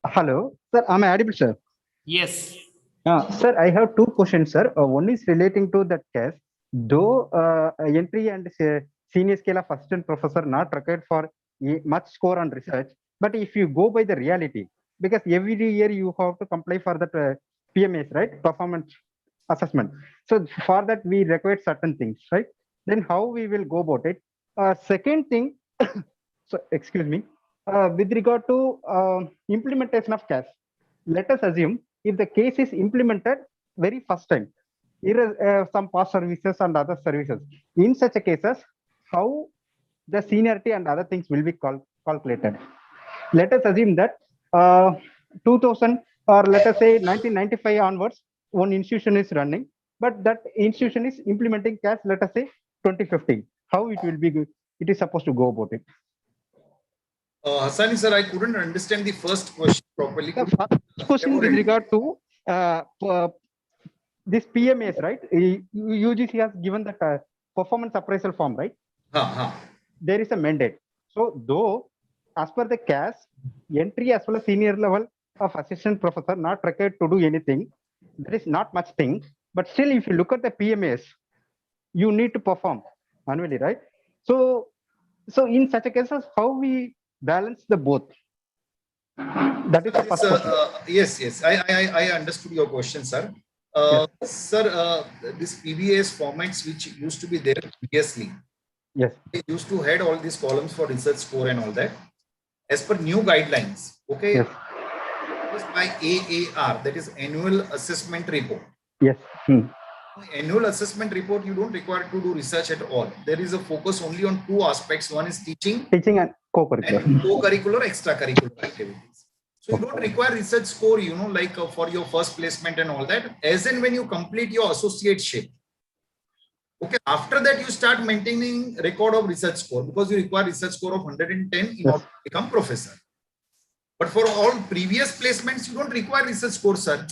S5: Hello, sir. Am I audible, sir?
S1: Yes.
S5: Sir, I have two questions, sir. One is relating to that CAS. Though entry and senior scale of assistant professor not required for much score on research, but if you go by the reality, because every year you have to comply for that PMAs, right? Performance assessment. So for that we require certain things, right? Then how we will go about it? Second thing, so excuse me, with regard to implementation of CAS, let us assume if the case is implemented very first time, some past services and other services, in such a cases, how the seniority and other things will be calculated. Let us assume that 2000 or let us say 1995 onwards, one institution is running, but that institution is implementing CAS, let us say 2015. How it will be good? It is supposed to go about it.
S3: Hassani sir, I couldn't understand the first question properly.
S5: The first question with regard to this PMAs, right? UGC has given that performance appraisal form, right? There is a mandate. So though as per the CAS, entry as well as senior level of assistant professor not required to do anything. There is not much thing, but still if you look at the PMAs, you need to perform manually, right? So in such a cases, how we balance the both? That is the first question.
S3: Yes, I understood your question, sir. Sir, this PBS formats which used to be there previously,
S5: yes,
S3: they used to head all these columns for research score and all that. As per new guidelines, okay,
S5: yes,
S3: by AAR, that is Annual Assessment Report.
S5: yes.
S3: Annual assessment report, you don't require to do research at all. There is a focus only on two aspects. One is teaching
S5: And
S3: co-curricular, extracurricular activities. So you don't require research score, like for your first placement and all that, as and when you complete your associateship. Okay, after that you start maintaining record of research score because you require research score of 110 in order to become professor. But for all previous placements, you don't require research score, sir.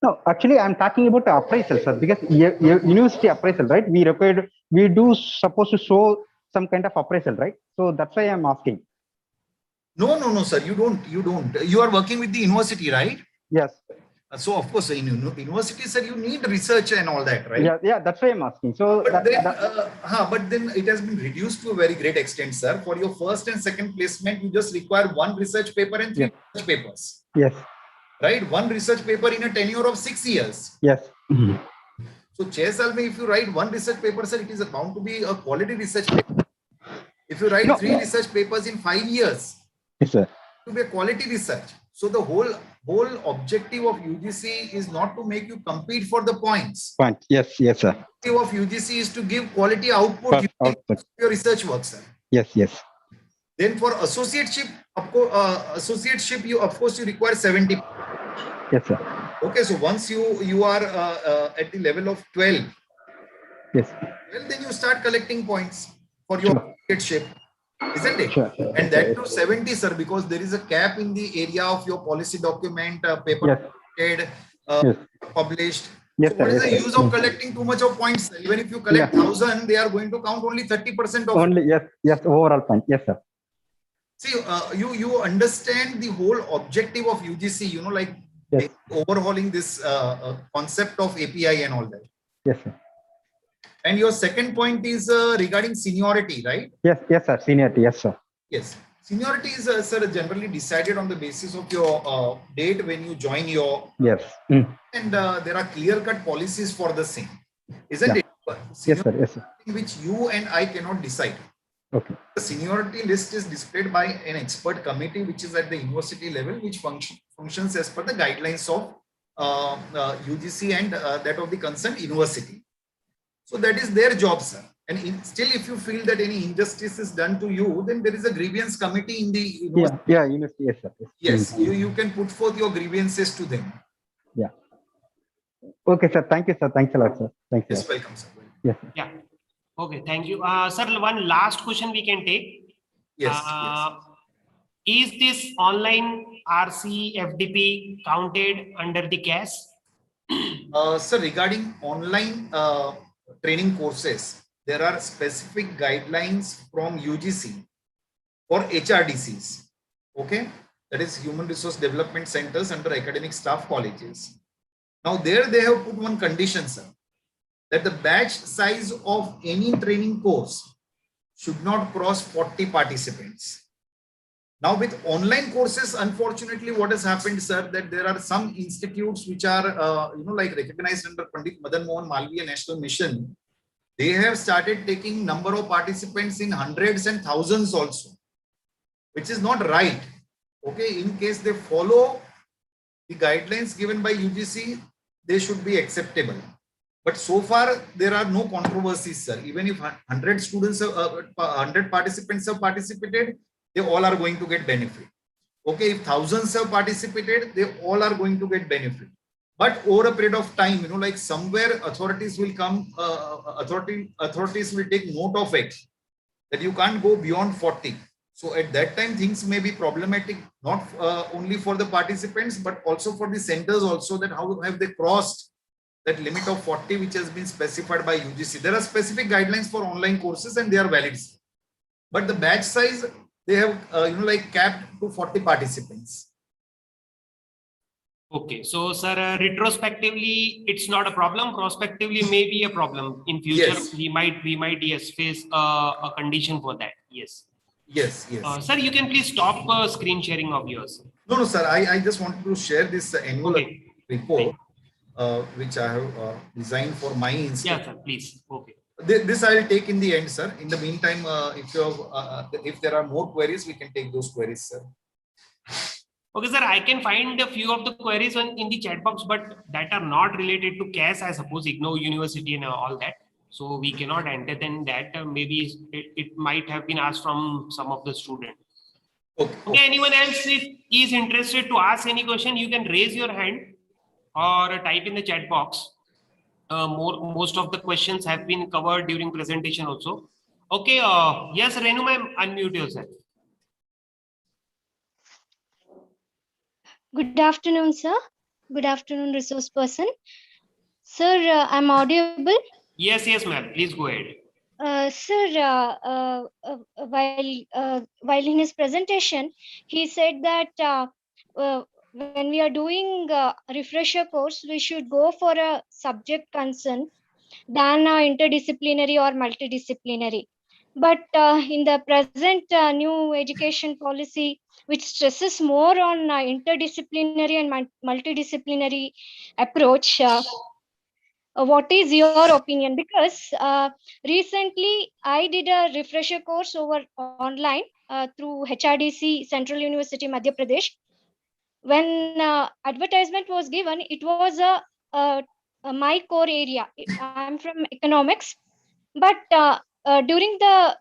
S5: No, actually, I'm talking about appraisal, sir, because university appraisal, right? We do supposed to show some kind of appraisal, right? So that's why I'm asking.
S3: No, sir. You don't. You are working with the university, right?
S5: Yes.
S3: So of course, in university, sir, you need research and all that, right?
S5: Yeah. That's why I'm asking. So,
S3: but then it has been reduced to a very great extent, sir. For your first and second placement, you just require one research paper and three research papers.
S5: Yes.
S3: Right, one research paper in a tenure of 6 years.
S5: Yes.
S3: So, Chesalme, if you write one research paper, sir, it is bound to be a quality research paper. If you write 3 research papers in 5 years,
S5: yes, sir,
S3: it will be a quality research. So, the whole objective of UGC is not to make you compete for the points.
S5: Yes, sir.
S3: The objective of UGC is to give quality output to your research work, sir.
S5: Yes.
S3: Then for associateship, you of course you require 70.
S5: Yes, sir.
S3: Okay, so once you are at the level of 12,
S5: yes,
S3: well, then you start collecting points for your associateship, isn't it?
S5: Sure.
S3: And that to 70, sir, because there is a cap in the area of your policy document, paper published.
S5: Yes,
S3: so what is the use of collecting too much of points? Even if you collect 1,000, they are going to count only 30% of
S5: only. Yes, overall point. Yes, sir.
S3: See, you understand the whole objective of UGC, like overhauling this concept of API and all that.
S5: Yes, sir.
S3: And your second point is regarding seniority, right?
S5: Yes, sir. Seniority, yes, sir.
S3: Yes. Seniority is, sir, generally decided on the basis of your date when you join your...
S5: Yes.
S3: And there are clear-cut policies for the same, isn't it?
S5: Yes, sir. Yes, sir.
S3: Which you and I cannot decide.
S5: Okay.
S3: The seniority list is displayed by an expert committee, which is at the university level, which functions as per the guidelines of UGC and that of the concerned university. So that is their job, sir. And still, if you feel that any injustice is done to you, then there is a grievance committee in the university.
S5: Yeah, university, yes, sir.
S3: Yes, you can put forth your grievances to them.
S5: Yeah. Okay, sir. Thank you, sir. Thanks a lot, sir. Thanks a
S3: Yes,
S5: lot.
S3: welcome, sir.
S5: Yes, sir.
S1: Yeah. Okay, thank you. Sir, one last question we can take.
S3: Yes,
S1: Is this online RC FDP counted under the CAS?
S3: Sir, regarding online training courses, there are specific guidelines from UGC for HRDCs. Okay, that is Human Resource Development Centers under academic staff colleges. Now there they have put one condition, sir, that the batch size of any training course should not cross 40 participants. Now with online courses, unfortunately, what has happened, sir, that there are some institutes which are, like recognized under Pandit Madan Mohan Malviya National Mission. They have started taking number of participants in hundreds and thousands also, which is not right. Okay, in case they follow the guidelines given by UGC, they should be acceptable. But so far, there are no controversies, sir. Even if 100 students, 100 participants have participated, they all are going to get benefit. Okay, if thousands have participated, they all are going to get benefit. But over a period of time, like somewhere authorities will come, authorities will take note of it, that you can't go beyond 40. So at that time, things may be problematic, not only for the participants, but also for the centers also, that how have they crossed that limit of 40, which has been specified by UGC. There are specific guidelines for online courses and they are valid. But the batch size, they have, capped to 40 participants.
S1: Okay, so sir, retrospectively, it's not a problem. Prospectively, may be a problem in future.
S3: Yes.
S1: We might yes face a condition for that. Yes.
S3: Yes.
S1: Sir, you can please stop screen sharing of yours.
S3: No, sir. I just wanted to share this annual report, which I have designed for my institute.
S1: Yeah, sir. Please. Okay.
S3: This I will take in the end, sir. In the meantime, if there are more queries, we can take those queries, sir.
S1: Okay, sir. I can find a few of the queries in the chat box, but that are not related to CAS, I suppose, IGNOU University and all that. So we cannot entertain that. Maybe it might have been asked from some of the students. Okay. Anyone else is interested to ask any question, you can raise your hand or type in the chat box. Most of the questions have been covered during presentation also. Okay. Yes, Renu ma'am, unmute yourself.
S6: Good afternoon, sir. Good afternoon, resource person. Sir, I'm audible?
S1: Yes, ma'am. Please go ahead.
S6: Sir, while in his presentation, he said that when we are doing a refresher course, we should go for a subject concern than interdisciplinary or multidisciplinary. But in the present new education policy, which stresses more on interdisciplinary and multidisciplinary approach, what is your opinion? Because recently I did a refresher course over online through HRDC, Central University, Madhya Pradesh. When advertisement was given, it was my core area. I'm from economics, but during the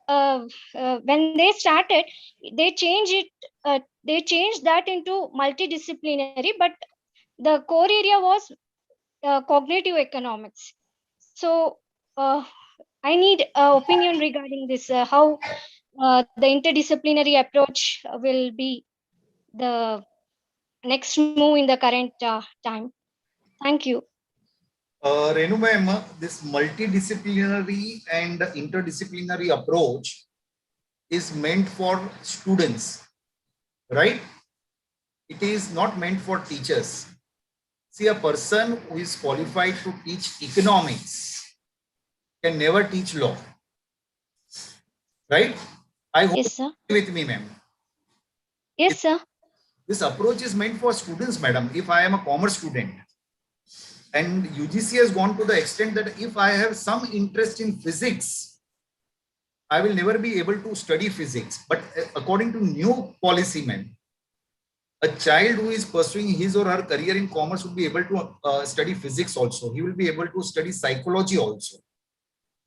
S6: when they started, they changed it. They changed that into multidisciplinary, but the core area was cognitive economics. So I need opinion regarding this. How the interdisciplinary approach will be the next move in the current time. Thank you.
S3: Renu ma'am, this multidisciplinary and interdisciplinary approach is meant for students, right? It is not meant for teachers. See, a person who is qualified to teach economics can never teach law, right? I hope
S6: Yes, sir.
S3: you agree with me, ma'am.
S6: Yes, sir.
S3: This approach is meant for students, madam. If I am a commerce student, and UGC has gone to the extent that if I have some interest in physics, I will never be able to study physics. But according to new policy, ma'am, a child who is pursuing his or her career in commerce will be able to study physics also. He will be able to study psychology also.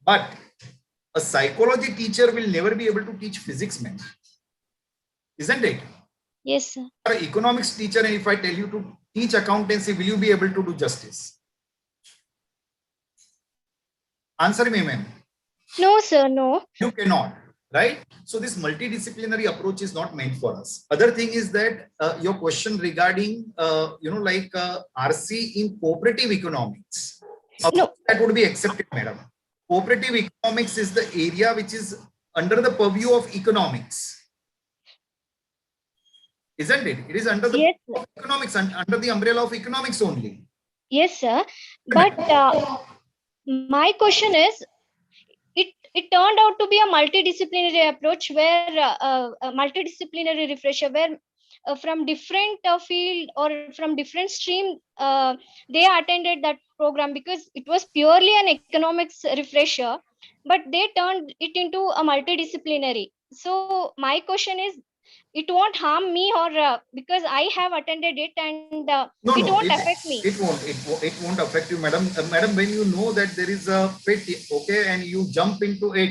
S3: But a psychology teacher will never be able to teach physics, man. Isn't it?
S6: Yes, sir.
S3: You're an economics teacher, and if I tell you to teach accountancy, will you be able to do justice? Answer me, ma'am.
S6: No, sir, no.
S3: You cannot, right? So this multidisciplinary approach is not meant for us. Other thing is that your question regarding, RC in cooperative economics,
S6: No.
S3: that would be accepted, madam. Cooperative economics is the area which is under the purview of economics. Isn't it? It is under the
S6: Yes,
S3: of economics, under the umbrella of economics only.
S6: yes, sir. But my question is, it turned out to be a multidisciplinary approach where a multidisciplinary refresher where from different field or from different stream they attended that program, because it was purely an economics refresher, but they turned it into a multidisciplinary. So my question is, it won't harm me, or because I have attended it, and it won't affect me.
S3: It won't affect you, madam. Madam, when you know that there is a pit, okay, and you jump into it,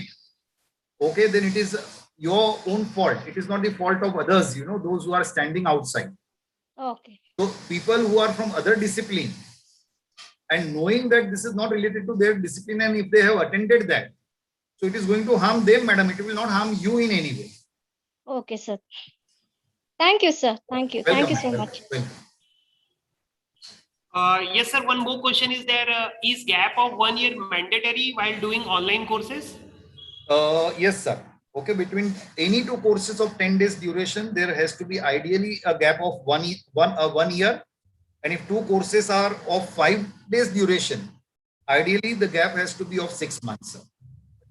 S3: okay, then it is your own fault. It is not the fault of others, you know, those who are standing outside.
S6: Okay.
S3: So people who are from other discipline and knowing that this is not related to their discipline, and if they have attended that, so it is going to harm them, madam. It will not harm you in any way.
S6: Okay, sir. Thank you, sir. Thank you.
S3: Welcome,
S6: Thank you so
S3: madam.
S6: much.
S3: Welcome.
S1: Yes, sir. One more question is there. Is gap of 1 year mandatory while doing online courses?
S3: Yes, sir. Okay, between any two courses of 10 days duration, there has to be ideally a gap of 1 year. And if two courses are of 5 days duration, ideally the gap has to be of 6 months. Sir.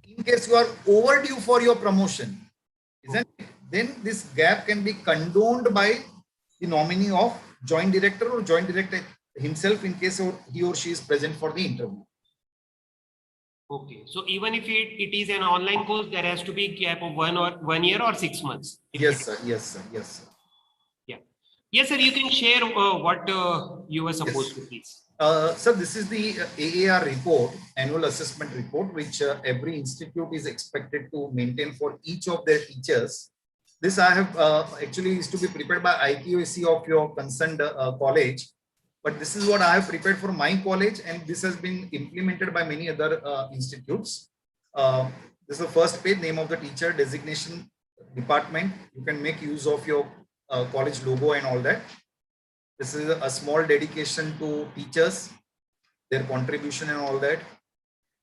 S3: In case you are overdue for your promotion, isn't it? Then this gap can be condoned by the nominee of joint director or joint director himself in case he or she is present for the interview.
S1: Okay, so even if it is an online course, there has to be gap of 1 year or 6 months.
S3: Yes, sir. Yes, sir. Yes, sir.
S1: Yeah. Yes, sir. You can share what you were supposed to, please.
S3: Sir, this is the AAR report, annual assessment report, which every institute is expected to maintain for each of their teachers. This I have actually is to be prepared by IQAC of your concerned college. But this is what I have prepared for my college, and this has been implemented by many other institutes. This is the first page, name of the teacher, designation, department. You can make use of your college logo and all that. This is a small dedication to teachers, their contribution and all that.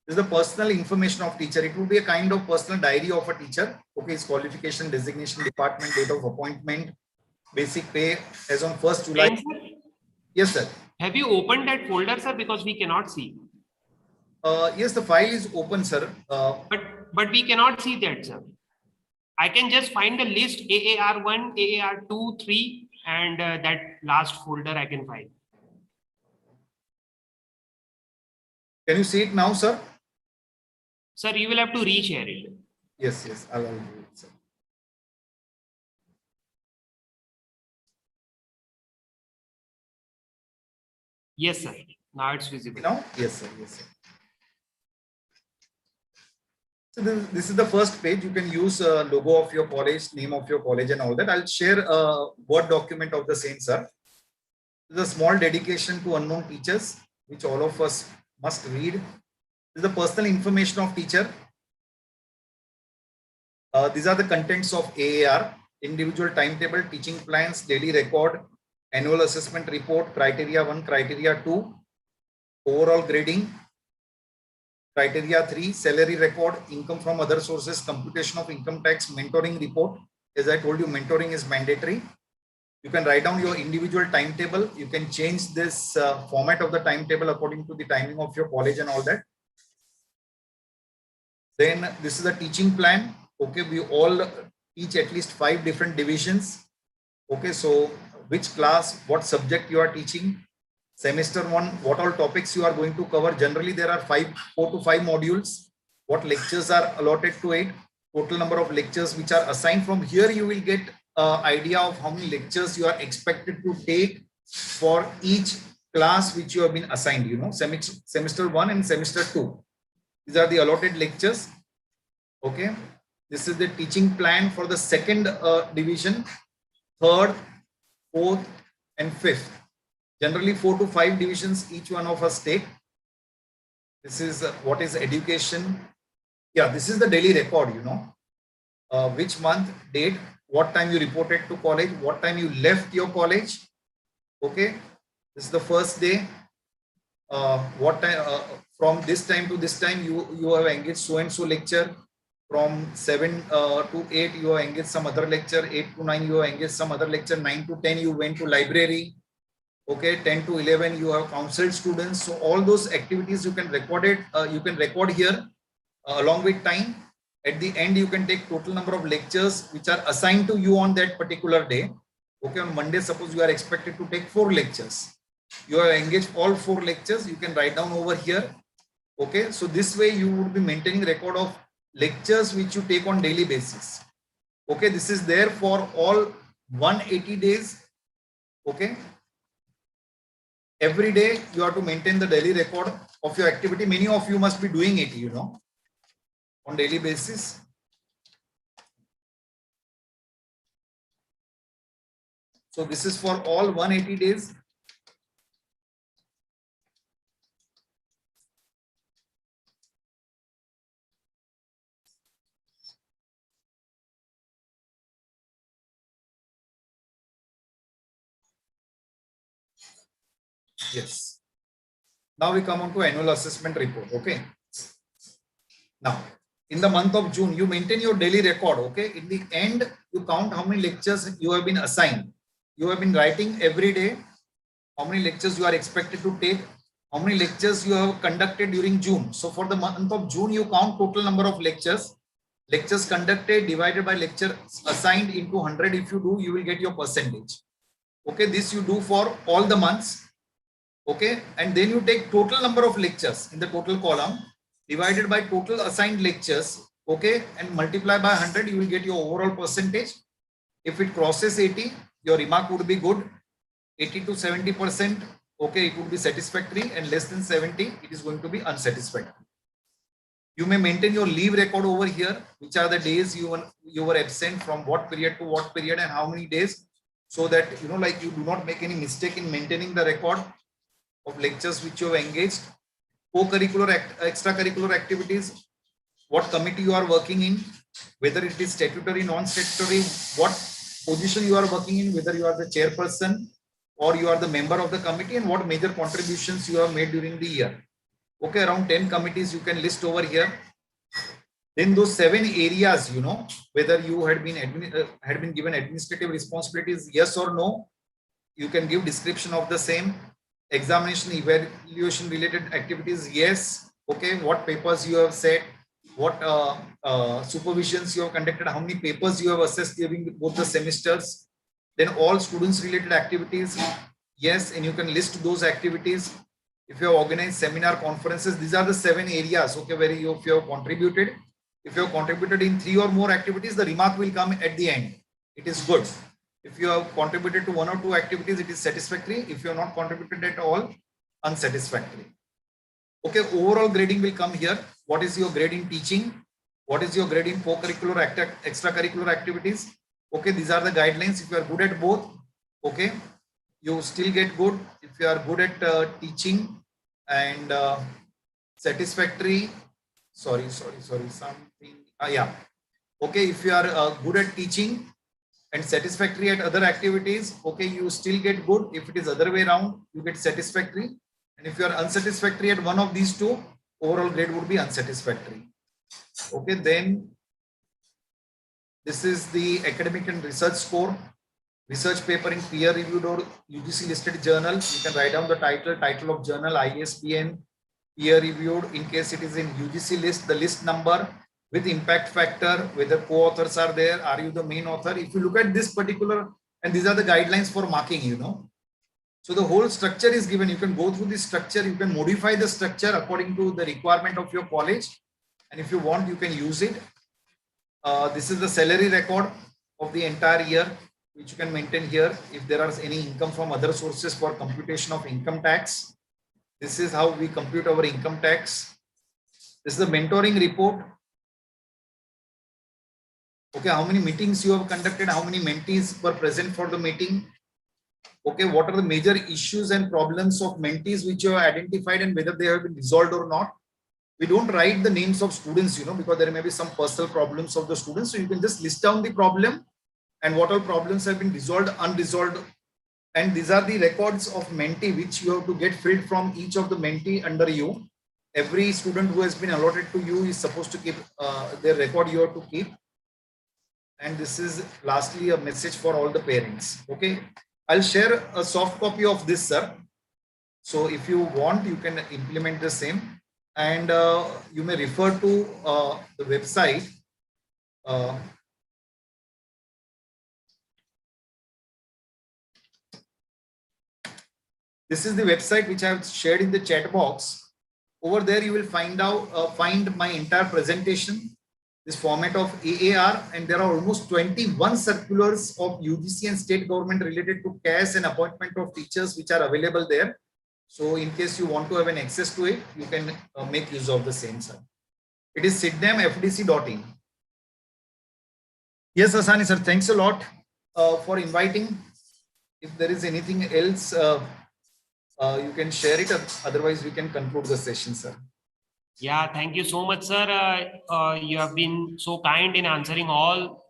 S3: This is the personal information of teacher. It will be a kind of personal diary of a teacher. Okay, his qualification, designation, department, date of appointment, basic pay as on 1st July. Yes, sir.
S1: Have you opened that folder, sir? Because we cannot see.
S3: Yes, the file is open, sir.
S1: But we cannot see that, sir. I can just find the list AAR1, AAR2, 3, and that last folder I can find.
S3: Can you see it now, sir?
S1: Sir, you will have to reshare it.
S3: Yes, yes, I'll do it, sir.
S1: Yes, sir. Now it's visible.
S3: Now, yes, sir. Yes, sir. So this is the first page. You can use logo of your college, name of your college, and all that. I'll share a Word document of the same, sir. This is a small dedication to unknown teachers, which all of us must read. This is the personal information of teacher. These are the contents of AAR: individual timetable, teaching plans, daily record, annual assessment report, criteria 1, criteria 2, overall grading, criteria 3, salary record, income from other sources, computation of income tax, mentoring report. As I told you, mentoring is mandatory. You can write down your individual timetable. You can change this format of the timetable according to the timing of your college and all that. Then this is a teaching plan. Okay, we all teach at least 5 different divisions. Okay, so which class, what subject you are teaching, semester 1, what all topics you are going to cover. Generally, there are 4 to 5 modules. What lectures are allotted to it, total number of lectures which are assigned. From here, you will get an idea of how many lectures you are expected to take for each class which you have been assigned, you know, semester 1 and semester 2. These are the allotted lectures. Okay. This is the teaching plan for the second division, third, fourth, and fifth. Generally 4 to 5 divisions each one of us take. This is what is education. Yeah, this is the daily record, you know. Which month, date, what time you reported to college, what time you left your college. Okay, this is the first day. What time from this time to this time you have engaged so and so lecture. From 7 to 8 you have engaged some other lecture. 8 to 9 you have engaged some other lecture. 9 to 10 you went to library. Okay, 10 to 11 you have counseled students. So all those activities you can record it. You can record here along with time. At the end, you can take total number of lectures which are assigned to you on that particular day. Okay, on Monday, suppose you are expected to take 4 lectures. You have engaged all 4 lectures. You can write down over here. Okay, so this way you would be maintaining record of lectures which you take on daily basis. Okay, this is there for all 180 days. Okay, every day you have to maintain the daily record of your activity. Many of you must be doing it, you know, on daily basis. So this is for all 180 days. Yes. Now we come on to annual assessment report. Okay. Now, in the month of June, you maintain your daily record. Okay. In the end, you count how many lectures you have been assigned. You have been writing every day how many lectures you are expected to take, how many lectures you have conducted during June. So for the month of June, you count total number of lectures. Lectures conducted divided by lecture assigned into 100. If you do, you will get your percentage. Okay. This you do for all the months. Okay, and then you take total number of lectures in the total column divided by total assigned lectures. Okay, and multiply by 100, you will get your overall percentage. If it crosses 80, your remark would be good. 80 to 70%, okay, it would be satisfactory, and less than 70, it is going to be unsatisfactory. You may maintain your leave record over here, which are the days you were absent, from what period to what period and how many days, so that you know, like, you do not make any mistake in maintaining the record of lectures which you have engaged. Co-curricular, extracurricular activities, what committee you are working in, whether it is statutory, non-statutory, what position you are working in, whether you are the chairperson or you are the member of the committee, and what major contributions you have made during the year. Okay, around 10 committees you can list over here. Then those 7 areas, you know, whether you had been given administrative responsibilities, yes or no, you can give description of the same. Examination, evaluation related activities, yes. Okay, what papers you have set, what supervisions you have conducted, how many papers you have assessed during both the semesters. Then all students related activities, yes, and you can list those activities. If you have organized seminar, conferences, these are the 7 areas, okay, where if you have contributed. If you have contributed in 3 or more activities, the remark will come at the end. It is good. If you have contributed to 1 or 2 activities, it is satisfactory. If you have not contributed at all, unsatisfactory. Okay, overall grading will come here. What is your grade in teaching? What is your grade in co-curricular, extracurricular activities? Okay, these are the guidelines. If you are good at both, okay, you still get good. If you are good at teaching and satisfactory, yeah. Okay, if you are good at teaching and satisfactory at other activities, okay, you still get good. If it is other way around, you get satisfactory. And if you are unsatisfactory at one of these 2, overall grade would be unsatisfactory. Okay, then this is the academic and research score. Research paper in peer reviewed or UGC listed journal. You can write down the title of journal, ISBN, peer reviewed. In case it is in UGC list, the list number with impact factor, whether co-authors are there, are you the main author? If you look at this particular, and these are the guidelines for marking, you know. So the whole structure is given. You can go through this structure. You can modify the structure according to the requirement of your college. And if you want, you can use it. This is the salary record of the entire year, which you can maintain here. If there are any income from other sources for computation of income tax, this is how we compute our income tax. This is the mentoring report. Okay, how many meetings you have conducted, how many mentees were present for the meeting. Okay, what are the major issues and problems of mentees which you have identified and whether they have been resolved or not. We don't write the names of students, because there may be some personal problems of the students. So you can just list down the problem and what all problems have been resolved, unresolved. And these are the records of mentee which you have to get filled from each of the mentee under you. Every student who has been allotted to you is supposed to keep their record you have to keep. And this is lastly a message for all the parents. Okay, I'll share a soft copy of this, sir. So if you want, you can implement the same, and you may refer to the website. This is the website which I have shared in the chat box. Over there, you will find my entire presentation, this format of AAR, and there are almost 21 circulars of UGC and state government related to CAS and appointment of teachers which are available there. So in case you want to have an access to it, you can make use of the same, sir. It is sidnamfdc.in. Yes, Asani, sir, thanks a lot for inviting. If there is anything else, you can share it. Otherwise, we can conclude the session, sir.
S1: Yeah, thank you so much, sir. You have been so kind in answering all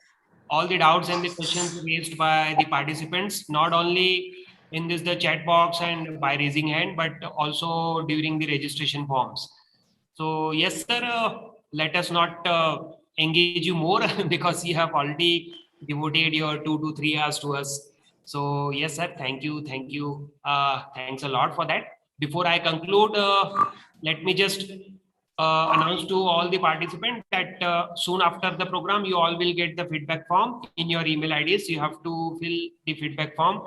S1: the doubts and the questions raised by the participants, not only in the chat box and by raising hand, but also during the registration forms. So yes, sir, let us not engage you more because you have already devoted your 2 to 3 hours to us. So yes, sir, thank you. Thanks a lot for that. Before I conclude, let me just announce to all the participants that soon after the program, you all will get the feedback form in your email IDs. You have to fill the feedback form,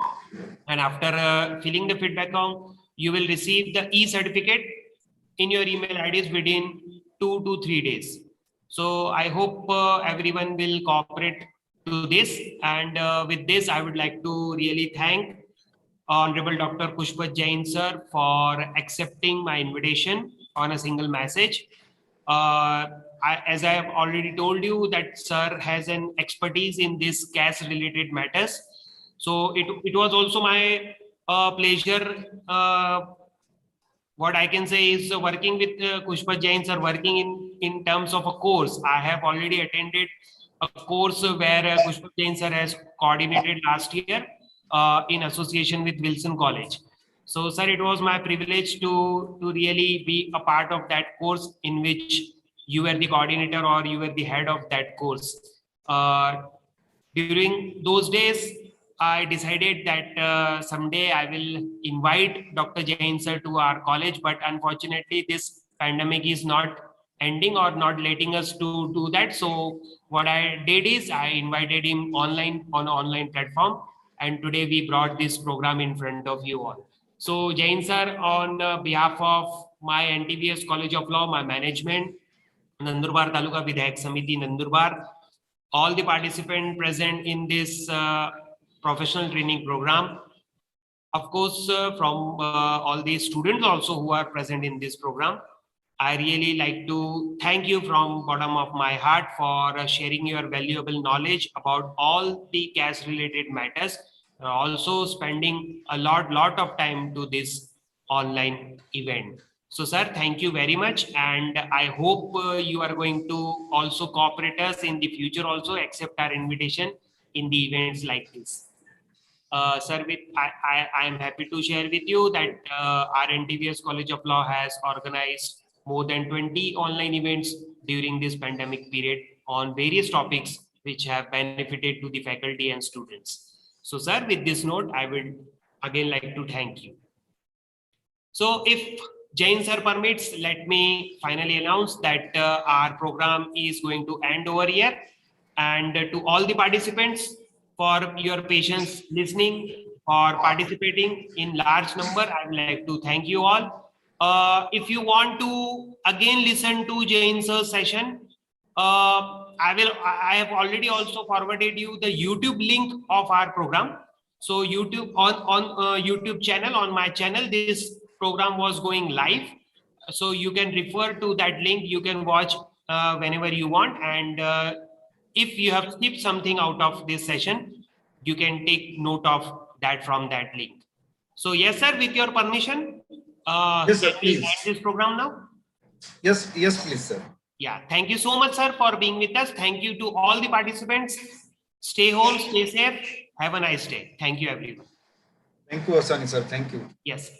S1: and after filling the feedback form, you will receive the e-certificate in your email IDs within 2 to 3 days. So I hope everyone will cooperate to this. And with this, I would like to really thank Honorable Dr. Pushpat Jain sir for accepting my invitation on a single message. As I have already told you that sir has an expertise in this CAS related matters. So it was also my pleasure. What I can say is working with Pushpat Jain sir, working in terms of a course. I have already attended a course where Pushpat Jain sir has coordinated last year in association with Wilson College. So, sir, it was my privilege to really be a part of that course in which you were the coordinator or you were the head of that course. During those days, I decided that someday I will invite Dr. Jain sir to our college, but unfortunately, this pandemic is not ending or not letting us to do that. So what I did is I invited him online on an online platform, and today we brought this program in front of you all. So Jain sir, on behalf of my NTVS College of Law, my management, Nandurbar Taluka Vidhayak Samiti, Nandurbar, all the participants present in this professional training program. Of course, from all the students also who are present in this program, I really like to thank you from bottom of my heart for sharing your valuable knowledge about all the CAS related matters, also spending a lot of time to this online event. So sir, thank you very much. And I hope you are going to also cooperate us in the future, also accept our invitation in the events like this. Sir, I am happy to share with you that our NTVS College of Law has organized more than 20 online events during this pandemic period on various topics which have benefited to the faculty and students. So, sir, with this note, I would again like to thank you. So, if Jain sir permits, let me finally announce that our program is going to end over here. And to all the participants, for your patience listening or participating in large number, I would like to thank you all. If you want to again listen to Jain sir's session, I have already also forwarded you the YouTube link of our program. So YouTube on YouTube channel, on my channel, this program was going live. So you can refer to that link. You can watch whenever you want, and if you have skipped something out of this session, you can take note of that from that link. So yes, sir, with your permission,
S3: Yes, sir,
S1: can we
S3: please.
S1: end this program now?
S3: Yes, please, sir.
S1: Yeah, thank you so much, sir, for being with us. Thank you to all the participants. Stay home, stay safe. Have a nice day. Thank you, everyone.
S3: Thank you, Asani, sir. Thank you.
S1: Yes.